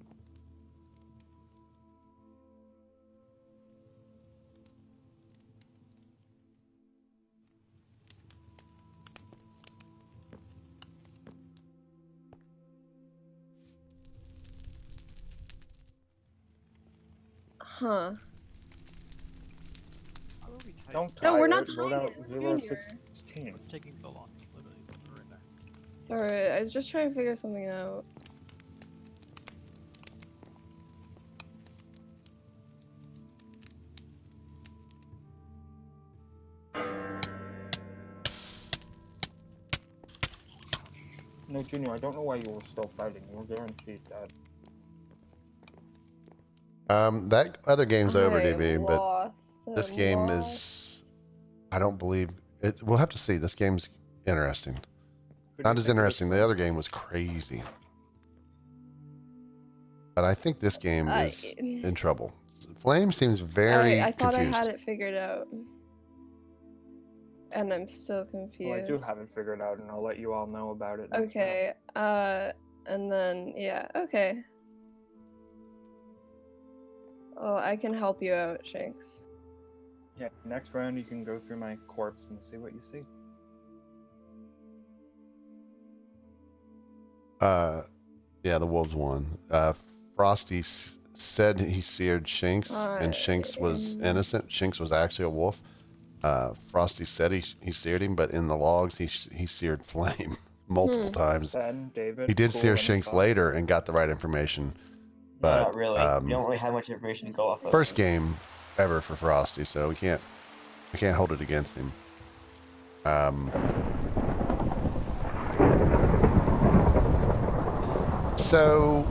S5: Huh.
S12: Don't
S5: No, we're
S12: Tyler,
S5: not
S12: vote
S5: tying
S12: out
S5: it. It's Junior.
S12: 016.
S15: What's taking so long? It's literally something right there.
S5: Sorry, I was just trying to figure something out.
S12: No, Junior, I don't know why you were still fighting. You were guaranteed dead.
S1: That other game's over,
S5: I
S1: DB, but
S5: lost.
S1: this
S5: I'm
S1: game
S5: lost.
S1: is. I don't believe it. We'll have to see. This game's interesting.
S12: Who do
S1: Not
S12: you
S1: as
S12: think it is
S1: interesting. The
S12: from?
S1: other game was crazy. But I think this game is in trouble. Flame seems very
S5: I thought
S1: confused.
S5: I had it figured out. And I'm still confused.
S12: Well, I do have it figured out, and I'll let you all know about it. Next
S5: Okay, and then, yeah, okay. Well, I can help you out, Shanks.
S12: Yeah, next round you can go through my corpse and see what you see.
S1: Yeah, the wolves won. Frosty said he seared Shinx, and Shinx was innocent. Shinx was actually a wolf. Frosty said he seared him, but in the logs he seared Flame multiple times.
S12: Ben, David,
S1: He did
S12: cool,
S1: sear
S12: any
S1: Shinx
S12: thoughts?
S1: later and got the right information. But
S8: Not really. We don't really have much information to go off of.
S1: first game ever for Frosty, so we can't hold it against him. So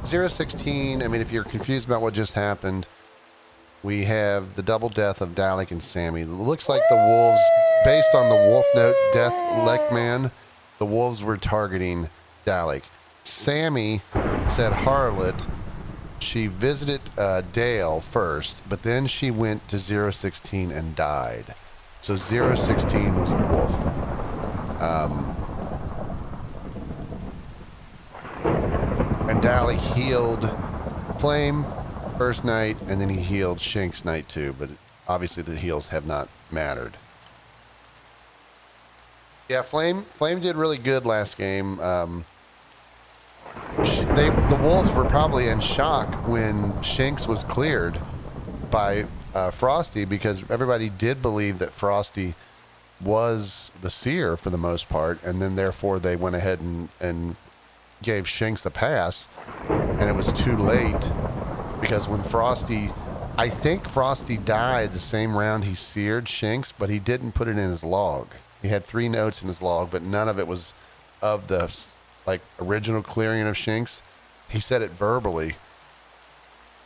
S1: 016, I mean, if you're confused about what just happened, we have the double death of Dalek and Sammy. It looks like the wolves, based on the Wolf Note death Leckman, the wolves were targeting Dalek. Sammy said Harlot. She visited Dale first, but then she went to 016 and died. So 016 was a wolf. And Dalek healed Flame first night, and then he healed Shinx night 2, but obviously the heals have not mattered. Yeah, Flame did really good last game. The wolves were probably in shock when Shinx was cleared by Frosty, because everybody did believe that Frosty was the seer for the most part, and then therefore they went ahead and gave Shinx a pass, and it was too late, because when I think Frosty died the same round he seared Shinx, but he didn't put it in his log. He had 3 notes in his log, but none of it was of the original clearing of Shinx. He said it verbally.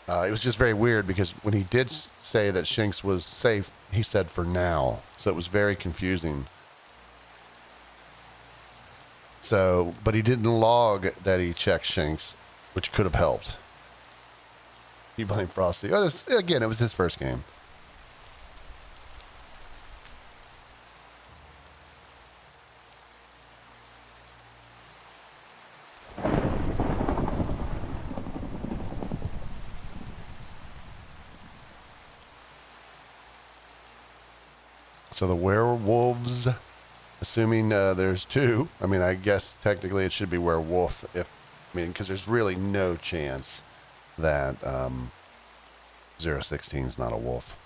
S1: It was just very weird, because when he did say that Shinx was safe, he said for now. So it was very confusing. So, but he didn't log that he checked Shinx, which could have helped. He blamed Frosty. Again, it was his first game. So the werewolves, assuming there's 2, I mean, I guess technically it should be werewolf because there's really no chance that 016 is not a wolf.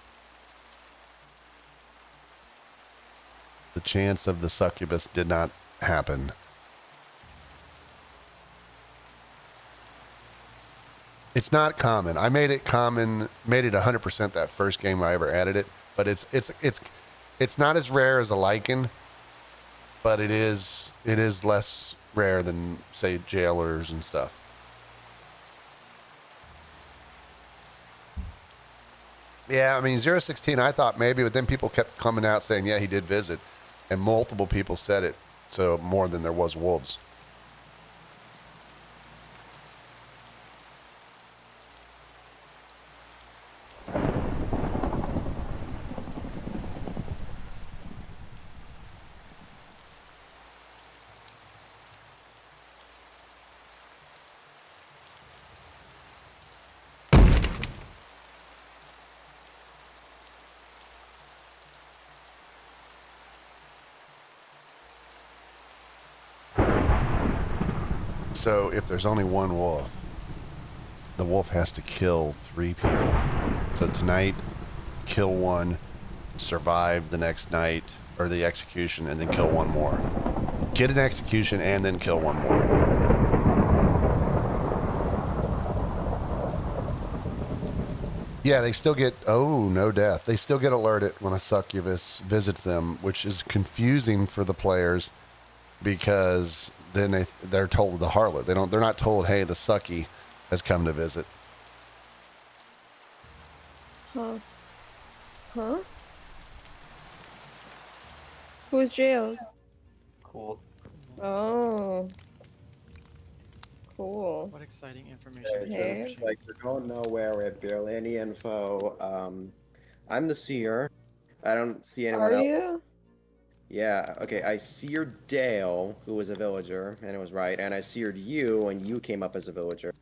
S1: The chance of the succubus did not happen. It's not common. I made it common, made it 100% that first game I ever added it, but it's not as rare as a lichen, but it is less rare than, say, jailers and stuff. Yeah, I mean, 016, I thought maybe, but then people kept coming out saying, yeah, he did visit, and multiple people said it, so more than there was wolves. So if there's only one wolf, the wolf has to kill 3 people. So tonight, kill 1, survive the next night, or the execution, and then kill 1 more. get an execution and then kill one more. Yeah, they still get, oh, no death. They still get alerted when a succubus visits them, which is confusing for the players because then they're told the harlot. They're not told, hey, the sucky has come to visit.
S5: Huh. Huh? Who was jailed?
S8: Cool.
S5: Oh. Cool.
S15: What exciting information
S11: Okay,
S15: did
S11: so
S15: you
S5: Okay.
S11: it's
S15: have,
S11: like
S15: Shinx?
S11: we're going nowhere. We have barely any info. I'm the seer. I don't see anyone
S5: Are
S11: else.
S5: you?
S11: Yeah, okay. I seared Dale, who was a villager, and it was right. And I seared you, and you came up as a villager.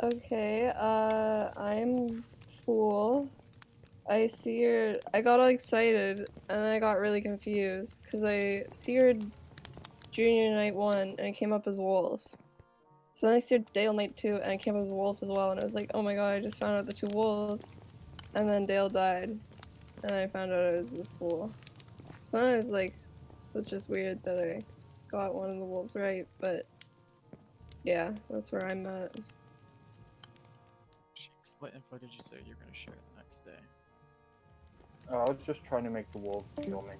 S5: Okay, I'm Fool. I got all excited, and then I got really confused, because I seared Junior Night 1, and it came up as Wolf. So then I seared Dale Night 2, and it came up as Wolf as well, and I was like, oh my god, I just found out the 2 wolves. And then Dale died, and I found out I was a Fool. So then I was like, it's just weird that I got one of the wolves right, but yeah, that's where I'm at.
S15: Shinx, what info did you say you were going to share the next day?
S12: I was just trying to make the wolves kill me.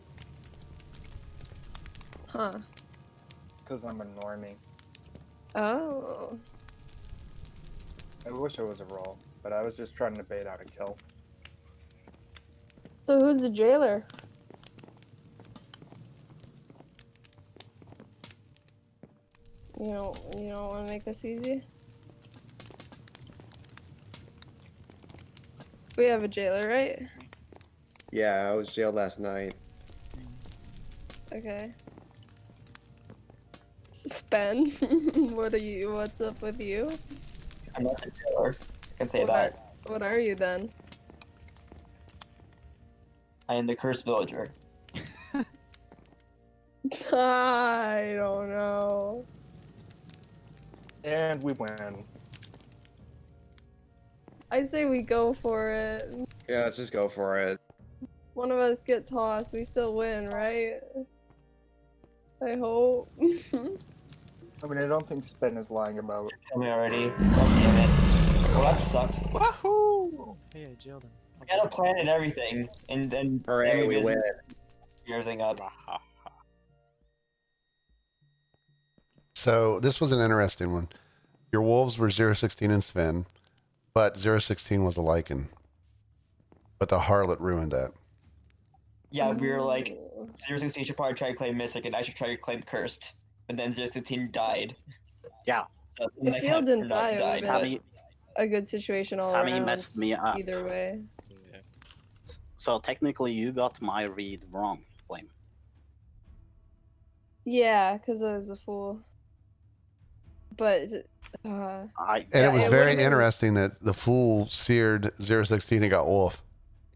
S5: Huh.
S12: Because I'm a normie.
S5: Oh.
S12: I wish I was a roll, but I was just trying to bait out a kill.
S5: So who's the jailer? You don't want to make this easy? We have a jailer, right?
S11: Yeah, I was jailed last night.
S5: Okay. It's Ben. What's up with you?
S8: I'm not the jailer. I can say that.
S5: What are you then?
S8: I am the cursed villager.
S5: I don't know.
S12: And we win.
S5: I say we go for it.
S11: Yeah, let's just go for it.
S5: One of us get tossed, we still win, right? I hope.
S12: I mean, I don't think Spin is lying about.
S8: Tell me already. God damn it. Well, that sucked. Wahoo!
S15: Hey, I jailed him.
S8: We had a plan and everything, and then
S11: Hooray, we win.
S8: everything up.
S1: So this was an interesting one. Your wolves were 016 and Sven, but 016 was a lichen. But the harlot ruined that.
S8: Yeah, we were like, 016 should probably try to claim Mystic, and I should try to claim Cursed. But then 016 died.
S14: Yeah.
S8: So
S5: If Dale didn't die, it would have
S8: died,
S5: been a good situation all
S14: Sammy
S5: around.
S14: messed me up.
S5: Either way.
S14: So technically, you got my read wrong, Flame.
S5: Yeah, because I was a fool. But
S1: And it was very interesting that the fool seared 016 and got wolf.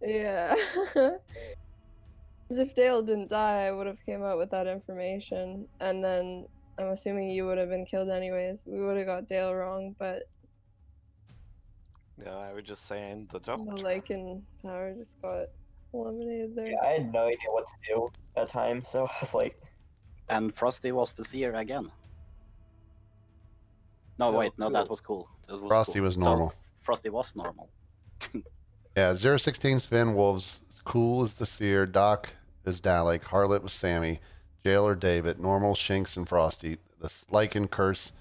S5: yeah. Because if Dale didn't die, I would have came out with that information, and then I'm assuming you would have been killed anyways. We would have got Dale wrong, but
S13: Yeah, I was just saying the
S5: the
S13: doctor.
S5: Lycan power just got eliminated there.
S8: Yeah, I had no idea what to do that time, so I was like...
S14: And Frosty was the seer again. No, wait, no, that was cool. That was
S1: Frosty
S14: cool.
S1: was normal.
S14: So, Frosty was normal.
S1: Yeah, 016 Sven, wolves. Cool is the seer. Doc is Dalek. Harlot was Sammy. Jailer David. Normal Shinx and Frosty. The lichen curse,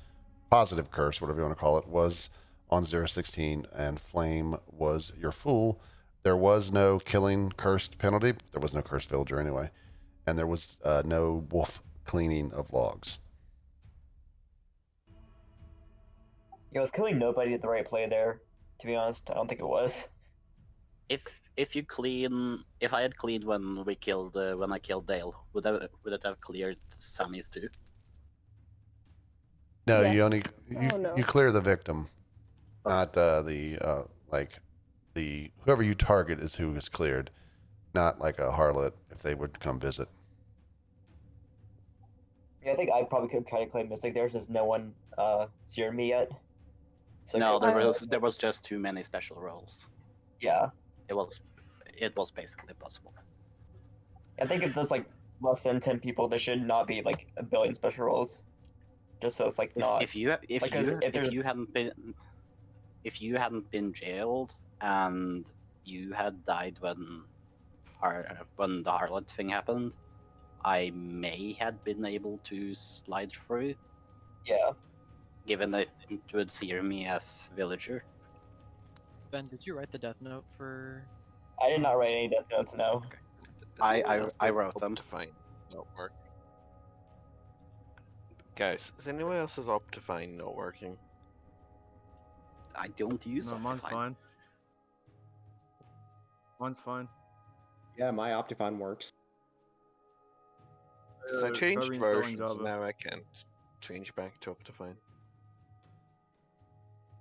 S1: positive curse, whatever you want to call it, was on 016, and Flame was your fool. There was no killing cursed penalty. There was no cursed villager anyway. And there was no wolf cleaning of logs.
S8: Yeah, I was killing nobody at the right play there, to be honest. I don't think it was.
S14: If I had cleaned when I killed Dale, would it have cleared Sammy's too?
S1: No,
S5: Yes.
S1: you only
S5: Oh, no.
S1: you clear the victim, not whoever you target is who is cleared, not like a harlot if they would come visit.
S8: Yeah, I think I probably could have tried to claim Mystic there, since no one seared me yet. So
S14: No, there was just too many special roles.
S8: Yeah.
S14: It was basically impossible.
S8: I think if there's like less than 10 people, there should not be like a billion special roles. Just so it's like not.
S14: If you
S8: because if there's
S14: if you hadn't been jailed and you had died when the harlot thing happened, I may have been able to slide through.
S8: Yeah.
S14: Given that it would see me as villager.
S15: Ben, did you write the death note for?
S8: I did not write any death notes. No.
S14: I wrote them.
S13: Optifine not working. Guys, is anyone else's Optifine not working?
S14: I don't use
S7: No, mine's
S14: Optifine.
S7: fine. Mine's fine.
S11: Yeah, my Optifine works.
S13: Because I
S7: Try
S13: changed
S7: reinstalling
S13: versions,
S7: Java.
S13: and now I can't change back to Optifine.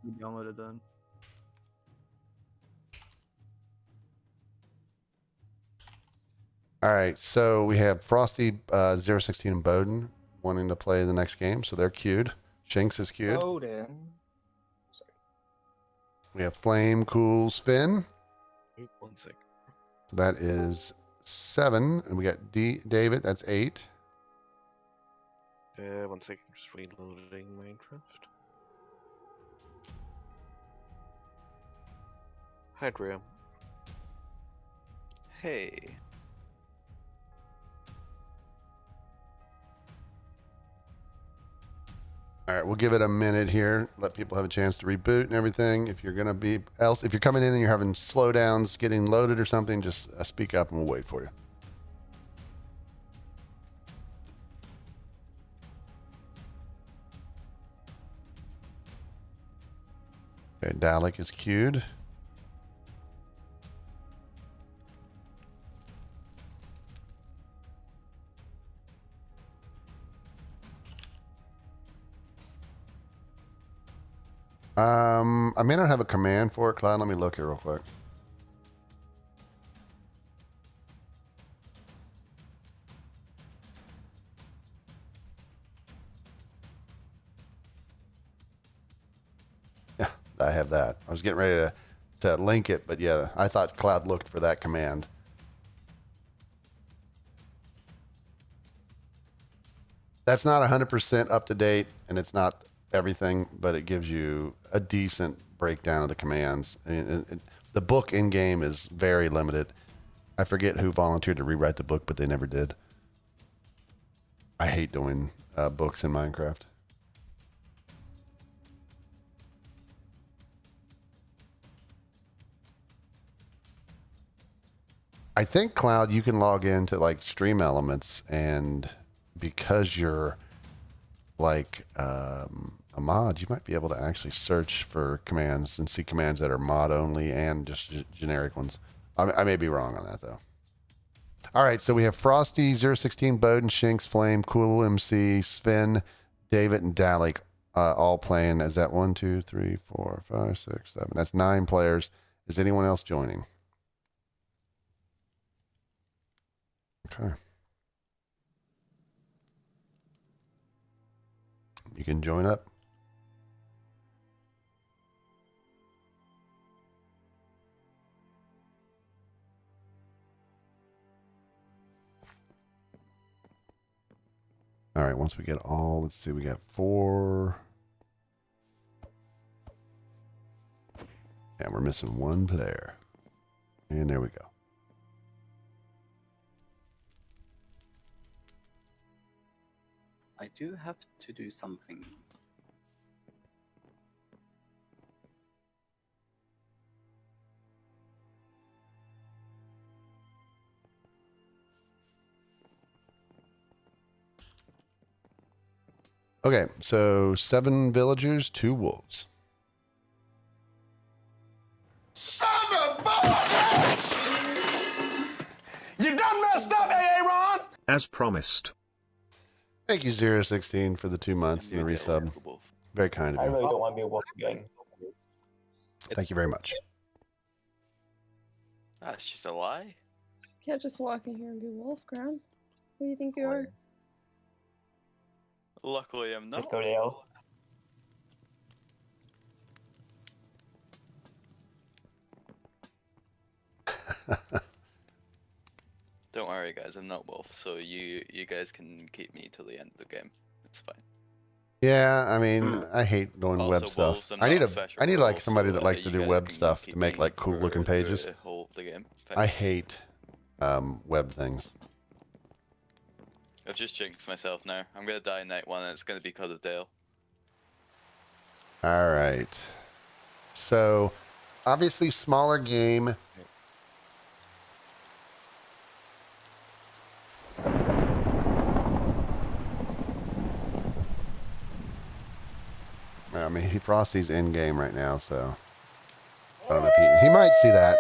S7: You download it then.
S1: All right, so we have Frosty, 016, and Bowden wanting to play the next game, so they're queued. Shinx is queued.
S12: Odin.
S1: We have Flame, Cool, Spin.
S13: Wait 1 sec.
S1: That is 7, and we got David. That's 8.
S13: 1 second, just reloading Minecraft. Hi, Drea.
S3: Hey.
S1: All right, we'll give it a minute here. Let people have a chance to reboot and everything. If you're if you're coming in and you're having slowdowns, getting loaded or something, just speak up and we'll wait for you. Okay, Dalek is queued. I may not have a command for it, Cloud. Let me look here real quick. Yeah, I have that. I was getting ready to link it, but yeah, I thought Cloud looked for that command. That's not 100% up to date, and it's not everything, but it gives you a decent breakdown of the commands. I mean, the book in game is very limited. I forget who volunteered to rewrite the book, but they never did. I hate doing books in Minecraft. I think, Cloud, you can log into like Stream Elements, and because you're like a mod, you might be able to actually search for commands and see commands that are mod only and just generic ones. I may be wrong on that though. All right, so we have Frosty, 016, Bowden, Shinx, Flame, Cool MC, Sven, David, and Dalek all playing. Is that 1, 2, 3, 4, 5, 6, 7? That's 9 players. Is anyone else joining? Okay. You can join up. All right, once we get all, let's see, we got 4. And we're missing 1 player. And there we go.
S14: I do have to do something.
S1: Okay, so 7 villagers, 2 wolves.
S16: Son of a bitch! You done messed up, Aaron!
S17: As promised.
S1: Thank you, 016, for the 2 months and the resub. Very kind of
S8: I
S1: you.
S8: really don't want to be a wolf again.
S1: Thank you very much.
S3: That's just a lie.
S5: Can't just walk in here and be Wolfgram. Who do you think you are?
S3: Luckily, I'm not.
S8: Let's go, Dale.
S17: Don't worry, guys. I'm not Wolf, so you guys can keep me till the end of the game. It's fine.
S1: Yeah, I mean, I hate doing
S17: Also,
S1: web stuff.
S17: wolves, I'm
S1: I need
S17: not
S1: a,
S17: special
S1: I need like
S17: role,
S1: somebody
S17: so,
S1: that likes to
S17: you
S1: do
S17: guys
S1: web
S17: can
S1: stuff
S17: keep
S1: to make
S17: me
S1: like cool looking
S17: for
S1: pages.
S17: the whole of the game.
S1: I
S17: Thanks.
S1: hate web things.
S17: I've just jinxed myself now. I'm gonna die in night 1, and it's gonna be because of Dale.
S1: All right. So, obviously, smaller game. I mean, Frosty's in game right now, so I don't know if he might see that.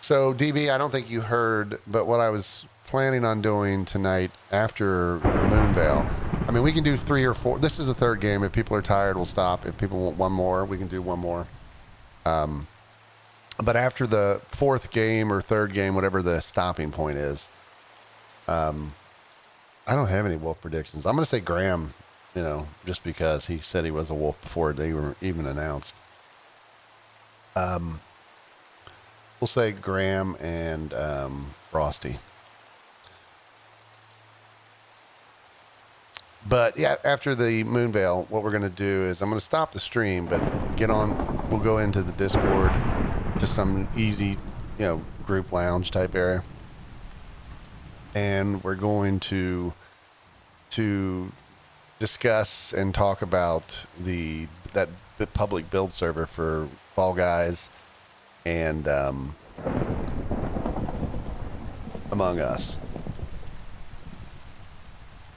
S1: So, DB, I don't think you heard, but what I was planning on doing tonight after Moonvale. I mean, we can do 3 or 4. This is the third game. If people are tired, we'll stop. If people want one more, we can do one more. But after the 4th game or 3rd game, whatever the stopping point is, I don't have any wolf predictions. I'm going to say Graham, just because he said he was a wolf before they were even announced. We'll say Graham and Frosty. But yeah, after the Moonvale, what we're going to do is I'm going to stop the stream, but we'll go into the Discord to some easy, group lounge type area. And we're going to discuss and talk about that public build server for Fall Guys and Among Us.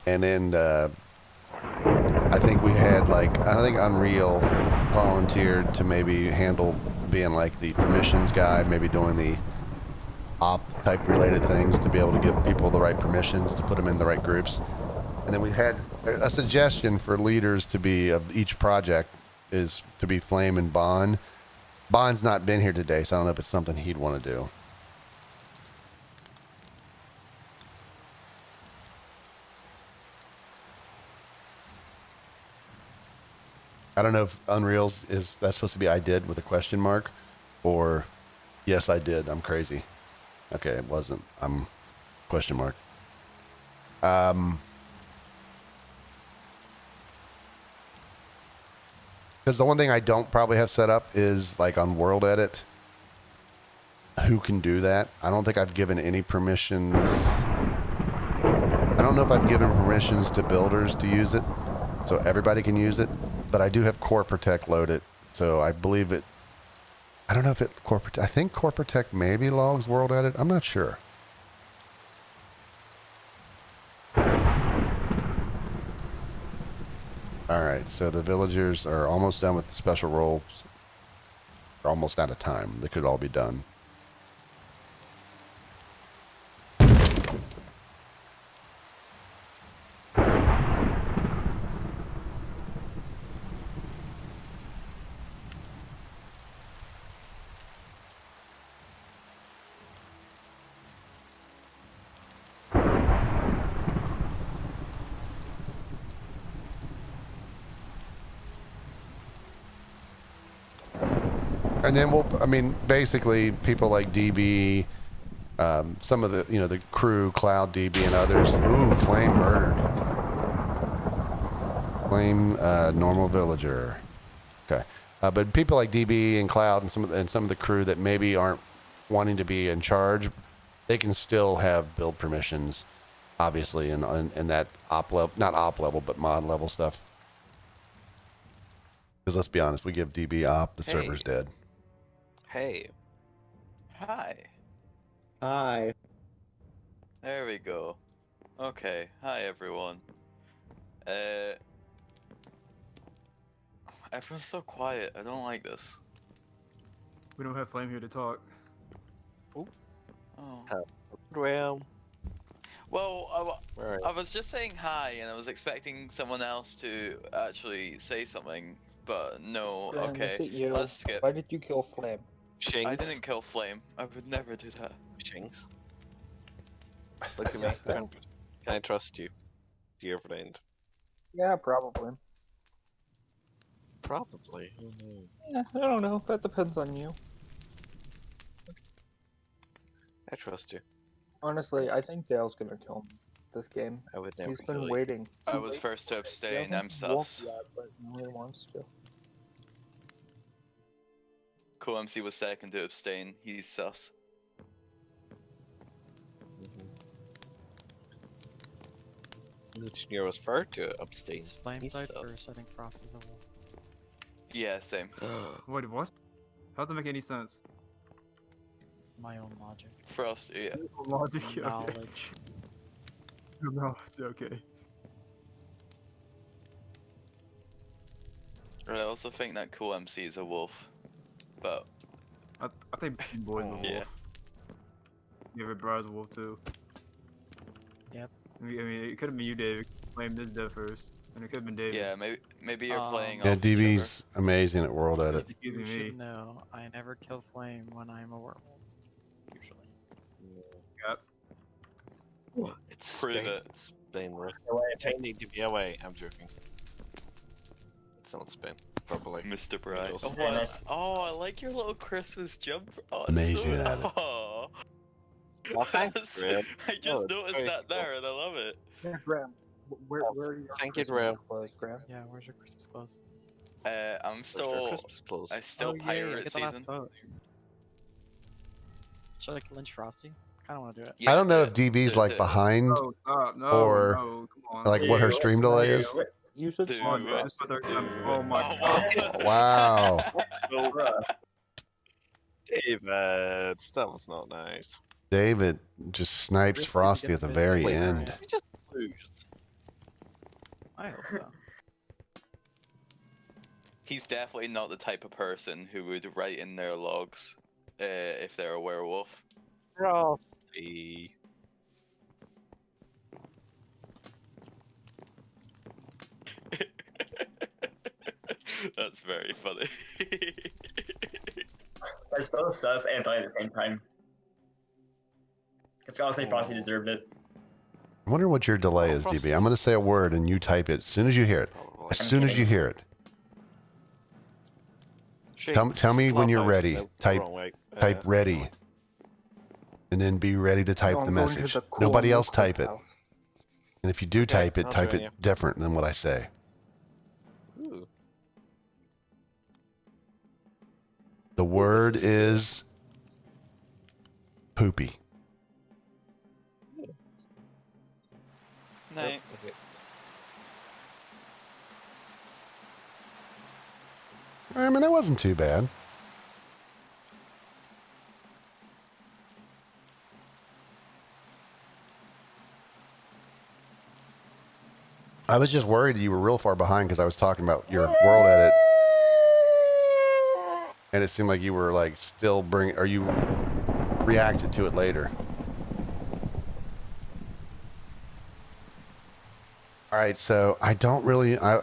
S1: And then I think Unreal volunteered to maybe handle being like the permissions guy, maybe doing the op type related things to be able to give people the right permissions to put them in the right groups. And then we had a suggestion for leaders to be of each project is to be Flame and Bond. Bond's not been here today, so I don't know if it's something he'd want to do. I don't know if Unreal's that's supposed to be I did with a question mark, or yes I did, I'm crazy. Okay, it wasn't. I'm question mark. Because the one thing I don't probably have set up is like on World Edit. Who can do that? I don't think I've given any permissions. I don't know if I've given permissions to builders to use it, so everybody can use it. But I do have Core Protect loaded, so I believe it. I don't know if I think Core Protect maybe logs World Edit. I'm not sure. All right, so the villagers are almost done with the special roles. They're almost out of time. They could all be done. And then basically people like DB, some of the crew, Cloud, DB, and others. Ooh, Flame murdered. Flame, normal villager. Okay. But people like DB and Cloud and some of the crew that maybe aren't wanting to be in charge, they can still have build permissions, obviously, in that op level, not op level, but mod level stuff. Because let's be honest, we give DB op, the server's dead.
S3: Hey.
S17: Hi.
S11: Hi.
S17: There we go. Okay. Hi, everyone. Everyone's so quiet. I don't like this.
S7: We don't have Flame here to talk.
S17: Oh.
S3: Well.
S17: Well, I was just saying hi, and I was expecting someone else to actually say something, but no.
S6: Graham,
S17: Okay.
S6: is it you?
S17: Let's skip.
S6: Why did you kill Flame?
S3: Shinx.
S17: I didn't kill Flame. I would never do that.
S3: Shinx. Look at me. Can I trust you, dear friend?
S6: Yeah, probably.
S3: Probably.
S6: Yeah, I don't know. That depends on you.
S3: I trust you.
S6: Honestly, I think Dale's gonna kill me this game.
S3: I would never
S6: He's
S3: kill
S6: been
S3: you.
S6: waiting.
S17: I was first to
S6: He
S17: abstain.
S6: hasn't
S17: I'm
S6: wolfed
S17: sus.
S6: yet, but now he wants to.
S17: Cool MC was second to abstain. He's sus.
S3: Engineer was first to abstain.
S15: It's flame
S3: He's
S15: died
S3: sus.
S15: first. I think Frost is a wolf.
S17: Yeah, same.
S7: Wait, what? How does that make any sense?
S15: My own logic.
S17: Frost, yeah.
S7: Logic, okay.
S15: Knowledge.
S7: Knowledge, okay.
S17: I also think that Cool MC is a wolf. But
S7: I think Boy's a wolf.
S17: yeah.
S7: Yeah, but Briar's a wolf too.
S15: Yep.
S7: I mean, it could have been you, David. Claimed this death first, and it could have been David.
S17: Yeah, maybe you're playing
S1: Yeah,
S17: off each other.
S1: DB's amazing at World Edit.
S15: You should know, I never kill Flame when I'm a werewolf. Usually.
S7: Yep.
S3: It's
S17: Prove
S3: Spain.
S17: it.
S3: It's Spain. Away. I'm joking. It's not Spain. Probably.
S17: Mr. Bright.
S3: Middle
S17: Oh,
S3: Spain.
S17: I like your little Christmas jumper. Oh, it's
S1: Amazing
S17: so,
S1: at it.
S17: Oh.
S3: Well, thanks, Graham.
S17: I just
S3: Oh, it's
S17: noticed
S3: very
S17: that
S3: cool.
S17: there, and I love it.
S6: Yeah, Graham. Where are your
S3: Thank you,
S6: Christmas
S3: Graham.
S6: clothes, Graham?
S15: Yeah, where's your Christmas clothes?
S17: I'm
S3: your
S17: still.
S3: Christmas clothes?
S17: I still
S15: Oh, yeah,
S17: pirate
S15: get the last
S17: season.
S15: vote. Should I lynch Frosty? Kinda wanna do it.
S1: I don't know if DB's like behind
S7: No, stop. No,
S1: or
S7: no, come on.
S1: like what her stream delay is.
S6: You should
S17: Dude,
S6: spawn
S17: what?
S6: first.
S7: Oh my god.
S1: Wow.
S3: David, that was not nice.
S1: David just snipes Frosty at the very
S15: Wait,
S1: end.
S3: We just lose.
S15: I hope so.
S17: He's definitely not the type of person who would write in their logs if they're a werewolf.
S3: Frosty.
S17: That's very funny.
S8: That's both sus and funny at the same time. Because honestly, Frosty deserved it.
S1: I wonder what your delay is, DB. I'm going to say a word and you type it as soon as you hear it. As soon as you hear it. Tell me when you're ready. Type ready. And then be ready to type
S6: I'm
S1: the
S6: going to
S1: message.
S6: the cool
S1: Nobody
S6: new
S1: else type
S6: cliff
S1: it.
S6: house.
S1: And if you do type it,
S3: I'll
S1: type
S3: join
S1: it
S3: you.
S1: different than what I say.
S3: Ooh.
S1: The word is poopy.
S17: Night.
S3: Okay.
S1: I mean, that wasn't too bad. I was just worried you were real far behind because I was talking about your world edit. And it seemed like you were like still or you reacted to it later. All right, so I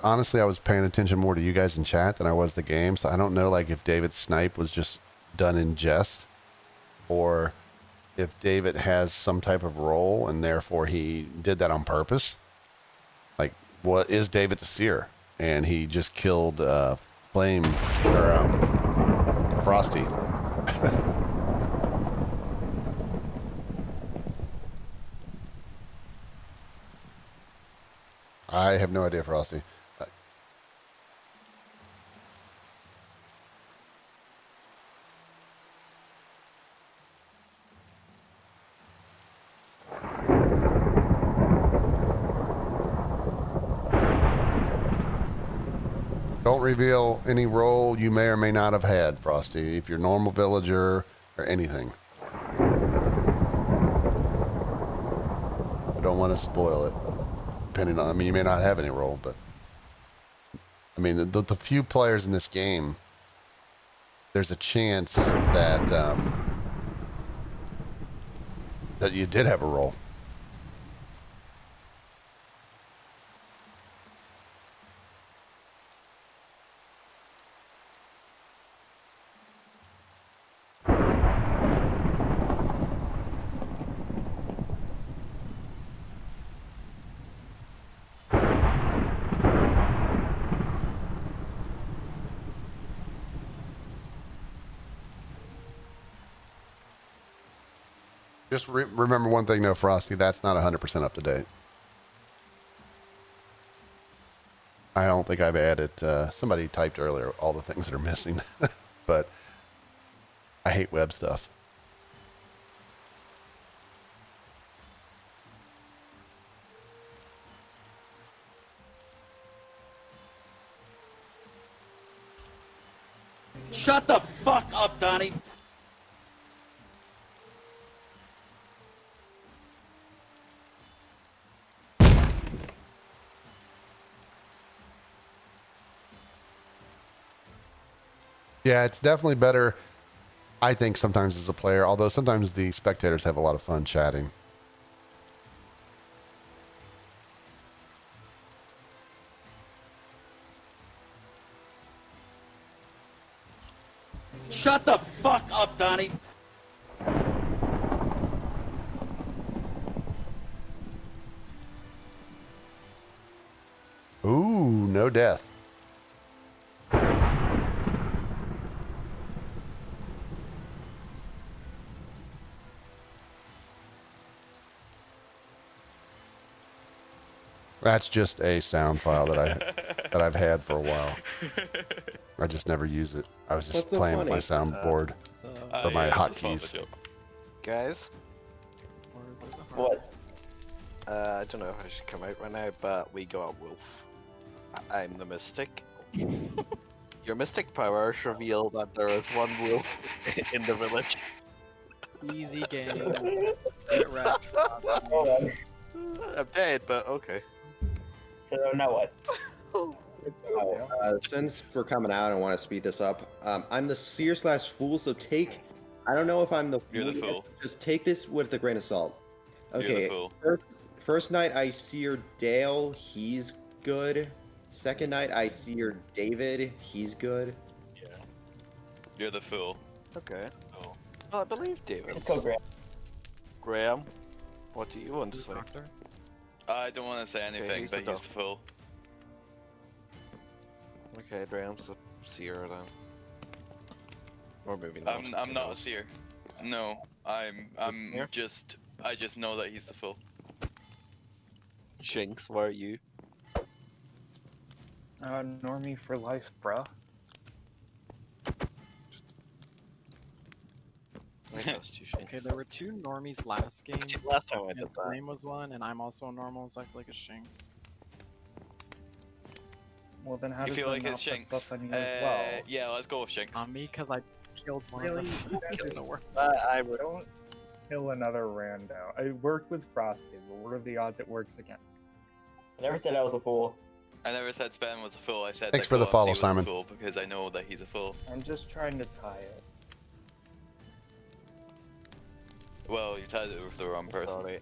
S1: honestly, I was paying attention more to you guys in chat than I was the game. So I don't know like if David's snipe was just done in jest or if David has some type of role and therefore he did that on purpose. Like, what is David the seer? And he just killed Flame or Frosty. I have no idea, Frosty. Don't reveal any role you may or may not have had, Frosty, if you're a normal villager or anything. I don't want to spoil it. Depending on, I mean, you may not have any role, but I mean, the few players in this game, there's a chance that that you did have a role. Just remember one thing, though, Frosty. That's not 100% up to date. I don't think I've added. Somebody typed earlier all the things that are missing, but I hate web stuff.
S18: Shut the fuck up, Donnie.
S1: Yeah, it's definitely better, I think, sometimes as a player, although sometimes the spectators have a lot of fun chatting.
S18: Shut the fuck up, Donnie.
S1: Ooh, no death. That's just a sound file that I've had for a while. I just never use it. I was just
S11: What's so
S1: playing with my
S11: funny?
S1: soundboard or my
S3: yeah, just follow the
S1: hotkeys.
S3: joke. Guys,
S8: What?
S3: I don't know if I should come out right now, but we got a wolf. I'm the mystic. Your mystic powers reveal that there is one wolf in the village.
S15: Easy game. Get wrecked, Frosty.
S3: I'm dead, but okay.
S8: So now what?
S11: Since we're coming out and want to speed this up, I'm the seer / fool, so take. I don't know if I'm the.
S3: You're the fool.
S11: Just take this with a grain of salt.
S3: You're the
S11: Okay.
S3: fool.
S11: First night I seer Dale, he's good. Second night I seer David, he's good.
S3: Yeah. You're the fool. Okay. Oh. Well, I believe David. Graham, what do you want to say?
S17: I don't want to say anything,
S3: he's
S17: but
S3: the
S17: he's the fool.
S3: Okay, Graham's a seer then. Or maybe not.
S17: I'm not a seer. No, I'm just. I just know that he's the fool.
S3: Shinx, what are you?
S12: Normie for life, bruh.
S15: Okay, there were two normies last game.
S3: Last time I did
S15: and
S3: that.
S15: Flame was one, and I'm also a normal, so I feel like it's Shinx.
S12: Well, then how
S17: You
S12: does
S17: feel
S12: that
S17: like
S12: not
S17: it's
S12: put
S17: Shinx?
S12: stuff on you as well?
S17: Yeah, let's go with Shinx.
S15: On me, because I killed one
S12: Really?
S15: of them.
S12: You guys
S15: No worries.
S12: I don't kill another rando. I worked with Frosty, but what are the odds it works again?
S8: I never said I was a fool.
S17: I never said Spen was a fool. I said
S1: Thanks
S17: that
S1: for the
S17: Cole
S1: follow,
S17: MC was
S1: Simon.
S17: a fool because I know that he's a fool.
S12: I'm just trying to tie it.
S17: Well, you tied it with the wrong person.
S3: Sorry.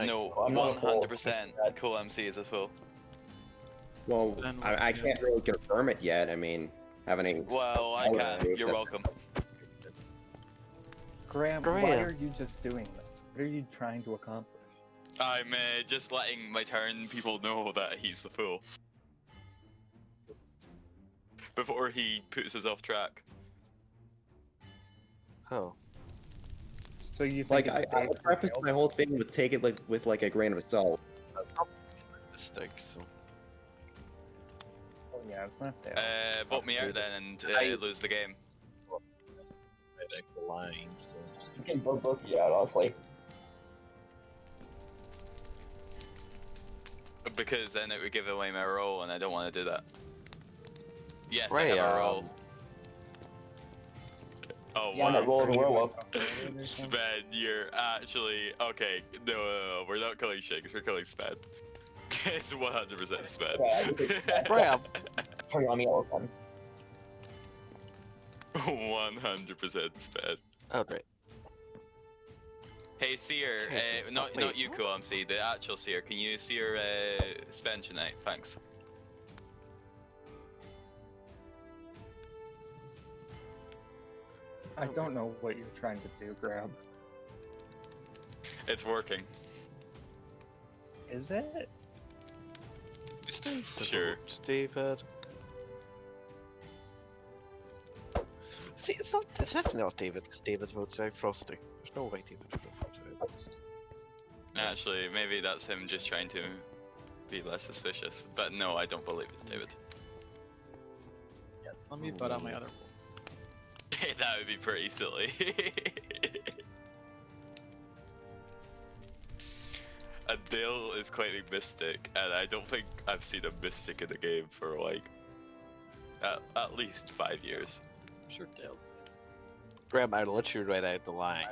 S17: No,
S8: I'm not a fool.
S17: 100% Cole MC is a fool.
S11: Well, I can't really confirm it yet. I mean, haven't any.
S17: Well, I can. You're welcome.
S12: Graham, why are you just doing this? What are you trying to accomplish?
S17: I'm just letting my turn people know that he's the fool. Before he puts us off track.
S3: Oh.
S12: So you think
S11: Like
S12: it's
S11: I
S12: David
S11: preface
S12: Hale?
S11: my whole thing with take it like with like a grain of salt.
S3: Mystic, so.
S12: Oh, yeah, it's not Dale.
S17: Vote me out then and lose the game.
S3: I like the line, so.
S8: You can vote both of you out, honestly.
S17: Because then it would give away my role and I don't want to do that. Yes,
S3: Right,
S17: I have a role. Oh,
S8: Yeah,
S17: wow.
S8: that role is a werewolf.
S17: Sped, you're actually... Okay, no, we're not killing Shinx, we're killing Sped. It's 100% Sped.
S8: Graham. Turn on me all the time.
S17: 100% Sped.
S3: Oh, great.
S17: Hey, Seer,
S3: Okay, so
S17: not
S3: wait.
S17: you, Cool MC, the actual Seer. Can you Seer Sped tonight? Thanks.
S12: I don't know what you're trying to do, Graham.
S17: It's working.
S12: Is it?
S17: Sure.
S3: David. See, it's definitely not David, because David votes out Frosty. There's no way David would vote
S17: Actually, maybe that's him just trying to be less suspicious. But no, I don't believe it's David.
S15: Yes, let me put out my other wolf.
S17: That would be pretty silly. And Dale is quite a mystic, and I don't think I've seen a mystic in the game for like at least 5 years.
S15: I'm sure Dale's.
S3: Graham, I let you right out the line.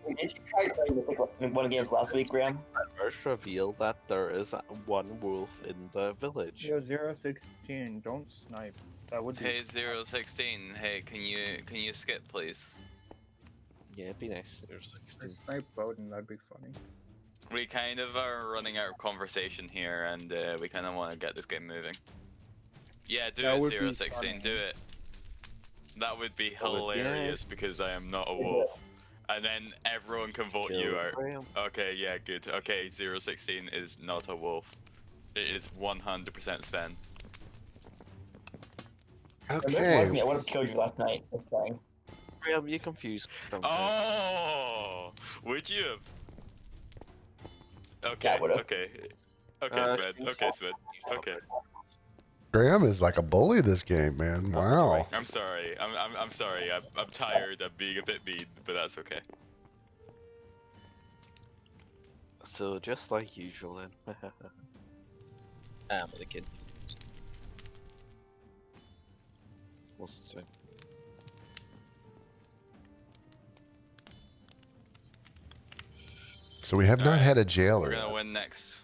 S8: Did you try playing Mythic one games last week, Graham?
S3: I first revealed that there is one wolf in the village.
S12: Yo, 016, don't snipe. That would be.
S17: Hey 016, hey, can you skip please?
S3: Yeah, it'd be nice.
S12: Snipe Bowden, that'd be funny.
S17: We kind of are running out of conversation here, and we kind of want to get this game moving. Yeah, do
S12: That
S17: it
S12: would be
S17: 016,
S12: funny.
S17: do it. That would be
S3: That would be
S17: hilarious because I am not a wolf. And then everyone can vote you
S3: Kill
S17: out.
S3: Graham.
S17: Okay, yeah, good. Okay, 016 is not a wolf. It is 100% Sven.
S8: If it was me, I would have killed you last night. That's fine.
S3: Graham, you confused.
S17: Oh, would you have? Okay,
S8: Yeah, would've.
S17: okay. Okay, Sven. Okay, Sven. Okay.
S1: Graham is like a bully this game, man. Wow.
S17: I'm sorry. I'm sorry. I'm tired of being a bit mean, but that's okay.
S3: So just like usual then. I'm with a kid. Most of the time.
S1: So we have not had a jailer.
S17: We're gonna win next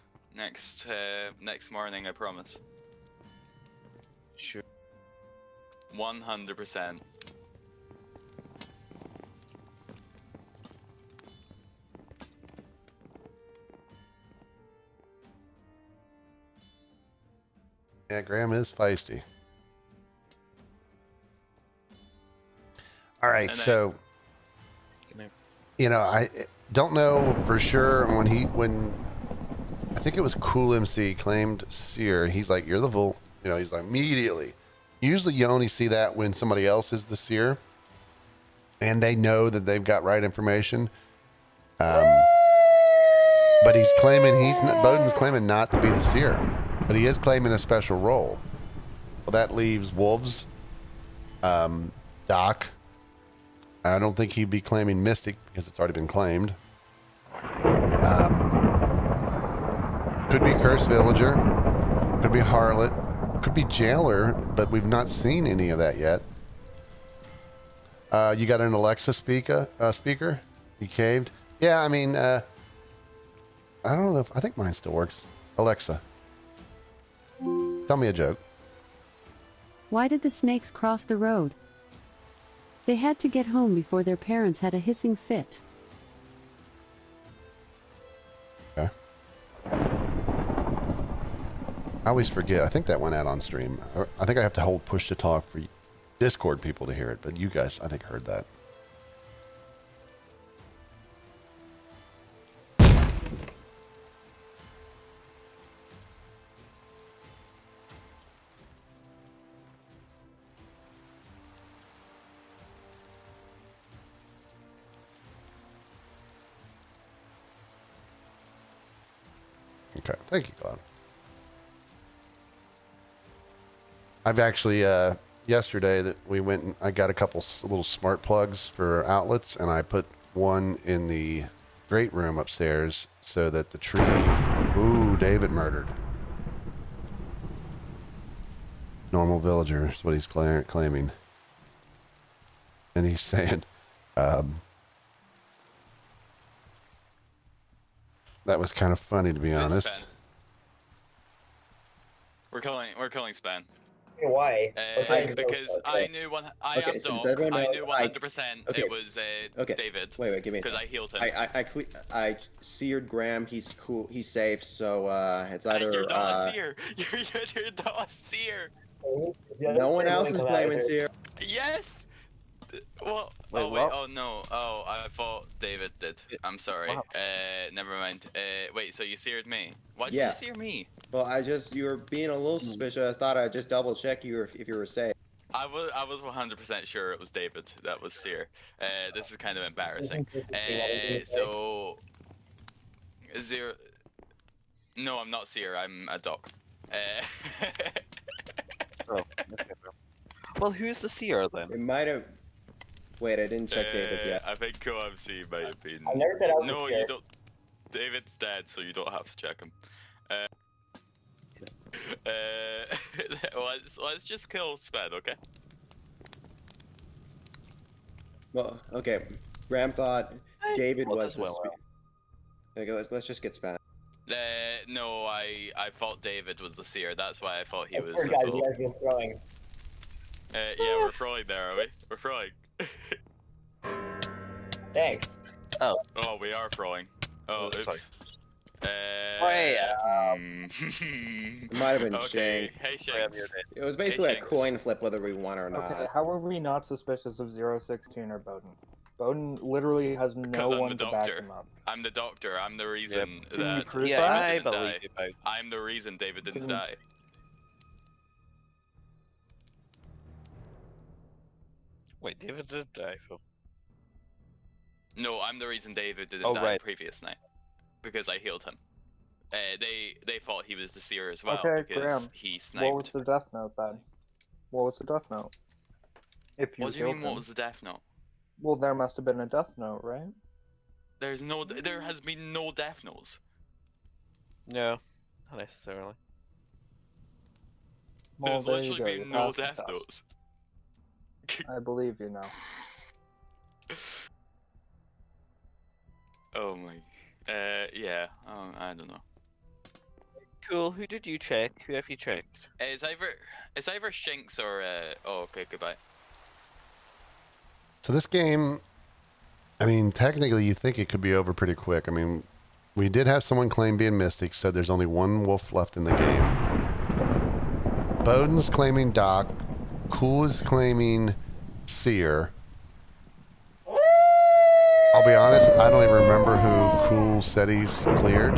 S17: morning, I promise.
S3: Sure.
S17: 100%.
S1: Yeah, Graham is feisty. All right,
S17: And
S1: so you know, I don't know for sure when I think it was Cool MC claimed Seer. He's like, "You're the Vol." You know, he's like immediately. Usually, you only see that when somebody else is the Seer, and they know that they've got right information. But he's claiming Bowden's claiming not to be the Seer, but he is claiming a special role. Well, that leaves Wolves, Doc. I don't think he'd be claiming Mystic because it's already been claimed. Could be Cursed Villager. Could be Harlot. Could be Jailer, but we've not seen any of that yet. You got an Alexa speaker? You caved? Yeah, I mean, I don't know I think mine still works. Alexa, tell me a joke.
S19: Why did the snakes cross the road? They had to get home before their parents had a hissing fit.
S1: Okay. I always forget. I think that went out on stream. I think I have to hold push to talk for Discord people to hear it, but you guys, I think, heard that. Okay, thank you, Cloud. I've actually, yesterday that we went and I got a couple little smart plugs for outlets, and I put one in the great room upstairs so that the tree, ooh, David murdered. Normal villager is what he's claiming. And he's saying, that was kind of funny, to be honest.
S17: Span. We're calling Span.
S8: Why?
S17: Because I knew I am Doc. I knew 100% it was David.
S11: Wait, give me a
S17: because I
S11: second.
S17: healed him.
S11: I seared Graham. He's cool. He's safe. So it's either
S17: You're not a seer. You're not a seer.
S11: no one else is claiming seer.
S17: Yes. Well,
S11: Wait,
S17: oh wait,
S11: what?
S17: oh no, oh I thought David did. I'm sorry.
S11: Wow.
S17: Never mind. Wait, so you seared me? Why did
S11: Yeah.
S17: you sear me?
S11: Well, you were being a little suspicious. I thought I'd just double check you if you were safe.
S17: I was 100% sure it was David that was seer. This is kind of embarrassing. So Zero. No, I'm not Seer. I'm a doc.
S3: Oh, okay. Well, who's the seer then?
S11: It might have. Wait, I didn't check David yet.
S17: I think OMC might have been.
S8: I never said I was
S17: No,
S8: a
S17: you
S8: seer.
S17: don't. David's dead, so you don't have to check him. Let's just kill Sped, okay?
S11: Well, okay. Ram thought David
S3: Well,
S11: was
S3: as
S11: the.
S3: well,
S11: Okay, let's just get Span.
S17: No, I thought David was the seer. That's why I thought he
S8: I
S17: was
S8: swear
S17: the
S8: to God,
S17: fool.
S8: you guys been throwing.
S17: Yeah, we're throwing there, are we? We're throwing.
S8: Thanks.
S3: Oh.
S17: Oh, we are throwing. Oh, oops.
S3: Sorry.
S11: It might have been
S17: Okay,
S11: Shank.
S17: hey Shanks.
S11: It was basically a
S17: Shanks.
S11: coin flip whether we won or not.
S6: Okay, how are we not suspicious of 016 or Bowden? Bowden literally has no
S17: Because I'm
S6: one
S17: the
S6: to back
S17: doctor.
S6: him up.
S17: I'm the doctor. I'm the reason
S6: Can you
S17: that
S6: prove
S17: David
S6: that?
S3: I
S17: didn't
S3: believe
S17: die.
S3: you both.
S17: I'm the reason David didn't
S6: Can-
S17: die.
S3: Wait, David did die, Phil.
S17: No, I'm the reason David didn't
S3: Oh,
S17: die
S3: right.
S17: previous night. Because I healed him. They thought he was the seer as well
S6: Okay,
S17: because
S6: Graham.
S17: he
S6: What
S17: sniped.
S6: was the death note then? What was the death note? If you
S17: What do you
S6: killed
S17: mean? What
S6: him.
S17: was the death note?
S6: Well, there must have been a death note, right?
S17: There has been no death notes.
S3: No, not necessarily.
S6: Well,
S17: There's
S6: there you
S17: literally
S6: go.
S17: been
S6: you
S17: no
S6: passed the
S17: death
S6: test.
S17: notes.
S6: I believe you now.
S17: Oh my. Yeah. I don't know.
S3: Cool. Who did you check? Who have you checked?
S17: It's either Shanks or Oh, okay. Goodbye.
S1: So this game, I mean, technically you think it could be over pretty quick. I mean, we did have someone claim being Mystic, said there's only one wolf left in the game. Bowden's claiming Doc. Cool is claiming Seer. I'll be honest, I don't even remember who Cool said he's cleared,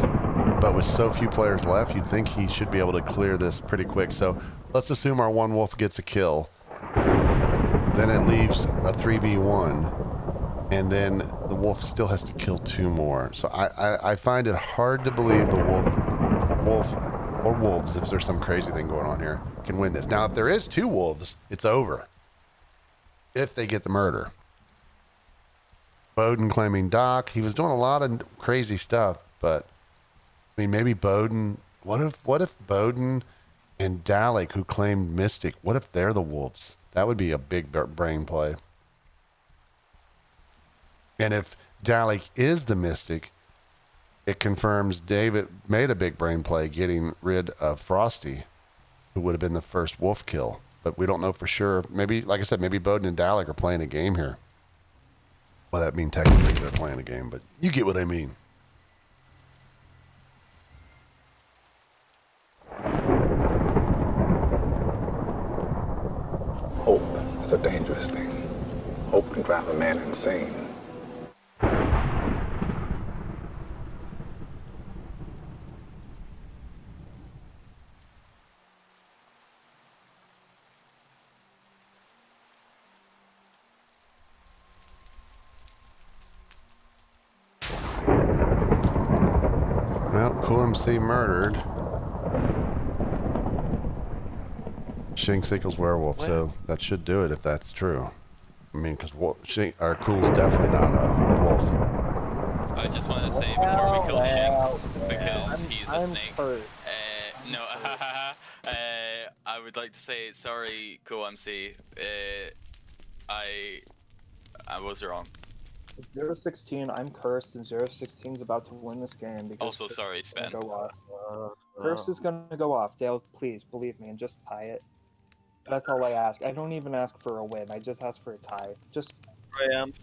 S1: but with so few players left, you'd think he should be able to clear this pretty quick. So let's assume our one wolf gets a kill. Then it leaves a 3v1, and then the wolf still has to kill 2 more. So I find it hard to believe the wolf or wolves, if there's some crazy thing going on here, can win this. Now, if there is 2 wolves, it's over. If they get the murder. Bowden claiming Doc. He was doing a lot of crazy stuff, but I mean, maybe Bowden. What if Bowden and Dalek, who claimed Mystic, what if they're the wolves? That would be a big brain play. And if Dalek is the Mystic, it confirms David made a big brain play getting rid of Frosty, who would have been the first wolf kill. But we don't know for sure. Maybe, like I said, maybe Bowden and Dalek are playing a game here. Well, that means technically they're playing a game, but you get what I mean.
S20: Hope is a dangerous thing. Hope can drive a man insane.
S1: Well, Cool MC murdered. Shinx equals werewolf, so that should do it if that's true. I mean, because Cool's definitely not a wolf.
S17: I just want to say before we kill Shanks, because he's a snake. No, I would like to say sorry, Cool MC. I was wrong.
S6: 016, I'm cursed, and 016's about to win this game because
S17: Also, sorry,
S6: Curse is gonna
S17: Sven.
S6: go off. Curse is gonna go off. Dale, please believe me and just tie it. That's all I ask. I don't even ask for a win. I just ask for a tie. Just.
S3: Graham.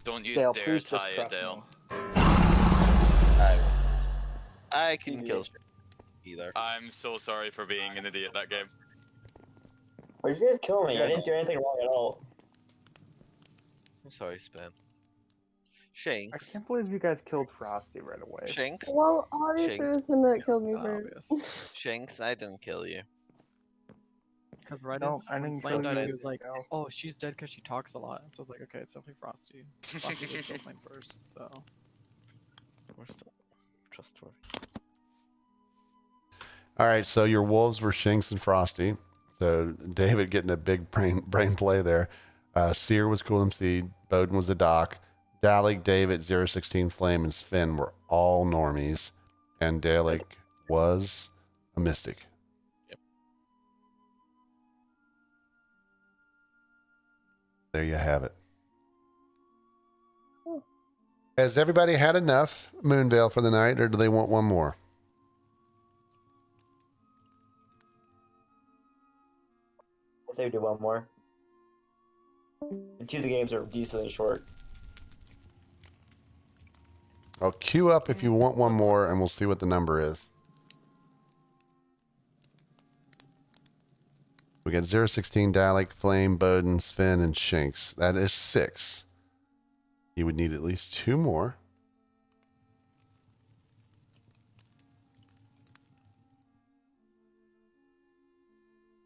S17: Don't you
S6: Dale,
S17: dare
S6: please just
S17: tie it,
S6: trust
S17: Dale.
S3: I can kill either.
S17: I'm so sorry for being an idiot that game.
S8: Why'd you guys kill me? I didn't do anything wrong at all.
S3: I'm sorry, Spen.
S6: I
S3: Shanks.
S6: can't believe you guys killed Frosty right away.
S3: Shanks.
S5: Well, obviously it was him that killed me first.
S3: Shanks, I didn't kill you.
S15: Because right
S6: No,
S15: as
S6: I
S15: when
S6: didn't
S15: Flame
S6: kill
S15: died,
S6: you.
S15: he was like,
S6: No.
S15: "Oh, she's dead because she talks a lot." So I was like, "Okay, it's definitely Frosty." Frosty did kill Flame first, so.
S3: We're still trustworthy.
S1: All right, so your wolves were Shinx and Frosty. So David getting a big brain play there. Seer was Cool MC. Bowden was the Doc. Dalek, David, 016 Flame, and Sven were all normies. And Dalek was a mystic.
S3: Yep.
S1: There you have it. Has everybody had enough Moonvale for the night, or do they want one more?
S8: I'll say we do one more. And 2 of the games are decently short.
S1: I'll queue up if you want one more, and we'll see what the number is. We got 016, Dalek, Flame, Bowden, Sven, and Shinx. That is 6. You would need at least 2 more.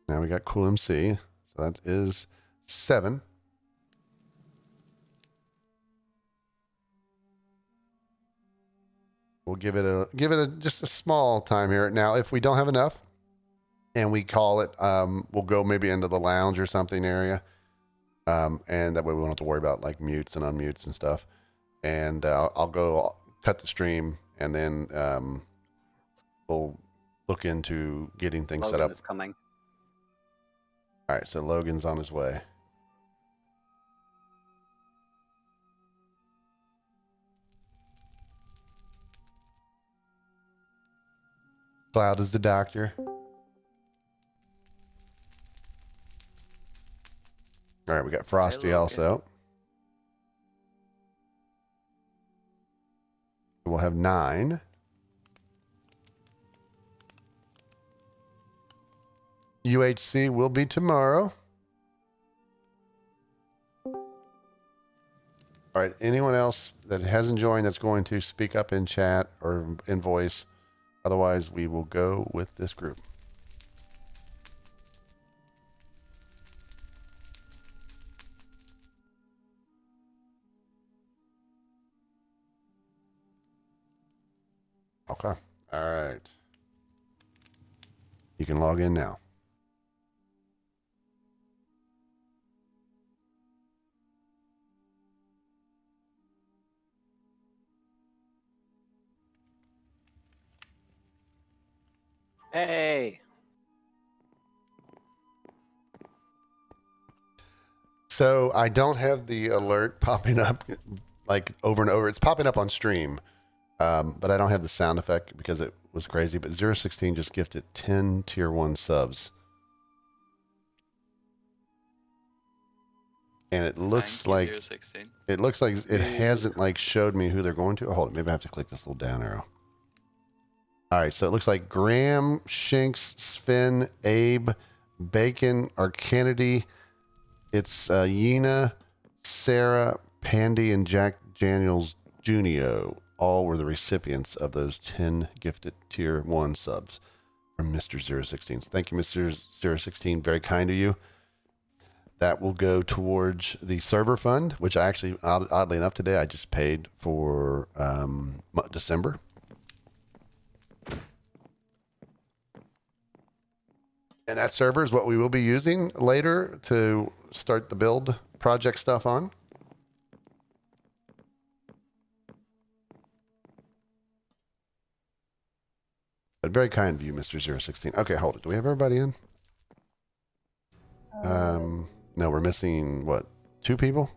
S1: Now we got Cool MC. So that is 7. We'll give it a just a small time here. Now, if we don't have enough and we call it, we'll go maybe into the lounge or something area. And that way we won't have to worry about like mutes and unmutes and stuff. And I'll go cut the stream, and then we'll look into getting things set
S14: Logan
S1: up.
S14: is coming.
S1: All right, so Logan's on his way. Cloud is the doctor. All right, we got Frosty also. We'll have 9. UHC will be tomorrow. All right, anyone else that hasn't joined that's going to speak up in chat or in voice. Otherwise, we will go with this group. Okay. All right. You can log in now.
S14: Hey!
S1: So I don't have the alert popping up like over and over. It's popping up on stream, but I don't have the sound effect because it was crazy. But 016 just gifted 10 tier 1 subs. And it looks like
S17: 016.
S1: it looks like it hasn't like showed me who they're going to. Oh, hold on, maybe I have to click this little down arrow. All right, so it looks like Graham, Shinx, Sven, Abe, Bacon, Arcanity. It's Yena, Sarah, Pandy, and Jack Daniels Jr. All were the recipients of those 10 gifted tier 1 subs from Mr. 016. So thank you, Mr. 016. Very kind of you. That will go towards the server fund, which I actually, oddly enough, today I just paid for December. And that server is what we will be using later to start the build project stuff on. But very kind of you, Mr. 016. Okay, hold it. Do we have everybody in? No, we're missing, what, 2 people?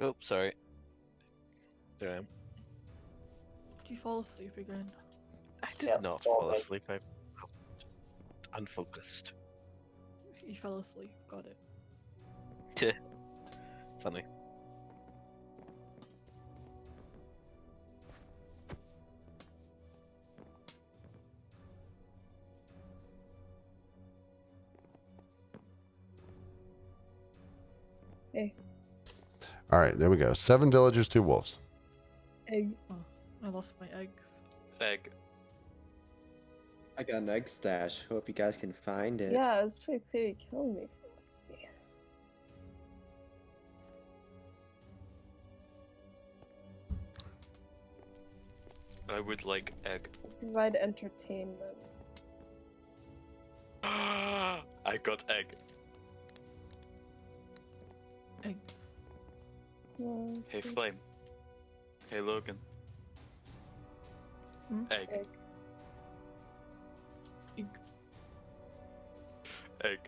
S3: Oh, sorry. There I am.
S4: Did you fall asleep again?
S3: I did not fall asleep. I was just unfocused.
S4: You fell asleep. Got it.
S3: Funny.
S5: Hey,
S1: All right, there we go. 7 villagers, 2 wolves.
S5: egg.
S4: Oh, I lost my eggs.
S17: Egg.
S11: I got an egg stash. Hope you guys can find it.
S5: Yeah, it was pretty clear you killed me. Let's see.
S17: I would like egg.
S5: Provide entertainment.
S17: I got egg.
S4: Egg.
S17: Hey Flame. Hey Logan. Egg.
S5: Egg.
S4: Egg.
S17: Egg.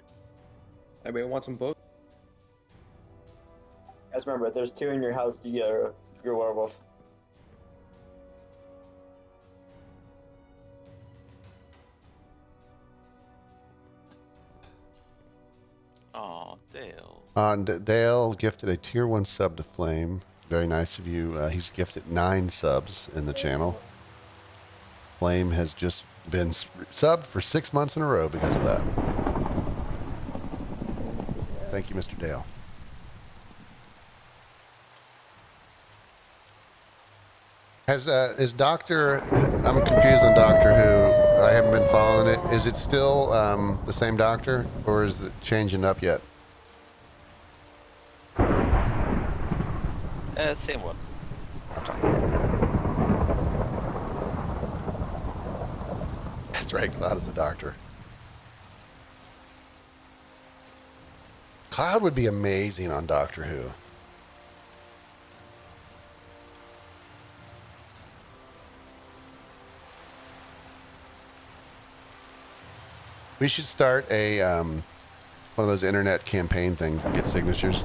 S11: Anybody want some both?
S8: Guys, remember, there's 2 in your house to your werewolf.
S17: Aw, Dale.
S1: Dale gifted a tier 1 sub to Flame. Very nice of you. He's gifted 9 subs in the channel. Flame has just been subbed for 6 months in a row because of that. Thank you, Mr. Dale. Is Doctor? I'm confused on Doctor Who. I haven't been following it. Is it still the same Doctor, or is it changing up yet?
S3: Same one.
S1: That's right. Cloud is a Doctor. Cloud would be amazing on Doctor Who. We should start a one of those internet campaign things to get signatures.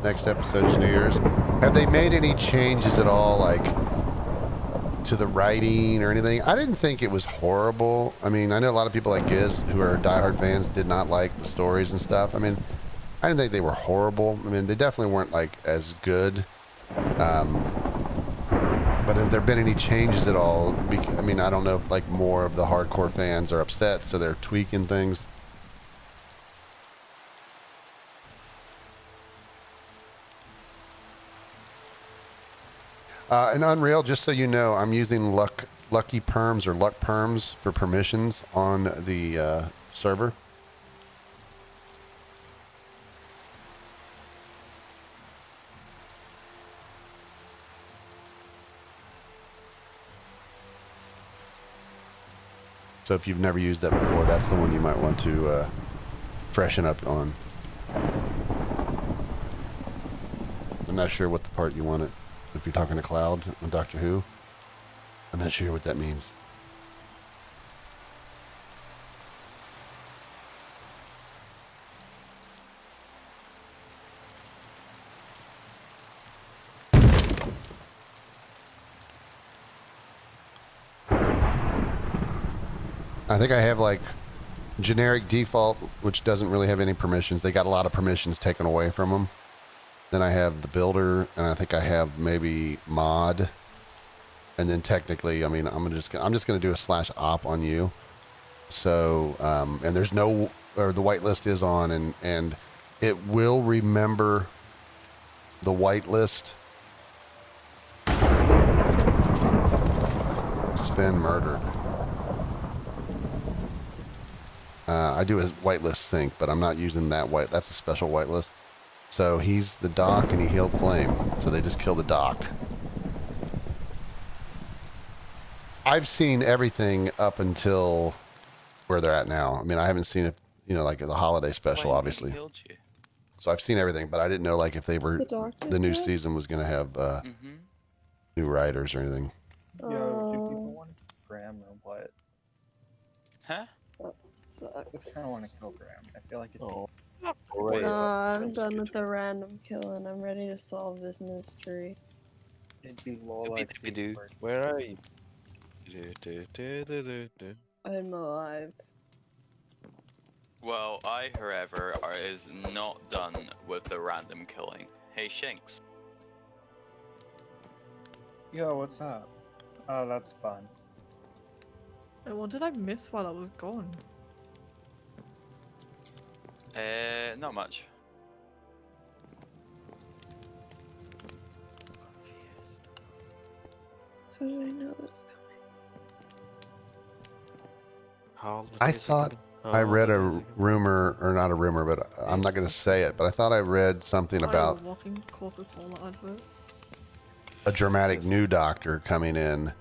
S1: Next episode's New Year's. Have they made any changes at all, like to the writing or anything? I didn't think it was horrible. I mean, I know a lot of people like Giz, who are diehard fans, did not like the stories and stuff. I mean, I didn't think they were horrible. I mean, they definitely weren't like as good. But have there been any changes at all? I mean, I don't know if like more of the hardcore fans are upset, so they're tweaking things. In Unreal, just so you know, I'm using Lucky Perms or Luck Perms for permissions on the server. So if you've never used that before, that's the one you might want to freshen up on. I'm not sure what the part you want it. If you're talking to Cloud on Doctor Who, I'm not sure what that means. I think I have like generic default, which doesn't really have any permissions. They got a lot of permissions taken away from them. Then I have the builder, and I think I have maybe mod. And then technically, I mean, I'm just gonna do a /op on you. So, and there's no, or the whitelist is on, and it will remember the whitelist. Sven murdered. I do a whitelist sync, but I'm not using that white. That's a special whitelist. So he's the Doc, and he healed Flame. So they just killed the Doc. I've seen everything up until where they're at now. I mean, I haven't seen it, you know, like the holiday special, obviously. So I've seen everything, but I didn't know like if they were the new season was going to have new writers or anything.
S12: Yo, do people want to kill Graham or what?
S17: Huh?
S5: That
S12: I just kind of want to kill Graham. I feel like it's.
S5: I'm done with the random killing. I'm ready to solve this mystery.
S12: It'd be Lola.
S3: Where are you?
S5: I'm alive.
S17: Well, I, however, is not done with the random killing. Hey, Shinx.
S12: Yo, what's up? Oh, that's fun.
S4: What did I miss while I was gone?
S17: Not much.
S5: How did I know that was coming?
S1: I thought I read a rumor, or not a rumor, but I'm not going to say it, but I thought I read something about
S4: walking Coca-Cola advert.
S1: a dramatic new doctor coming in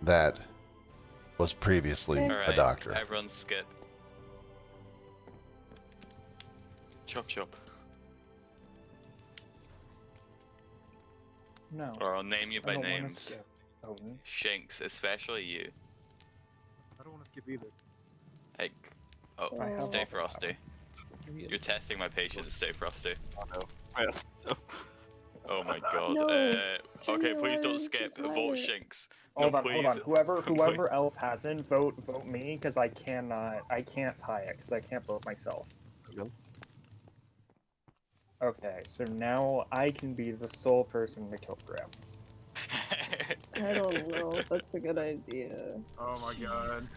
S1: that was previously a
S17: Alright,
S1: doctor.
S17: everyone skip. Chop chop.
S12: No.
S17: Or I'll name you by
S12: I don't wanna
S17: names.
S12: skip, Odin.
S17: Shanks, especially you.
S7: I don't want to skip either.
S17: Like,
S12: I
S17: oh,
S12: have
S17: stay
S12: all the
S17: frosty. You're testing my patience. Stay frosty.
S3: Oh no.
S17: Oh my god.
S5: No,
S17: Okay, please don't
S5: January,
S17: skip.
S5: just
S17: Vote
S5: let it.
S17: Shanks.
S12: Hold
S17: No,
S12: on,
S17: please.
S12: hold on. Whoever else hasn't, vote me, because I can't tie it, because I can't vote myself. Okay, so now I can be the sole person to kill Graham.
S5: I don't know if that's a good idea.
S7: Oh my god.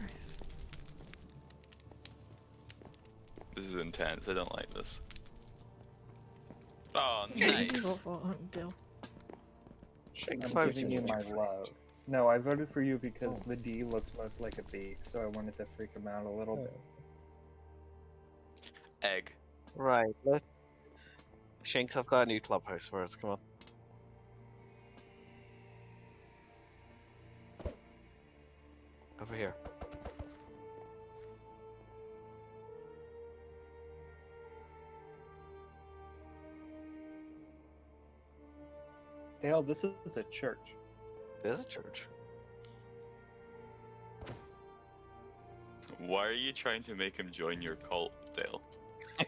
S17: This is intense. I don't like this. Oh,
S4: Did you
S17: nice.
S4: vote for Dill?
S12: I'm giving you my love. No, I voted for you because the D looks most like a B, so I wanted to freak him out a little bit.
S17: Egg.
S3: Right. Shanks, I've got a new clubhouse for us. Come on. Over here.
S12: Dale, this is a church.
S3: There's a church.
S17: Why are you trying to make him join your cult, Dale?
S12: I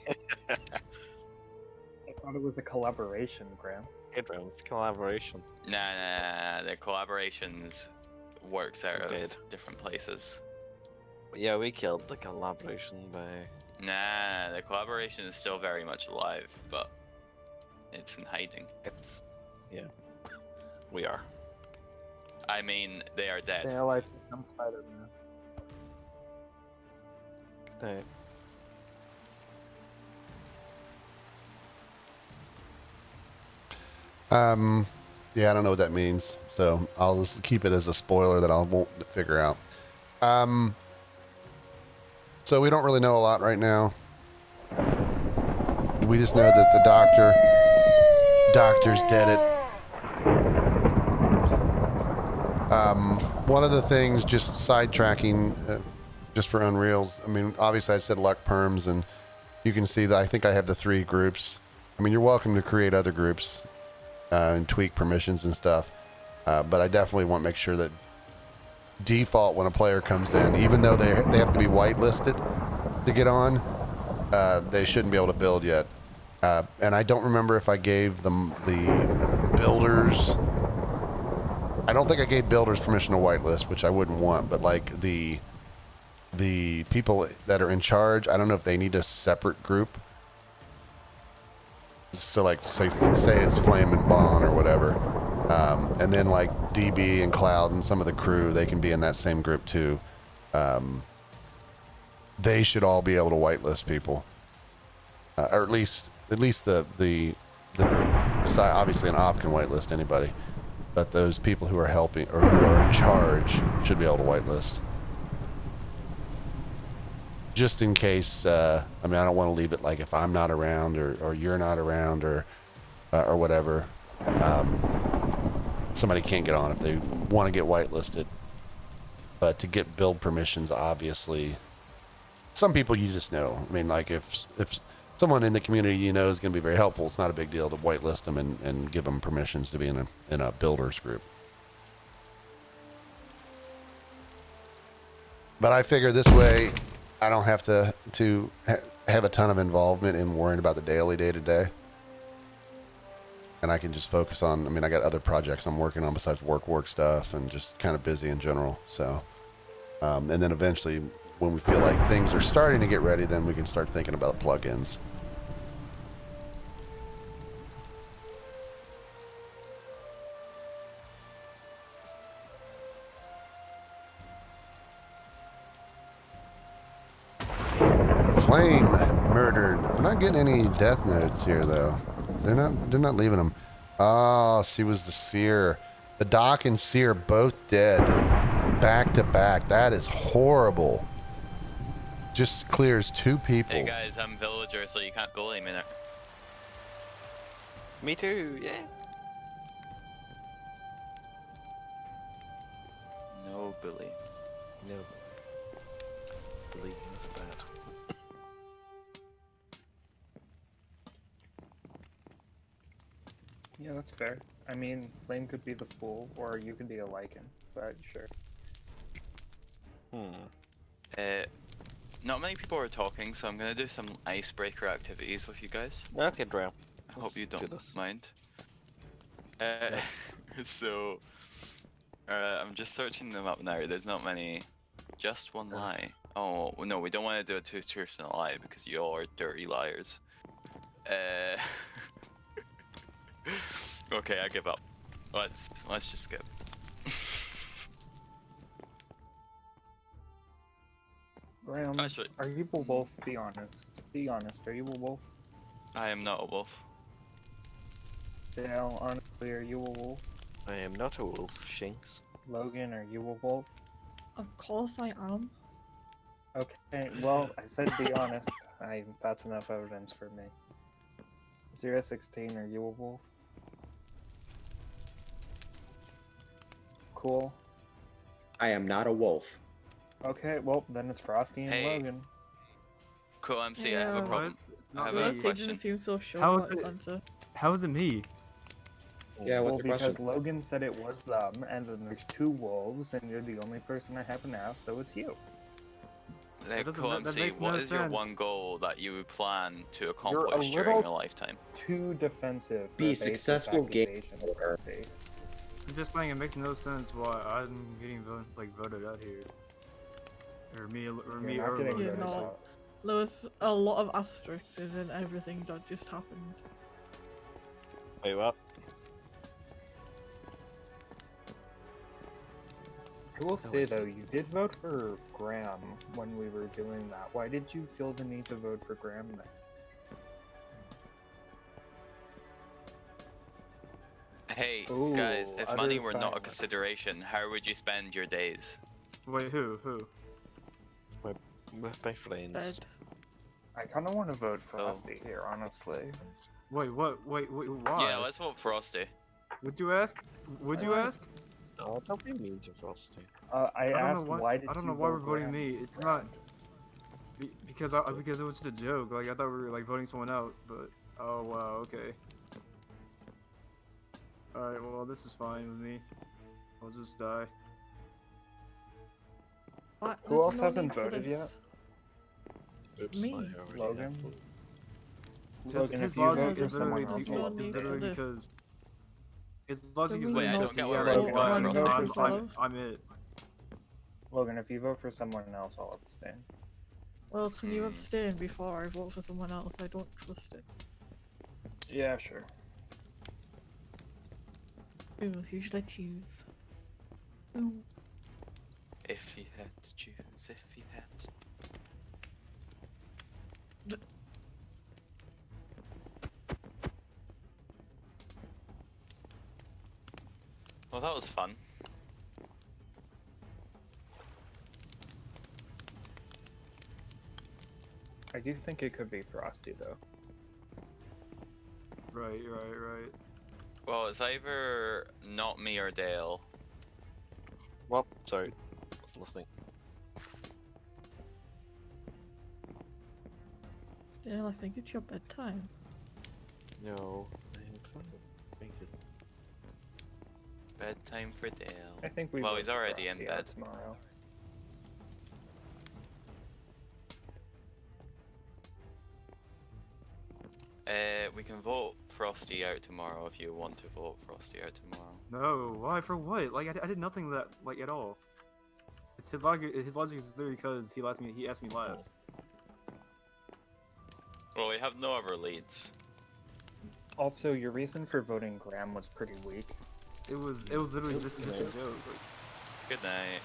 S12: thought it was a collaboration, Graham.
S3: It's collaboration.
S17: Nah, the collaborations works out of
S3: Did.
S17: different places.
S3: But yeah, we killed the collaboration by.
S17: Nah, the collaboration is still very much alive, but it's in hiding.
S3: Yeah. We are.
S17: I mean, they are dead.
S12: Dale, I think I'm Spider-Man.
S3: Good night.
S1: Yeah, I don't know what that means, so I'll just keep it as a spoiler that I won't figure out. So we don't really know a lot right now. We just know that the doctor's dead it. One of the things, just sidetracking, just for Unreals, I mean, obviously I said luck perms, and you can see that I think I have the 3 groups. I mean, you're welcome to create other groups and tweak permissions and stuff, but I definitely want to make sure that default when a player comes in, even though they have to be whitelisted to get on, they shouldn't be able to build yet. And I don't remember if I gave them the builders. I don't think I gave builders permission to whitelist, which I wouldn't want, but like the people that are in charge, I don't know if they need a separate group. So like say it's Flame and Bond or whatever. And then like DB and Cloud and some of the crew, they can be in that same group too. They should all be able to whitelist people. Or at least the obviously an op can whitelist anybody. But those people who are helping or who are in charge should be able to whitelist. Just in case, I mean, I don't want to leave it like if I'm not around or you're not around or whatever, somebody can't get on if they want to get whitelisted. But to get build permissions, obviously, some people you just know. I mean, like if someone in the community you know is going to be very helpful, it's not a big deal to whitelist them and give them permissions to be in a builders group. But I figure this way, I don't have to have a ton of involvement in worrying about the daily day-to-day. And I can just focus on, I mean, I got other projects I'm working on besides work stuff and just kind of busy in general. So, and then eventually when we feel like things are starting to get ready, then we can start thinking about plugins. Flame murdered. I'm not getting any death notes here though. They're not leaving them. Oh, she was the seer. The Doc and Seer both dead back to back. That is horrible. just clears 2 people.
S17: Hey guys, I'm villager, so you can't bully me now.
S3: Me too, yeah.
S17: No bully.
S3: No. Bullying is bad.
S12: Yeah, that's fair. I mean, Flame could be the fool, or you could be a lichen, but sure.
S17: Not many people are talking, so I'm gonna do some icebreaker activities with you guys.
S3: Okay, Drow.
S17: I hope you
S3: do
S17: don't
S3: this.
S17: mind. So, I'm just searching them up now. There's not many. Just one lie. Oh no, we don't want to do a two-truths and a lie because you all are dirty liars. Okay, I give up. Let's just skip.
S12: Graham,
S17: Actually,
S12: are you a wolf? Be honest. Be honest. Are you a wolf?
S17: I am not a wolf.
S12: Dale, honestly, are you a wolf?
S3: I am not a wolf, Shinx.
S12: Logan, are you a wolf?
S4: Of course I am.
S12: Okay, well, I said be honest. That's enough evidence for me. 016, are you a wolf? Cool.
S11: I am not a wolf.
S12: Okay, well, then it's Frosty and
S17: Hey.
S12: Logan.
S17: Cool, MC, I have a
S4: Yeah.
S17: problem.
S7: It's
S17: I
S7: not
S17: have
S7: me.
S17: a
S4: He
S17: question.
S4: didn't seem so sure
S7: How
S4: about
S7: is
S4: his
S7: it-
S4: answer.
S7: How is it me?
S11: Yeah,
S12: Well,
S11: what's the
S12: because
S11: question?
S12: Logan said it was them, and then there's 2 wolves, and you're the only person I happen to ask, so it's you.
S17: Like,
S7: doesn't
S17: cool,
S7: ma- that
S17: MC,
S7: makes
S17: what
S7: no
S17: is your one
S7: sense.
S17: goal that you plan to
S12: You're a
S17: accomplish during
S12: little
S17: your lifetime?
S12: too defensive for
S11: Be
S12: a baseless
S11: successful game
S12: accusation,
S11: over.
S12: Frosty.
S7: I'm just saying it makes no sense why I'm getting voted out here. Or me,
S12: not
S7: or
S12: getting
S7: Logan,
S4: You're
S12: voted
S7: actually.
S4: not.
S12: out.
S4: Lewis, a lot of asterisks in everything that just happened.
S3: Wait, what?
S12: I will say though, you did vote for Graham when we were doing that. Why did you feel the need to vote for Graham then?
S17: Hey,
S12: Ooh,
S17: guys, if
S12: utter
S17: money were not a
S12: silence.
S17: consideration, how would you spend your days?
S7: Wait, who?
S3: With my friends.
S4: Bed.
S12: I kind of want to vote
S17: Oh.
S12: Frosty here, honestly.
S7: Wait, what? Wait, why?
S17: Yeah, let's vote Frosty.
S7: Would you ask? Would you ask?
S3: Oh, don't be mean to Frosty.
S12: I
S7: don't
S12: asked
S7: know why.
S12: why did
S7: I don't
S12: you
S7: know why
S12: vote
S7: we're voting
S12: Graham?
S7: me. It's not because it was just a joke. Like I thought we were like voting someone out, but oh wow, okay. All right, well this is fine with me. I'll just die.
S4: What?
S12: Who
S4: There's
S12: else
S4: no
S12: hasn't
S4: need for
S12: voted yet?
S4: this.
S3: Oops,
S4: Me.
S3: I already
S12: Logan?
S3: have.
S12: Logan,
S7: His
S12: if you
S7: logic
S12: vote for
S7: is
S12: someone
S7: literally,
S12: else,
S4: no
S12: I'll
S4: need for
S7: literally
S4: this.
S7: because his logic is
S4: Wait,
S7: literally
S4: I don't
S7: because
S17: get
S7: yeah,
S17: where
S7: like,
S12: you're
S7: why-
S12: going.
S7: I'm,
S12: Vote for
S7: I'm it.
S12: Logan, if you vote for someone else, I'll abstain.
S4: Well, can you abstain before I vote for someone else? I don't trust it.
S12: Yeah, sure.
S4: Ooh, who should I choose? Ooh.
S17: If you had to choose, if you had to. Well, that was fun.
S12: I do think it could be Frosty, though.
S7: Right.
S17: Well, it's either not me or Dale.
S3: Well, sorry. Listening.
S4: Dale, I think it's your bedtime.
S3: No, I am fine. Thank you.
S17: Bedtime for Dale.
S12: I think we
S17: Well,
S12: vote
S17: he's already in
S12: Frosty out
S17: bed.
S12: tomorrow.
S17: We can vote Frosty out tomorrow if you want to vote Frosty out tomorrow.
S7: No, why? For what? Like I did nothing that like at all. It's his logic. His logic is literally because he asked me last.
S17: Well, we have no other leads.
S12: Also, your reason for voting Graham was pretty weak.
S7: It was literally just a joke. Like,
S17: Good night.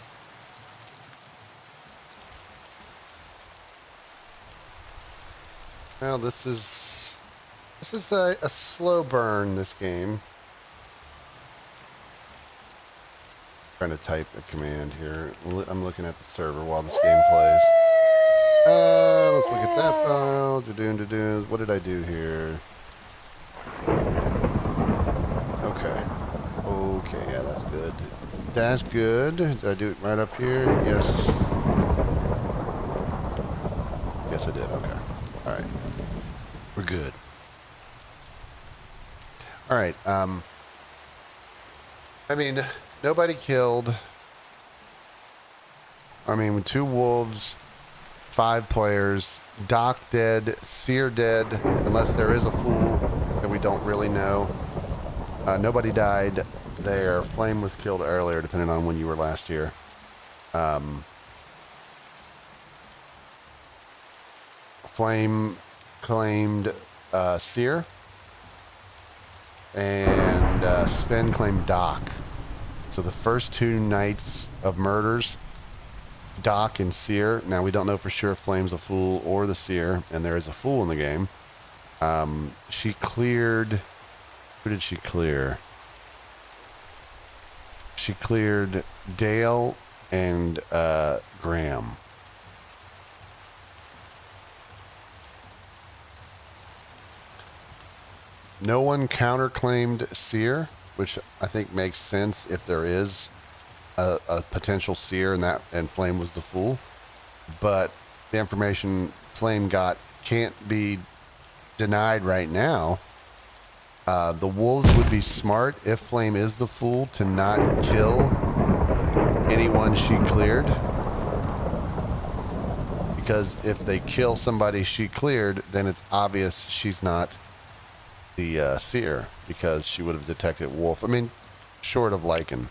S1: Well, this is a slow burn, this game. Trying to type a command here. I'm looking at the server while this game plays. Let's look at that file. Da-doon. What did I do here? Okay. Okay, yeah, that's good. That's good. Did I do it right up here? Yes. Yes, I did. Okay. All right. We're good. All right. I mean, nobody killed. I mean, 2 wolves, 5 players, Doc dead, Seer dead, unless there is a fool that we don't really know. Nobody died there. Flame was killed earlier, depending on when you were last here. Flame claimed Seer, and Sven claimed Doc. So the first 2 nights of murders, Doc and Seer. Now we don't know for sure if Flame's a fool or the Seer, and there is a fool in the game. She cleared. Who did she clear? She cleared Dale and Graham. No one counterclaimed Seer, which I think makes sense if there is a potential Seer and Flame was the fool. But the information Flame got can't be denied right now. The wolves would be smart if Flame is the fool to not kill anyone she cleared. Because if they kill somebody she cleared, then it's obvious she's not the Seer, because she would have detected wolf. I mean, short of Lycan.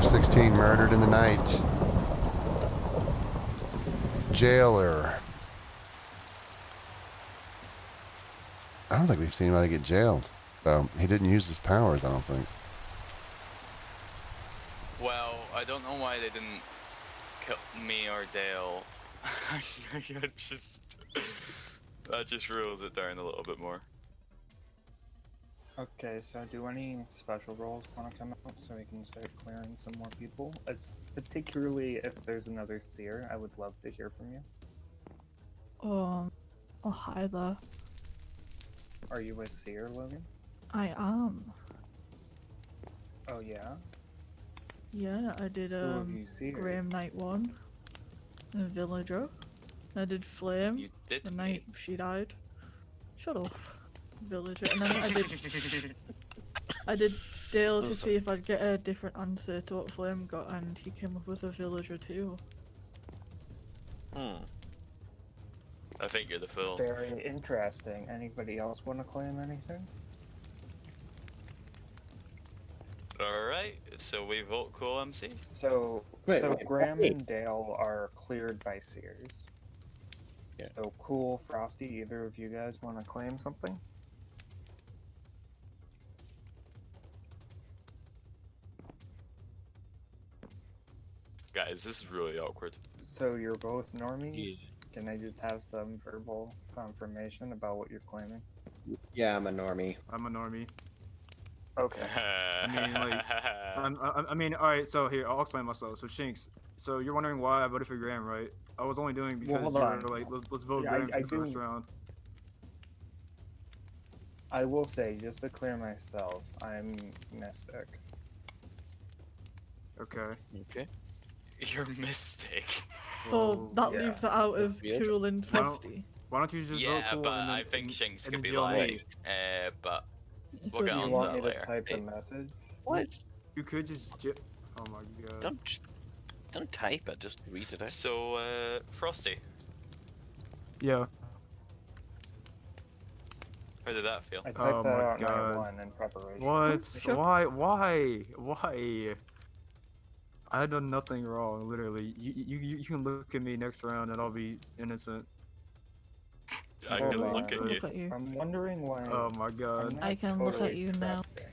S1: .16 murdered in the night. Jailer. I don't think we've seen anybody get jailed. So he didn't use his powers, I don't think.
S17: Well, I don't know why they didn't kill me or Dale. That just rules it down a little bit more.
S12: Okay, so do any special roles want to come out so we can start clearing some more people? It's particularly if there's another Seer, I would love to hear from you.
S4: Oh, hi there.
S12: Are you a Seer, Logan?
S4: I am.
S12: Oh yeah?
S4: Yeah, I did
S12: have you seared?
S4: Graham night 1, and Villager. I did Flame
S17: You did
S4: the night she died. Shut off, Villager. And then I did Dale to see if I'd get a different answer to what Flame got, and he came up with a Villager too.
S17: I think you're the fool.
S12: Very interesting. Anybody else want to claim anything?
S17: Alright, so we vote Cool MC.
S12: So,
S11: Wait,
S12: Graham
S11: wait.
S12: and Dale are cleared by Seers.
S11: Yeah.
S12: So Cool, Frosty, either of you guys want to claim something?
S17: Guys, this is really awkward.
S12: So you're both normies? Can I just have some verbal confirmation about what you're claiming?
S11: Yeah, I'm a normie.
S7: I'm a normie.
S12: Okay.
S7: I mean, all right. So here, I'll explain myself. So Shinx, so you're wondering why I voted for Graham, right? I was only doing because
S12: hold
S7: you
S12: on.
S7: were like, let's vote
S12: Yeah,
S7: Graham
S12: I
S7: for the first
S12: do-
S7: round.
S12: I will say, just to clear myself, I'm Mystic.
S7: Okay.
S17: Okay. You're Mystic.
S4: So that
S12: yeah.
S4: leaves it out as
S17: weird.
S4: Cool and
S7: Why don't-
S4: Frosty.
S7: Why don't you just vote
S17: Yeah,
S7: Cool
S17: but
S7: and then,
S17: I think Shinx
S7: and
S17: could
S7: then
S17: be
S7: jail me?
S17: lying. But we'll get
S12: Do you
S17: on
S12: want
S17: to
S12: me
S17: that
S12: to
S17: later.
S12: type a message?
S8: What?
S7: You could just. Oh my god.
S8: Don't type it. Just read it out.
S17: So, Frosty,
S7: Yeah.
S17: how did that feel?
S12: I typed
S7: Oh
S12: that
S7: my
S12: out night
S7: god.
S12: 1 in preparation.
S7: What?
S4: Sure.
S7: Why? I had done nothing wrong, literally. You can look at me next round and I'll be innocent.
S17: I
S12: Hold
S17: can
S12: on.
S17: look at you.
S4: Look at you.
S12: I'm wondering why.
S7: Oh my god.
S12: I'm not
S4: I can look at
S12: totally
S4: you now.
S12: trusting.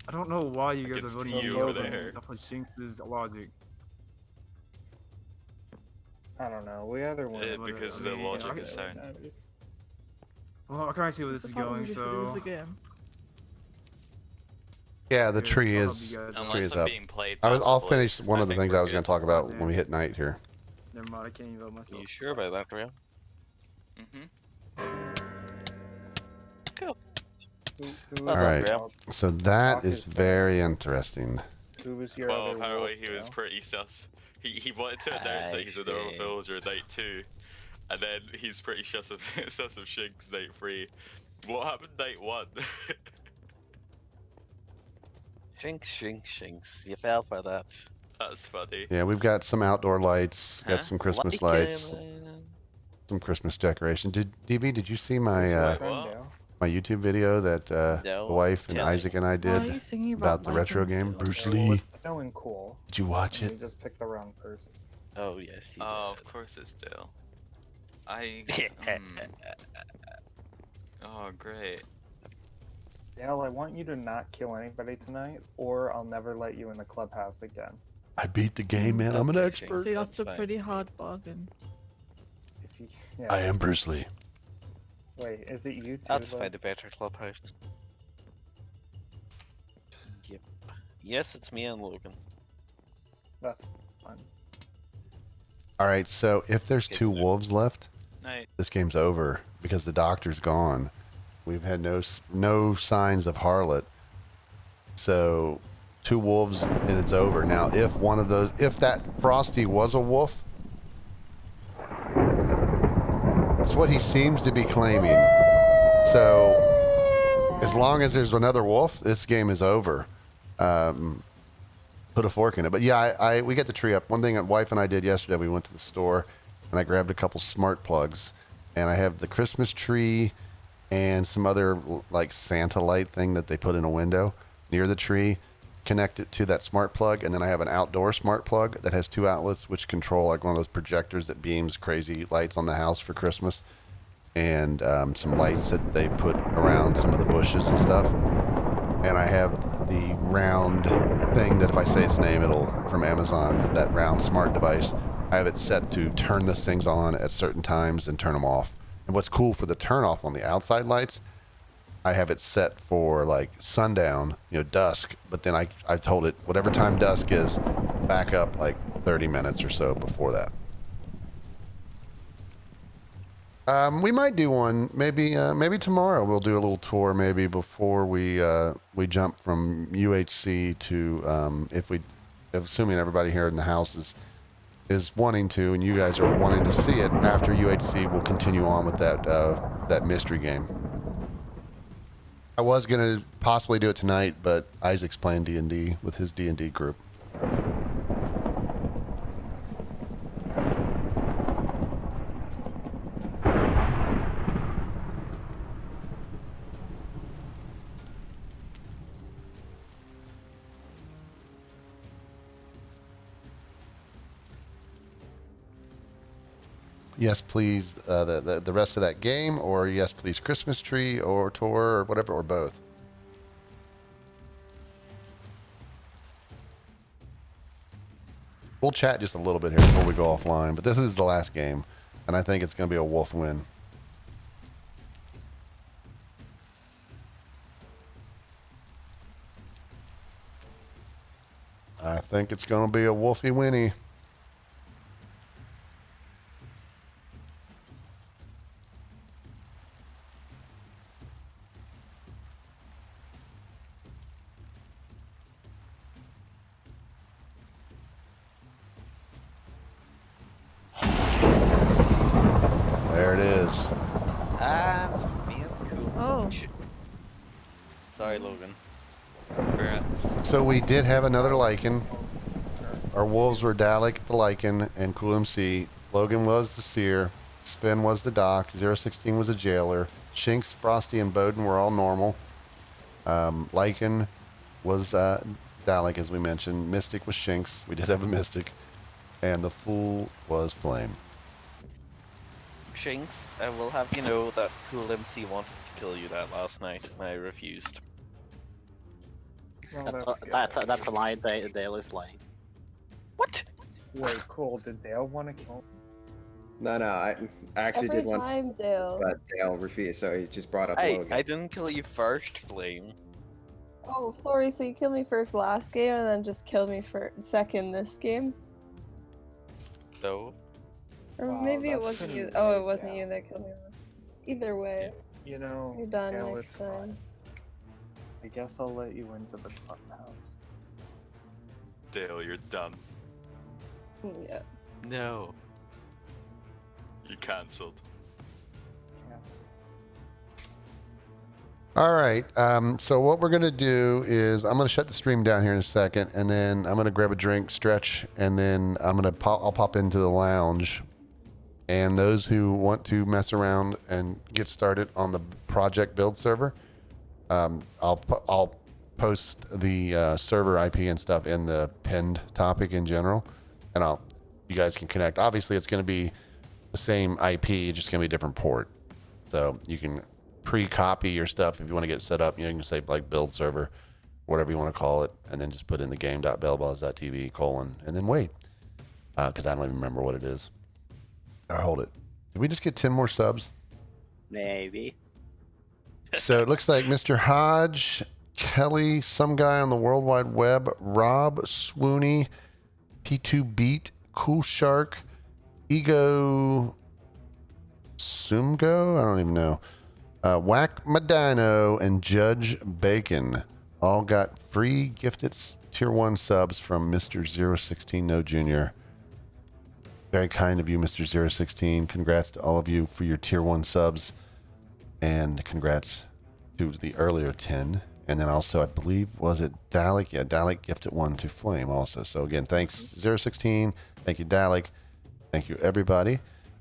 S7: I don't know why you guys
S17: It's
S7: are voting
S17: you
S7: me
S17: over
S7: over
S17: there.
S7: Shinx's logic.
S12: I don't know. We either win.
S17: Because the logic is sound.
S7: Well, I can't see where this is going, so.
S1: Yeah, the tree
S7: I'll help
S1: is
S7: you guys out.
S1: tree
S17: Unless
S1: is
S17: I'm
S1: up.
S17: being played
S1: I'll
S17: passively,
S1: finish one
S17: I
S1: of the
S17: think
S1: things
S17: we're
S1: I was going
S17: good.
S1: to talk about when we hit night here.
S7: Never mind, I can't even vote myself.
S13: You sure about that, Real?
S17: Cool.
S12: Who
S1: All right, so that is very interesting.
S12: Who was your
S17: Well,
S12: other
S17: apparently
S12: wolf
S17: he was
S12: now?
S17: pretty sus. He wanted to announce that he's another villager at night 2, and then he's pretty sus of Shinx night 3. What happened night 1?
S13: Shinx. You fell for that.
S17: That's funny.
S1: Yeah, we've got some outdoor lights, got some Christmas lights, some Christmas decoration. Did you see my my YouTube video that the wife and Isaac and I
S4: Why are
S1: did
S4: you singing
S1: about the retro
S4: Vikings
S1: game
S4: still?
S1: Bruce
S12: Well,
S1: Lee?
S12: it's snowing cool.
S1: Did you watch
S12: and
S1: it?
S12: We just picked the wrong person.
S13: Oh yes.
S17: Oh, of course it's Dale. Oh, great.
S12: Dale, I want you to not kill anybody tonight, or I'll never let you in the clubhouse again.
S1: I beat the game, man. I'm an expert.
S4: See, that's a pretty hard bargain.
S12: If you, yeah.
S1: I am Bruce Lee.
S12: Wait, is it you too?
S13: That's
S12: though?
S13: find a better clubhouse. Yep. Yes, it's me and Logan.
S12: That's fun.
S1: All right, so if there's 2 wolves left,
S17: Night.
S1: this game's over because the doctor's gone. We've had no signs of Harlot. So 2 wolves and it's over. Now, if that Frosty was a wolf, that's what he seems to be claiming. So as long as there's another wolf, this game is over. Put a fork in it. But yeah, we get the tree up. One thing that wife and I did yesterday, we went to the store and I grabbed a couple smart plugs, and I have the Christmas tree and some other like Santa light thing that they put in a window near the tree, connect it to that smart plug, and then I have an outdoor smart plug that has 2 outlets which control like one of those projectors that beams crazy lights on the house for Christmas, and some lights that they put around some of the bushes and stuff. And I have the round thing that if I say its name, it'll, from Amazon, that round smart device. I have it set to turn these things on at certain times and turn them off. And what's cool for the turn off on the outside lights, I have it set for like sundown, dusk. But then I told it whatever time dusk is, back up like 30 minutes or so before that. We might do one. Maybe tomorrow we'll do a little tour. Maybe before we jump from UHC to assuming everybody here in the house is wanting to, and you guys are wanting to see it. After UHC, we'll continue on with that mystery game. I was gonna possibly do it tonight, but Isaac's playing D&D with his D&D group. Yes, please, the rest of that game, or yes, please, Christmas tree, or tour, or whatever, or both. We'll chat just a little bit here before we go offline, but this is the last game, and I think it's going to be a wolf win. I think it's going to be a wolfy winnie. There it is.
S13: And me and cool.
S4: Oh.
S13: Sorry, Logan.
S1: So we did have another Lycan. Our wolves were Dalek the Lycan and Cool MC. Logan was the Seer. Spin was the Doc. 016 was a Jailer. Shinx, Frosty, and Bowden were all normal. Lycan was Dalek, as we mentioned. Mystic was Shinx. We did have a Mystic. And the Fool was Flame.
S13: Shinx, I will have you know that Cool MC wanted to kill you that last night, and I refused.
S12: Well,
S14: That's a lie. Dale is lying.
S13: What?
S12: Wait, cool. Did Dale want to kill?
S11: No, I actually
S5: Every
S11: did one,
S5: time, Dale.
S11: but Dale refused, so he just brought up
S3: Hey,
S11: Logan.
S3: I didn't kill you first, Flame.
S5: Oh, sorry. So you killed me first last game, and then just killed me for second this game,
S3: No.
S5: or
S12: Wow,
S5: maybe it
S12: that's
S5: wasn't
S12: pretty
S5: you. Oh, it
S12: rude,
S5: wasn't
S12: Dale.
S5: you that killed me last. Either way,
S12: You know,
S5: you're done
S12: Dale,
S5: next
S12: it's
S5: time.
S12: fine. I guess I'll let you into the clubhouse.
S17: Dale, you're done.
S5: Yeah.
S3: No.
S17: You cancelled.
S1: All right. So what we're gonna do is I'm gonna shut the stream down here in a second, and then I'm gonna grab a drink, stretch, and then I'll pop into the lounge. And those who want to mess around and get started on the project build server, I'll post the server IP and stuff in the pinned topic in general, and you guys can connect. Obviously, it's gonna be the same IP, just gonna be a different port, so you can pre-copy your stuff if you want to get it set up. You know, you can say like build server, whatever you want to call it, and then just put in the game.bellballs.tv : and then wait, because I don't even remember what it is. Hold it. Did we just get 10 more subs?
S14: Maybe.
S1: So it looks like Mr. Hodge, Kelly, some guy on the World Wide Web, Rob, Swoony, P2 Beat, Cool Shark, Ego Sumgo, I don't even know. Whack Medino and Judge Bacon all got free gifted tier 1 subs from Mr. 016 No Jr. Very kind of you, Mr. 016. Congrats to all of you for your tier 1 subs. And congrats to the earlier 10. And then also, I believe, was it Dalek? Yeah, Dalek gifted 1 to Flame also. So again, thanks 016. Thank you, Dalek. Thank you, everybody.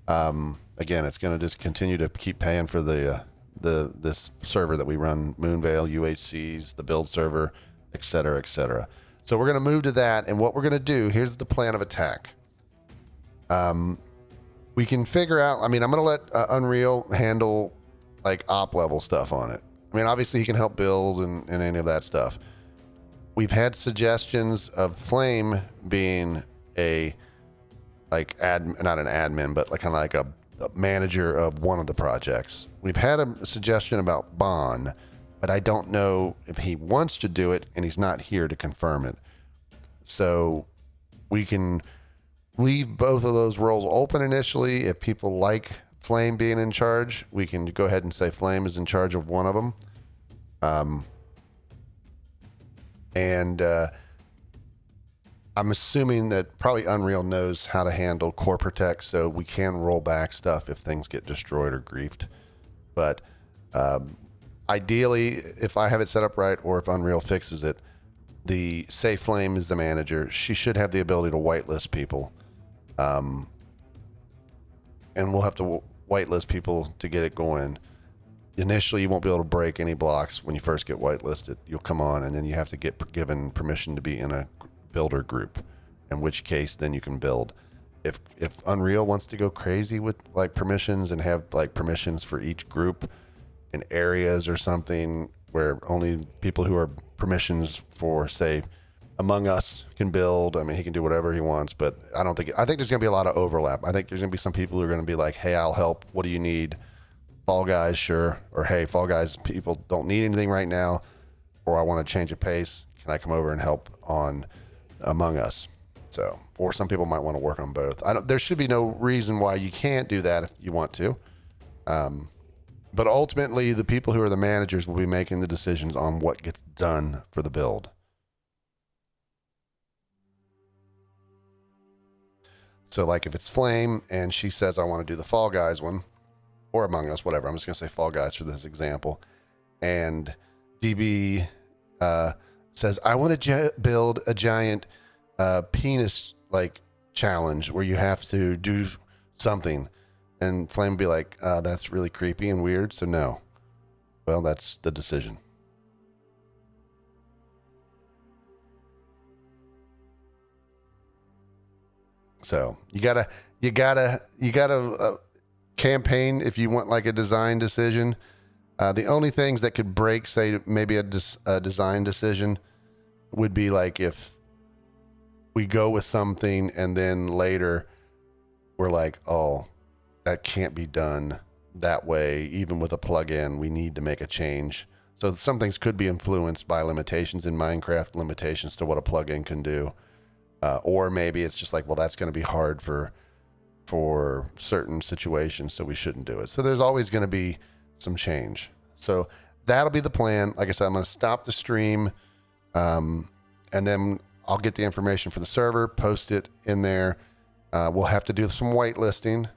S1: Again, it's going to just continue to keep paying for this server that we run, Moonvale, UHCs, the build server, etc., etc. So we're going to move to that, and what we're going to do, here's the plan of attack. We can figure out, I mean, I'm going to let Unreal handle like op level stuff on it. I mean, obviously he can help build and any of that stuff. We've had suggestions of Flame being a like not an admin, but like kind of like a manager of one of the projects. We've had a suggestion about Bon, but I don't know if he wants to do it, and he's not here to confirm it. So we can leave both of those roles open initially. If people like Flame being in charge, we can go ahead and say Flame is in charge of one of them. I'm assuming that probably Unreal knows how to handle core protect, so we can roll back stuff if things get destroyed or griefed. But ideally, if I have it set up right, or if Unreal fixes it, the Say Flame is the manager. She should have the ability to whitelist people. And we'll have to whitelist people to get it going. Initially, you won't be able to break any blocks when you first get whitelisted. You'll come on, and then you have to get given permission to be in a builder group, in which case then you can build. If Unreal wants to go crazy with like permissions and have like permissions for each group in areas or something where only people who are permissions for, say, Among Us can build, I mean, he can do whatever he wants, but I think there's going to be a lot of overlap. I think there's going to be some people who are going to be like, hey, I'll help. What do you need? Fall Guys, sure. Or hey, Fall Guys, people don't need anything right now, or I want to change a pace. Can I come over and help on Among Us? So, or some people might want to work on both. There should be no reason why you can't do that if you want to. But ultimately, the people who are the managers will be making the decisions on what gets done for the build. So, like if it's Flame and she says, I want to do the Fall Guys one, or Among Us, whatever. I'm just going to say Fall Guys for this example. And DB says, I want to build a giant penis like challenge where you have to do something. And Flame would be like, that's really creepy and weird, so no. Well, that's the decision. So you gotta campaign if you want like a design decision. The only things that could break, say, maybe a design decision would be like if we go with something and then later we're like, oh, that can't be done that way. Even with a plugin, we need to make a change. So some things could be influenced by limitations in Minecraft, limitations to what a plugin can do. Or maybe it's just like, well, that's going to be hard for certain situations, so we shouldn't do it. So there's always going to be some change. So that'll be the plan. Like I said, I'm going to stop the stream, and then I'll get the information for the server, post it in there. We'll have to do some whitelisting.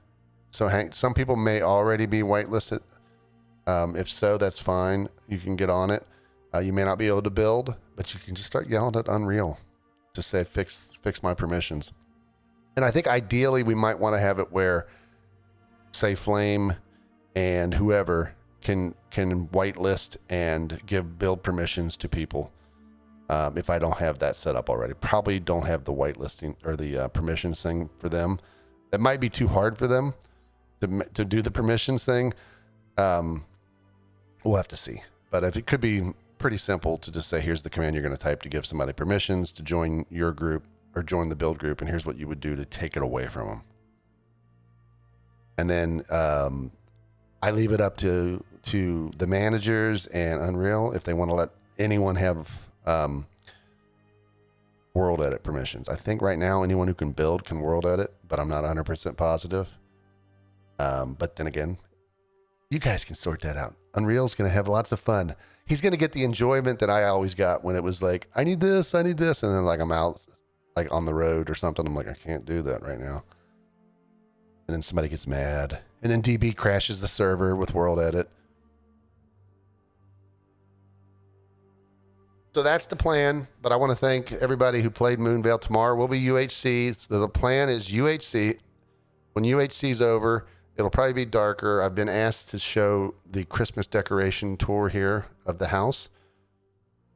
S1: So some people may already be whitelisted. If so, that's fine. You can get on it. You may not be able to build, but you can just start yelling at Unreal to say, fix my permissions. And I think ideally we might want to have it where, say, Flame and whoever can whitelist and give build permissions to people. If I don't have that set up already, probably don't have the whitelisting or the permissions thing for them. It might be too hard for them to do the permissions thing. We'll have to see. But if it could be pretty simple to just say, here's the command you're going to type to give somebody permissions to join your group or join the build group, and here's what you would do to take it away from them. And then I leave it up to the managers and Unreal if they want to let anyone have world edit permissions. I think right now anyone who can build can world edit, but I'm not 100% positive. But then again, you guys can sort that out. Unreal's going to have lots of fun. He's going to get the enjoyment that I always got when it was like, I need this. And then like I'm out like on the road or something. I'm like, I can't do that right now. And then somebody gets mad. And then DB crashes the server with world edit. So that's the plan. But I want to thank everybody who played Moonvale. Tomorrow will be UHC. So the plan is UHC. When UHC's over, it'll probably be darker. I've been asked to show the Christmas decoration tour here of the house.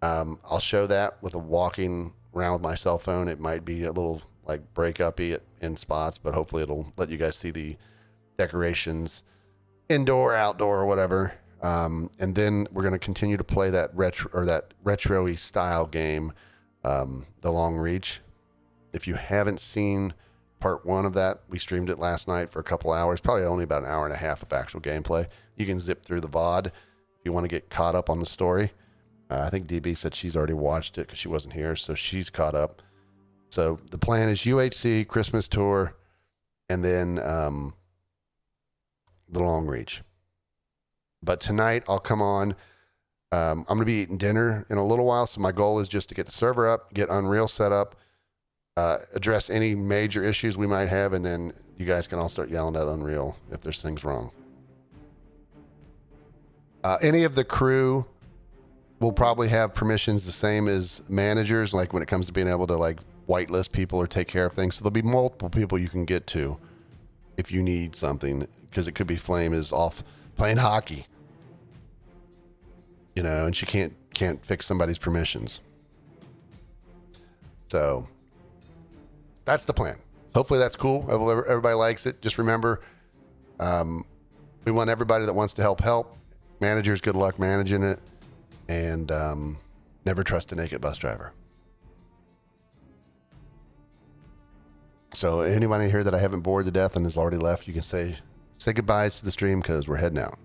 S1: I'll show that with a walking around with my cell phone. It might be a little like break up-y in spots, but hopefully it'll let you guys see the decorations indoor, outdoor, or whatever. And then we're going to continue to play that retro-y style game, The Long Reach. If you haven't seen part 1 of that, we streamed it last night for a couple hours, probably only about an hour and a half of actual gameplay. You can zip through the VOD if you want to get caught up on the story. I think DB said she's already watched it because she wasn't here, so she's caught up. So the plan is UHC, Christmas tour, and then The Long Reach. But tonight I'll come on. I'm going to be eating dinner in a little while, so my goal is just to get the server up, get Unreal set up, address any major issues we might have, and then you guys can all start yelling at Unreal if there's things wrong. Any of the crew will probably have permissions the same as managers, like when it comes to being able to like whitelist people or take care of things. So there'll be multiple people you can get to if you need something, because it could be Flame is off playing hockey, you know, and she can't fix somebody's permissions. So that's the plan. Hopefully that's cool. Everybody likes it. Just remember, we want everybody that wants to help. Managers, good luck managing it. And never trust a naked bus driver. So anybody here that I haven't bored to death and has already left, you can say goodbyes to the stream because we're heading out.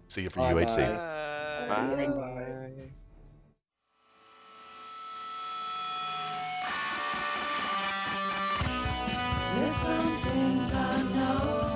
S1: See you for UHC.
S13: Bye.
S21: There's some things I know.